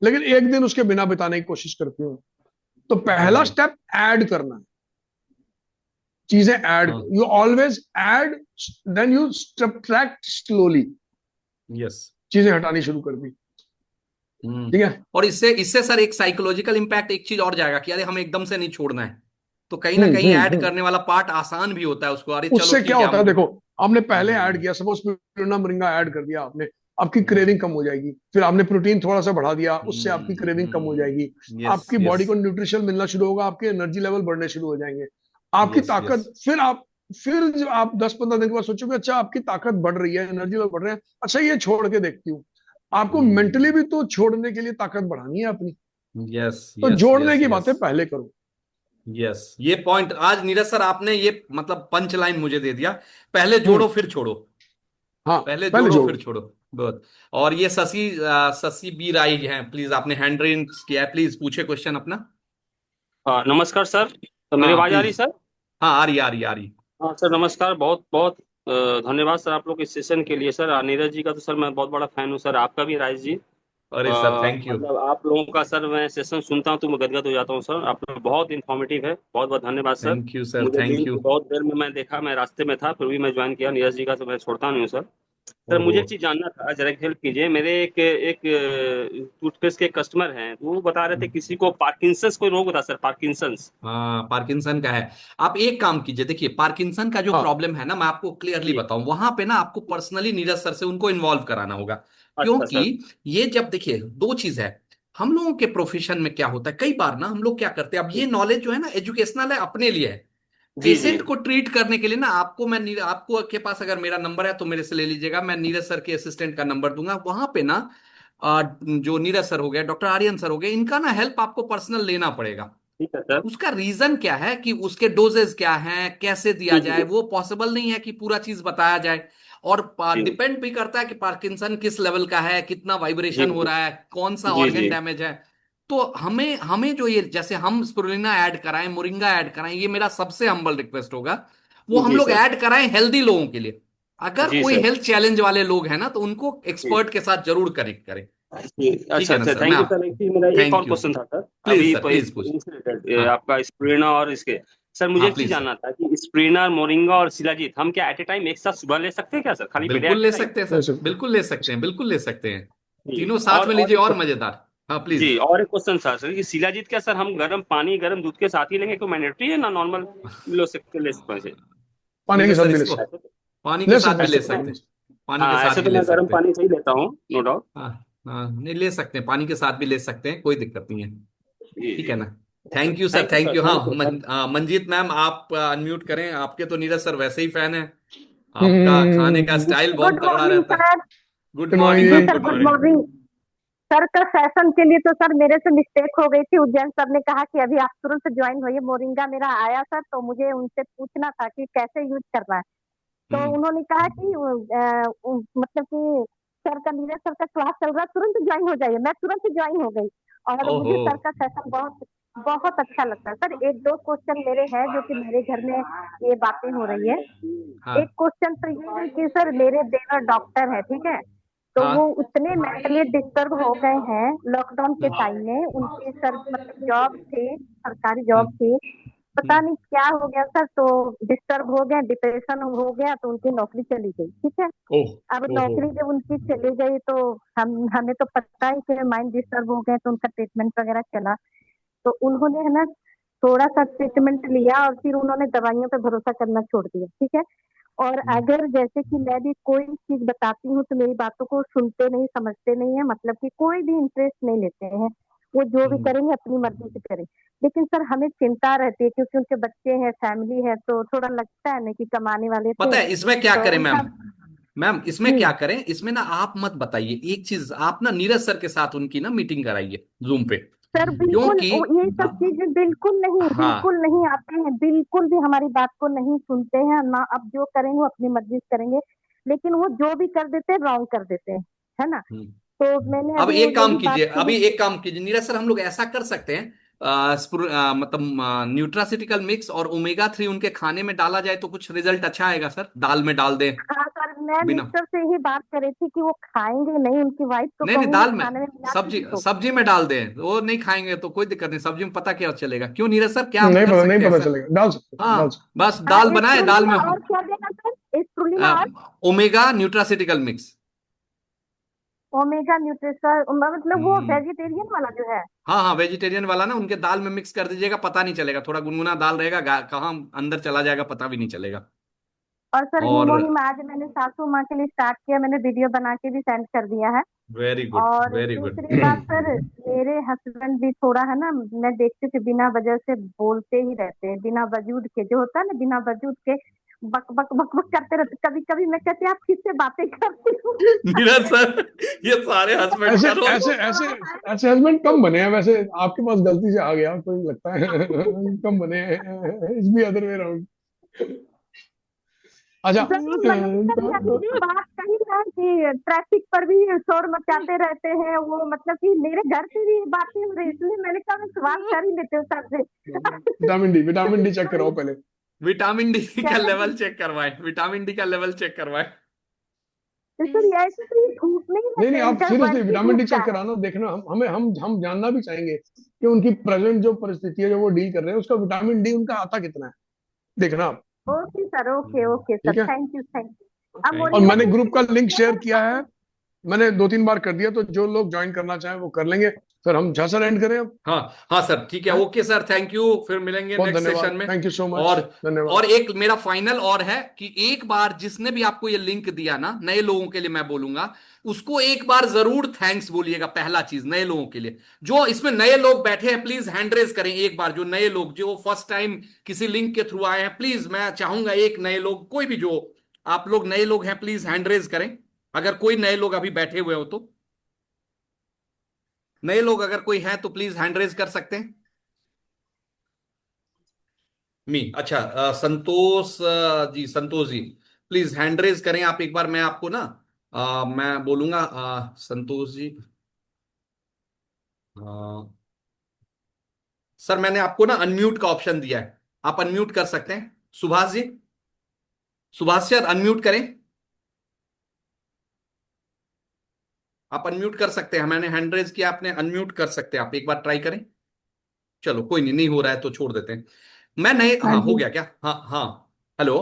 लेकिन एक दिन उसके बिना बिताने की कोशिश करती हूँ। तो पहला ब्रिलियंट। स्टेप ऐड करना है, चीजें ऐड, हाँ। You always add, then you subtract slowly. Yes. चीजें हटानी शुरू कर दी। हम्म। ठीक है। और इससे इससे सर एक साइकोलॉजिकल इम्पैक्ट एक चीज और जाएगा कि अरे हमें एकदम से नहीं छोड़ना है, तो कहीं ना कहीं ऐड हम्म। करने वाला पार्ट आसान भी होता है उसको, अरे चलो उससे क्या ठीक है होता है हम। देखो, आपने पहले ऐड हम्म। किया, सपोज स्पिरुलिना मोरिंगा ऐड कर दिया आपने, आपकी हम्म। क्रेविंग कम हो जाएगी, फिर आपने प्रोटीन थोड़ा सा बढ़ा दिया, उससे आपकी क्रेविंग कम हो जाएगी, यस आपकी यस बॉडी को न्यूट्रिशन मिलना शुरू होगा, आपके एनर्जी लेवल बढ़ने शुरू हो जाएंगे, आपकी यस यस। ताकत, फिर जो आप 10-15 दिन के बाद सोचोगे अच्छा आपकी ताकत बढ़ रही है, एनर्जी लेवल बढ़ रहे हैं, अच्छा ये छोड़ के देखती हूँ। आपको मेंटली भी तो छोड़ने के लिए ताकत बढ़ानी है अपनी। यस तो यस जोड़ने यस की यस बातें पहले करो। यस। ये पॉइंट आज नीरज सर आपने ये मतलब पंच लाइन मुझे दे दिया, पहले जोड़ो हम्म। फिर छोड़ो। हाँ, पहले पहले जोड़ो फिर जोड़ो। छोड़ो। बहुत। और ये शशि बी राय हैं, प्लीज आपने हैंड रेज किया है, प्लीज पूछे क्वेश्चन अपना। नमस्कार सर। तो मेरी हाँ आवाज आ रही प्लीज। सर? हाँ आ रही आ रही आ रही। हाँ सर, नमस्कार। बहुत बहुत धन्यवाद सर आप लोग इस सेशन के लिए। सर नीरज जी का तो सर मैं बहुत बड़ा फैन हूँ सर, आपका भी राजेश जी। अरे सर थैंक यू। मतलब आप लोगों का सर मैं सेशन सुनता हूँ तो मैं गदगद हो जाता हूँ सर। आप लोग बहुत इन्फॉर्मेटिव है, बहुत बहुत धन्यवाद सर। थैंक यू सर मुझे थैंक दिन यू। की बहुत देर में मैं देखा, मैं रास्ते में था फिर भी मैं ज्वाइन किया नीरज जी का, तो मैं छोड़ता नहीं हूँ सर। सर मुझे ओहो। एक चीज जानना था, जरा हेल्प कीजिए। मेरे एक एक टूथपेस्ट के कस्टमर हैं, वो बता रहे थे किसी को पार्किंसंस कोई रोग होता है सर, पार्किंसंस। हाँ, पार्किंसन का है। आप एक काम कीजिए, देखिए पार्किंसन का जो हाँ। प्रॉब्लम है ना, मैं आपको क्लियरली जी। बताऊं, वहां पे ना आपको पर्सनली नीरज सर से उनको इन्वॉल्व कराना होगा। अच्छा क्योंकि सर। ये जब देखिए दो चीज है, हम लोगों के प्रोफेशन में क्या होता है, कई बार ना हम लोग क्या करते हैं, अब ये नॉलेज जो है ना एजुकेशनल है, अपने लिए है। जी जी। पेशेंट को ट्रीट करने के लिए ना आपको आपको के पास अगर मेरा नंबर है तो मेरे से ले लीजिएगा, मैं नीरज सर के असिस्टेंट का नंबर दूंगा। वहां पे ना जो नीरज सर हो गए, डॉक्टर आर्यन सर हो गए, इनका ना हेल्प आपको पर्सनल लेना पड़ेगा। ठीक है सर। उसका रीजन क्या है कि उसके डोजेस क्या हैं, कैसे दिया जी जाए, जी। वो पॉसिबल नहीं है कि पूरा चीज बताया जाए। और जी डिपेंड भी करता है कि पार्किंसन किस लेवल का है, कितना जी। वाइब्रेशन हो रहा है, कौन सा जी ऑर्गन जी। डैमेज है। तो हमें हमें जो ये, जैसे हम स्पिरुलिना ऐड कराएं, मोरिंगा ऐड कराएं, ये मेरा सबसे हम्बल रिक्वेस्ट होगा, वो हम जी लोग सर। ऐड कराएं हेल्दी लोगों के लिए। अगर जी कोई सर। हेल्थ चैलेंज वाले लोग हैं ना, तो उनको जी एक्सपर्ट के साथ जरूर कनेक्ट करें। जी। ठीक अच्छा है ना अच्छा, सर, मैं थैंक यू आप, सर। एक चीज मेरा एक और थैंक यू। क्वेश्चन था सर। प्लीज अभी सर, तो प्लीज पूछ। इनसे रिलेटेड हाँ आपका स्प्रेना और इसके, सर मुझे हाँ, एक चीज प्लीज सर। जानना था कि स्प्रेना, मोरिंगा और शिलाजीत हम क्या एट ए टाइम एक साथ सुबह ले सकते हैं क्या सर, खाली पेट बिल्कुल एट ए ले टाइम? सकते हैं ले सर, सकते बिल्कुल ले सकते हैं, बिल्कुल ले सकते हैं। जी। तीनों साथ में और लीजिए, एक और मजेदार। हाँ प्लीज। जी, और एक क्वेश्चन था सर कि शिलाजीत क्या सर हम गर्म पानी गर्म दूध के साथ ही लेंगे, तो मैंडेटरी है ना, नॉर्मल ले सकते हैं? पानी के नीरज साथ सर भी ले इसको सकते। ऐसे तो, पानी के ले साथ सकते भी ले ऐसे हैं, तो मैं, सकते हैं, पानी के हाँ साथ ऐसे भी तो ले मैं गर्म सकते हैं। पानी से ही लेता हूँ, नो डाउट। हाँ हाँ, नहीं ले सकते हैं, पानी के साथ भी ले सकते हैं, कोई दिक्कत नहीं है। जी ठीक जी। है ना। Thank you sir, thank you thank sir, you. हाँ, thank you sir. Manjeet ma'am, आप अनम्यूट करें, आपके तो नीरज सर वैसे ही फैन है, आपका खाने का गुड स्टाइल बहुत गुड तगड़ा मॉर्निंग रहता है। सर। गुड मॉर्निंग मॉर्निंग जी मैम, जी। Sir, good good morning. Morning. Sir का सेशन के लिए तो सर मेरे से मिस्टेक हो गई थी। उज्जैन सर ने कहा कि अभी आप तुरंत ज्वाइन होइए। मोरिंगा मेरा आया सर, तो मुझे उनसे पूछना था कि कैसे यूज करना है। तो हम्म। उन्होंने कहा कि मतलब कि सर का, नीरज सर का क्लास चल रहा है, तुरंत ज्वाइन हो जाइए। मैं तुरंत ज्वाइन हो गई और ओहो। मुझे सर का सेशन बहुत बहुत अच्छा लगता है। सर एक दो क्वेश्चन मेरे हैं जो कि मेरे घर में ये बातें हो रही है। एक हाँ क्वेश्चन तो ये है कि सर मेरे देवर डॉक्टर है, ठीक है, तो वो हाँ। उतने मेंटली डिस्टर्ब हो गए हैं लॉकडाउन के हम्म टाइम में। उनकी सर मतलब जॉब थी, सरकारी हम्म जॉब थी, पता हम्म। नहीं क्या हो गया सर, तो डिस्टर्ब हो गए, डिप्रेशन हो गया, तो उनकी नौकरी चली गई, ठीक है। ओह। अब ओहो। नौकरी जब उनकी चली गई तो हमें तो पता ही कि माइंड डिस्टर्ब हो गए, तो उनका ट्रीटमेंट वगैरह चला। तो उन्होंने है ना थोड़ा सा ट्रीटमेंट लिया और फिर उन्होंने दवाइयों पे भरोसा करना छोड़ दिया, ठीक है। और हम्म अगर जैसे कि मैं भी कोई चीज बताती हूँ तो मेरी बातों को सुनते नहीं, समझते नहीं है, मतलब कि कोई भी इंटरेस्ट नहीं लेते हैं। वो जो भी हम्म। करेंगे अपनी मर्जी से करें। लेकिन सर हमें चिंता रहती है क्योंकि उनके बच्चे हैं, फैमिली है, तो थोड़ा लगता है ना कि कमाने वाले पता थे है इसमें क्या तो करें मैम? उनका। मैम इसमें जी क्या करें, इसमें ना आप मत बताइए, एक चीज आप ना नीरज सर के साथ उनकी ना मीटिंग कराइए जूम पे। सर बिल्कुल क्योंकि ये सब चीजें बिल्कुल नहीं, बिल्कुल हाँ। नहीं आते हैं, बिल्कुल भी हमारी बात को नहीं सुनते हैं ना। अब जो करेंगे वो अपनी मर्जी से करेंगे, लेकिन वो जो भी कर देते हैं रॉन्ग कर देते हैं, है ना। हम्म। तो मैंने अब अभी वो एक काम यही बात कीजिए, की। अभी एक काम कीजिए नीरज सर, हम लोग ऐसा कर सकते हैं, मतलब न्यूट्रासिटिकल मिक्स और ओमेगा 3 उनके खाने में डाला जाए तो कुछ रिजल्ट अच्छा आएगा सर, दाल में डाल दें। हाँ सर, मैं बिना, मिस्टर से ही बात कर रही थी कि वो खाएंगे नहीं, उनकी वाइफ को नहीं नहीं, कहूंगी दाल में, खाने में मिला के सब्जी दो। सब्जी में डाल दें, वो नहीं खाएंगे तो कोई दिक्कत नहीं, सब्जी में पता क्या चलेगा, क्यों नीरज सर, क्या हम नहीं कर पता, नहीं सकते हैं पता सर? चलेगा, डाल सकते, डाल हाँ, सकते। बस दाल बनाए, दाल में स्प्रुलिना और क्या देना सर, स्प्रुलिना और omega nutraceutical mix. Omega nutrition, मतलब वो हम्म। वेजिटेरियन वाला जो है। हाँ हाँ, वेजिटेरियन वाला ना, उनके दाल में मिक्स कर दीजिएगा, पता नहीं चलेगा, थोड़ा गुनगुना दाल रहेगा, कहाँ अंदर चला जाएगा पता भी नहीं चलेगा। और सर और हीमो हिम आज मैंने सासू माँ के लिए स्टार्ट किया, मैंने वीडियो बना के भी सेंड कर दिया है। वेरी गुड, और वेरी गुड। दूसरी बात सर, मेरे हस्बैंड भी थोड़ा है ना, मैं देखती थी बिना वजह से बोलते ही रहते हैं, बिना वजूद के जो होता है ना, बिना वजूद के बक बक बक बक करते रहते। कभी कभी मैं कहती आप किससे बातें करती हो। नीरज सर, ये सारे हस्बैंड ऐसे का रोल। ऐसे ऐसे ऐसे हस्बैंड कम बने हैं वैसे, आपके पास गलती से आ गया कोई लगता है। कम बने हैं, it's B other way around. अच्छा। जरूर मैंने सर यही भी बात कही है कि ट्रैफिक पर भी शोर मचाते रहते हैं वो, मतलब कि मेरे घर से भी बातें हो रही, इसलिए मैंने कहा मैं सवाल कर ही लेती हूँ सर से। विटामिन डी चेक कराओ पहले। विटामिन डी का चले लेवल चेक करवाएं, विटामिन डी का लेवल चेक करवाएं। तो सर ऐसे तो ये धूप में ही नहीं रहते नहीं, हैं, आप इनका सीरियसली वर्क ही विटामिन धूप डी का चेक है। कराना, देखना, हम जानना भी चाहेंगे कि उनकी प्रेजेंट जो परिस्थिति है जो वो डील कर रहे हैं, उसका विटामिन डी उनका आता कितना है, देखना आप। Okay sir, okay okay sir, ठीक है। Thank you thank you. अब और बोलिए मैंने ग्रुप का लिंक शेयर किया है, मैंने 2-3 बार कर दिया, तो जो लोग ज्वाइन करना चाहें वो कर लेंगे। सर हम झसर एंड करें अब? हाँ हाँ सर, ठीक है, हैं? ओके सर, थैंक यू, फिर मिलेंगे बहुत नेक्स्ट सेशन धन्यवाद, में। थैंक यू सो मच, और धन्यवाद। एक मेरा फाइनल और है कि एक बार जिसने भी आपको ये लिंक दिया ना, नए लोगों के लिए मैं बोलूंगा, उसको एक बार जरूर थैंक्स बोलिएगा। पहला चीज नए लोगों के लिए, जो इसमें नए लोग बैठे हैं, प्लीज हैंड रेज करें एक बार। जो नए लोग जो फर्स्ट टाइम किसी लिंक के थ्रू आए हैं, प्लीज मैं चाहूंगा एक नए लोग, कोई भी जो आप लोग नए लोग हैं, प्लीज हैंड रेज करें। अगर कोई नए लोग अभी बैठे हुए हो तो, नए लोग अगर कोई है तो प्लीज हैंड रेज कर सकते हैं। अच्छा, Santosh ji, Santosh ji please hand raise करें आप एक बार। मैं आपको ना मैं बोलूंगा, संतोष जी, अ, सर मैंने आपको ना अनम्यूट का ऑप्शन दिया है, आप अनम्यूट कर सकते हैं। सुभाष जी, सुभाष सर अनम्यूट करें, आप अनम्यूट कर सकते हैं। मैंने हैंड रेज किया, आपने अनम्यूट कर सकते हैं, आप एक बार ट्राई करें। चलो कोई नहीं, नहीं हो रहा है तो छोड़ देते हैं। मैं नहीं, हाँ हाँ हो जी। गया क्या? हाँ हाँ, हेलो।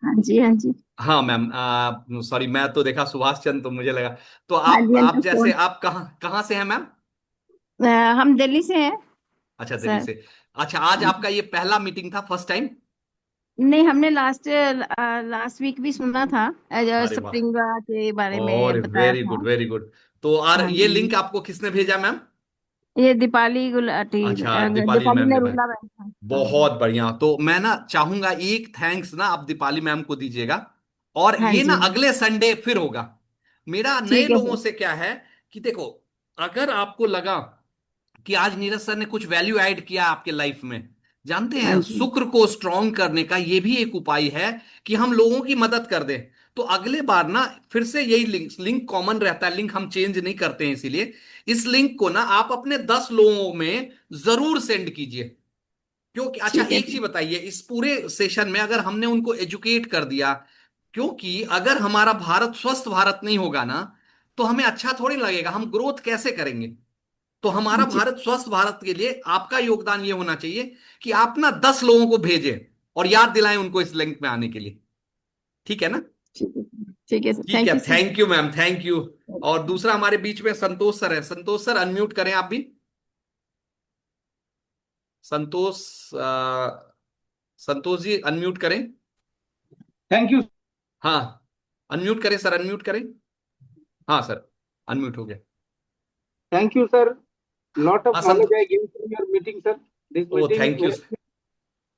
हाँ जी। हाँ जी। हाँ मैम, सॉरी, मैं तो देखा सुभाष चंद्र तो मुझे लगा। तो हाँ जी। हाँ आप जी जैसे फोन। आप कहाँ कहाँ से हैं मैम? हम दिल्ली से हैं अच्छा, दिल्ली सर। से। अच्छा, आज हाँ आपका जी। ये पहला मीटिंग था, फर्स्ट टाइम? नहीं, हमने लास्ट वीक भी सुना था, अरे वाह, स्प्रिंग के बारे और में बताया वेरी था। Good, very good. तो और हाँ ये जी। लिंक आपको किसने भेजा मैम? ये दीपाली गुलाटी, अच्छा, दीपाली दीपाली मैम ने नरूला मैम था। हाँ जी। बहुत बढ़िया। तो मैं ना चाहूंगा एक थैंक्स ना आप दीपाली मैम को दीजिएगा। और हाँ ये ना जी। अगले संडे फिर होगा। मेरा नए ठीक है लोगों सर। से क्या है कि देखो, अगर आपको लगा कि आज नीरज सर ने कुछ वैल्यू ऐड किया आपके लाइफ में, जानते हाँ हैं जी। शुक्र को स्ट्रांग करने का ये भी एक उपाय है कि हम लोगों की मदद कर दें। तो अगले बार ना फिर से यही लिंक लिंक कॉमन रहता है, लिंक हम चेंज नहीं करते हैं, इसीलिए इस लिंक को ना आप अपने 10 लोगों में जरूर सेंड कीजिए। क्योंकि अच्छा, ठीक है एक सर। चीज बताइए, इस पूरे सेशन में अगर हमने उनको एजुकेट कर दिया, क्योंकि अगर हमारा भारत स्वस्थ भारत नहीं होगा ना, तो हमें अच्छा थोड़ी लगेगा, हम ग्रोथ कैसे करेंगे? तो हमारा जी। भारत स्वस्थ भारत के लिए आपका योगदान ये होना चाहिए कि आप ना 10 लोगों को भेजें और याद दिलाएं उनको इस लिंक में आने के लिए। ठीक है ना? ठीक है सर। ठीक है सर, ठीक थैंक है, you sir. Thank you ma'am, thank you. और दूसरा हमारे बीच में संतोष सर है, संतोष सर अनम्यूट करें आप भी। संतोष, संतोष जी अनम्यूट करें। Thank you. हाँ, अनम्यूट करें सर, अनम्यूट करें। हाँ सर, अनम्यूट हो गया। Thank you sir. Lot of हाँ knowledge Sant I gained from your meeting, sir. This oh meeting thank you. helped me,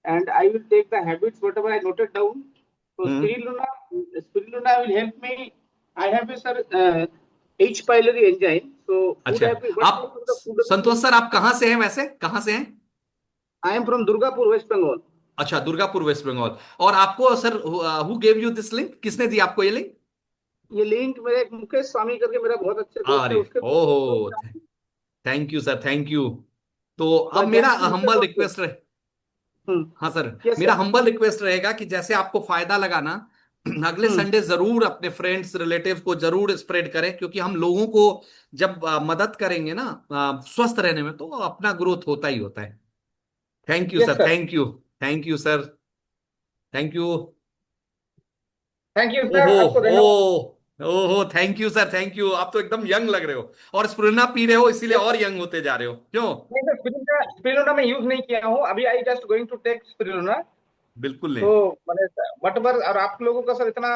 and I will take the habits whatever I noted down. So hmm. spirulina will help me. I have a sir H. pylori enzyme. So food अच्छा, have been, what आप type of the food have been? Santosh sir आप कहाँ से हैं, वैसे कहाँ से हैं? I am from Durgapur, West Bengal. अच्छा, दुर्गापुर वेस्ट बंगाल। और आपको sir who gave you this link, किसने दी आपको ये लिंक? ये लिंक मेरे एक मुकेश स्वामी करके मेरा बहुत अच्छे दोस्त है, अरे उसके ओहो, thank you sir, thank you. तो अब बाय मेरा जानकी हम्बल मुकेश दोस्त। रिक्वेस्ट रहे, हाँ सर, यस मेरा सर। हम्बल रिक्वेस्ट रहेगा कि जैसे आपको फायदा लगा ना, अगले संडे जरूर अपने फ्रेंड्स रिलेटिव को जरूर स्प्रेड करें, क्योंकि हम लोगों को जब मदद करेंगे ना स्वस्थ रहने में, तो अपना ग्रोथ होता ही होता है। Thank you yes sir, sir. Thank you, thank you sir, thank you. Thank you sir, ओहो, आपको ओ धन्यवाद। ओहो, thank you sir, thank you. आप तो एकदम यंग लग रहे हो, और स्प्रुलिना पी रहे हो इसीलिए यस। और यंग होते जा रहे हो, क्यों? नहीं सर, स्पिरुलिना मैं यूज नहीं किया हूँ अभी, I just going to take spirulina. बिल्कुल नहीं। तो मैंने वटवर, और आप लोगों का सर इतना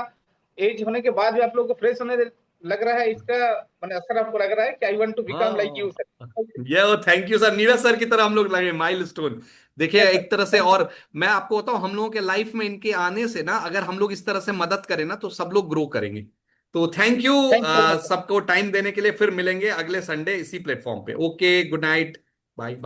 एज होने के बाद भी आप लोगों को फ्रेश होने लग रहा है, इसका मैंने असर आपको लग रहा है कि I want to become like you हाँ, सर। ये thank you sir, Neeraj sir की तरह हम लोग लगे माइलस्टोन। देखिए यस सर, एक तरह से, थैंक यू। और मैं आपको बताऊं, हम लोगों के लाइफ में इनके आने से ना, अगर हम लोग इस तरह से मदद करें ना, तो सब लोग ग्रो करेंगे। तो thank you thank you very much. सबको टाइम देने के लिए। फिर मिलेंगे अगले संडे इसी प्लेटफॉर्म पे। Okay, good night, bye bye.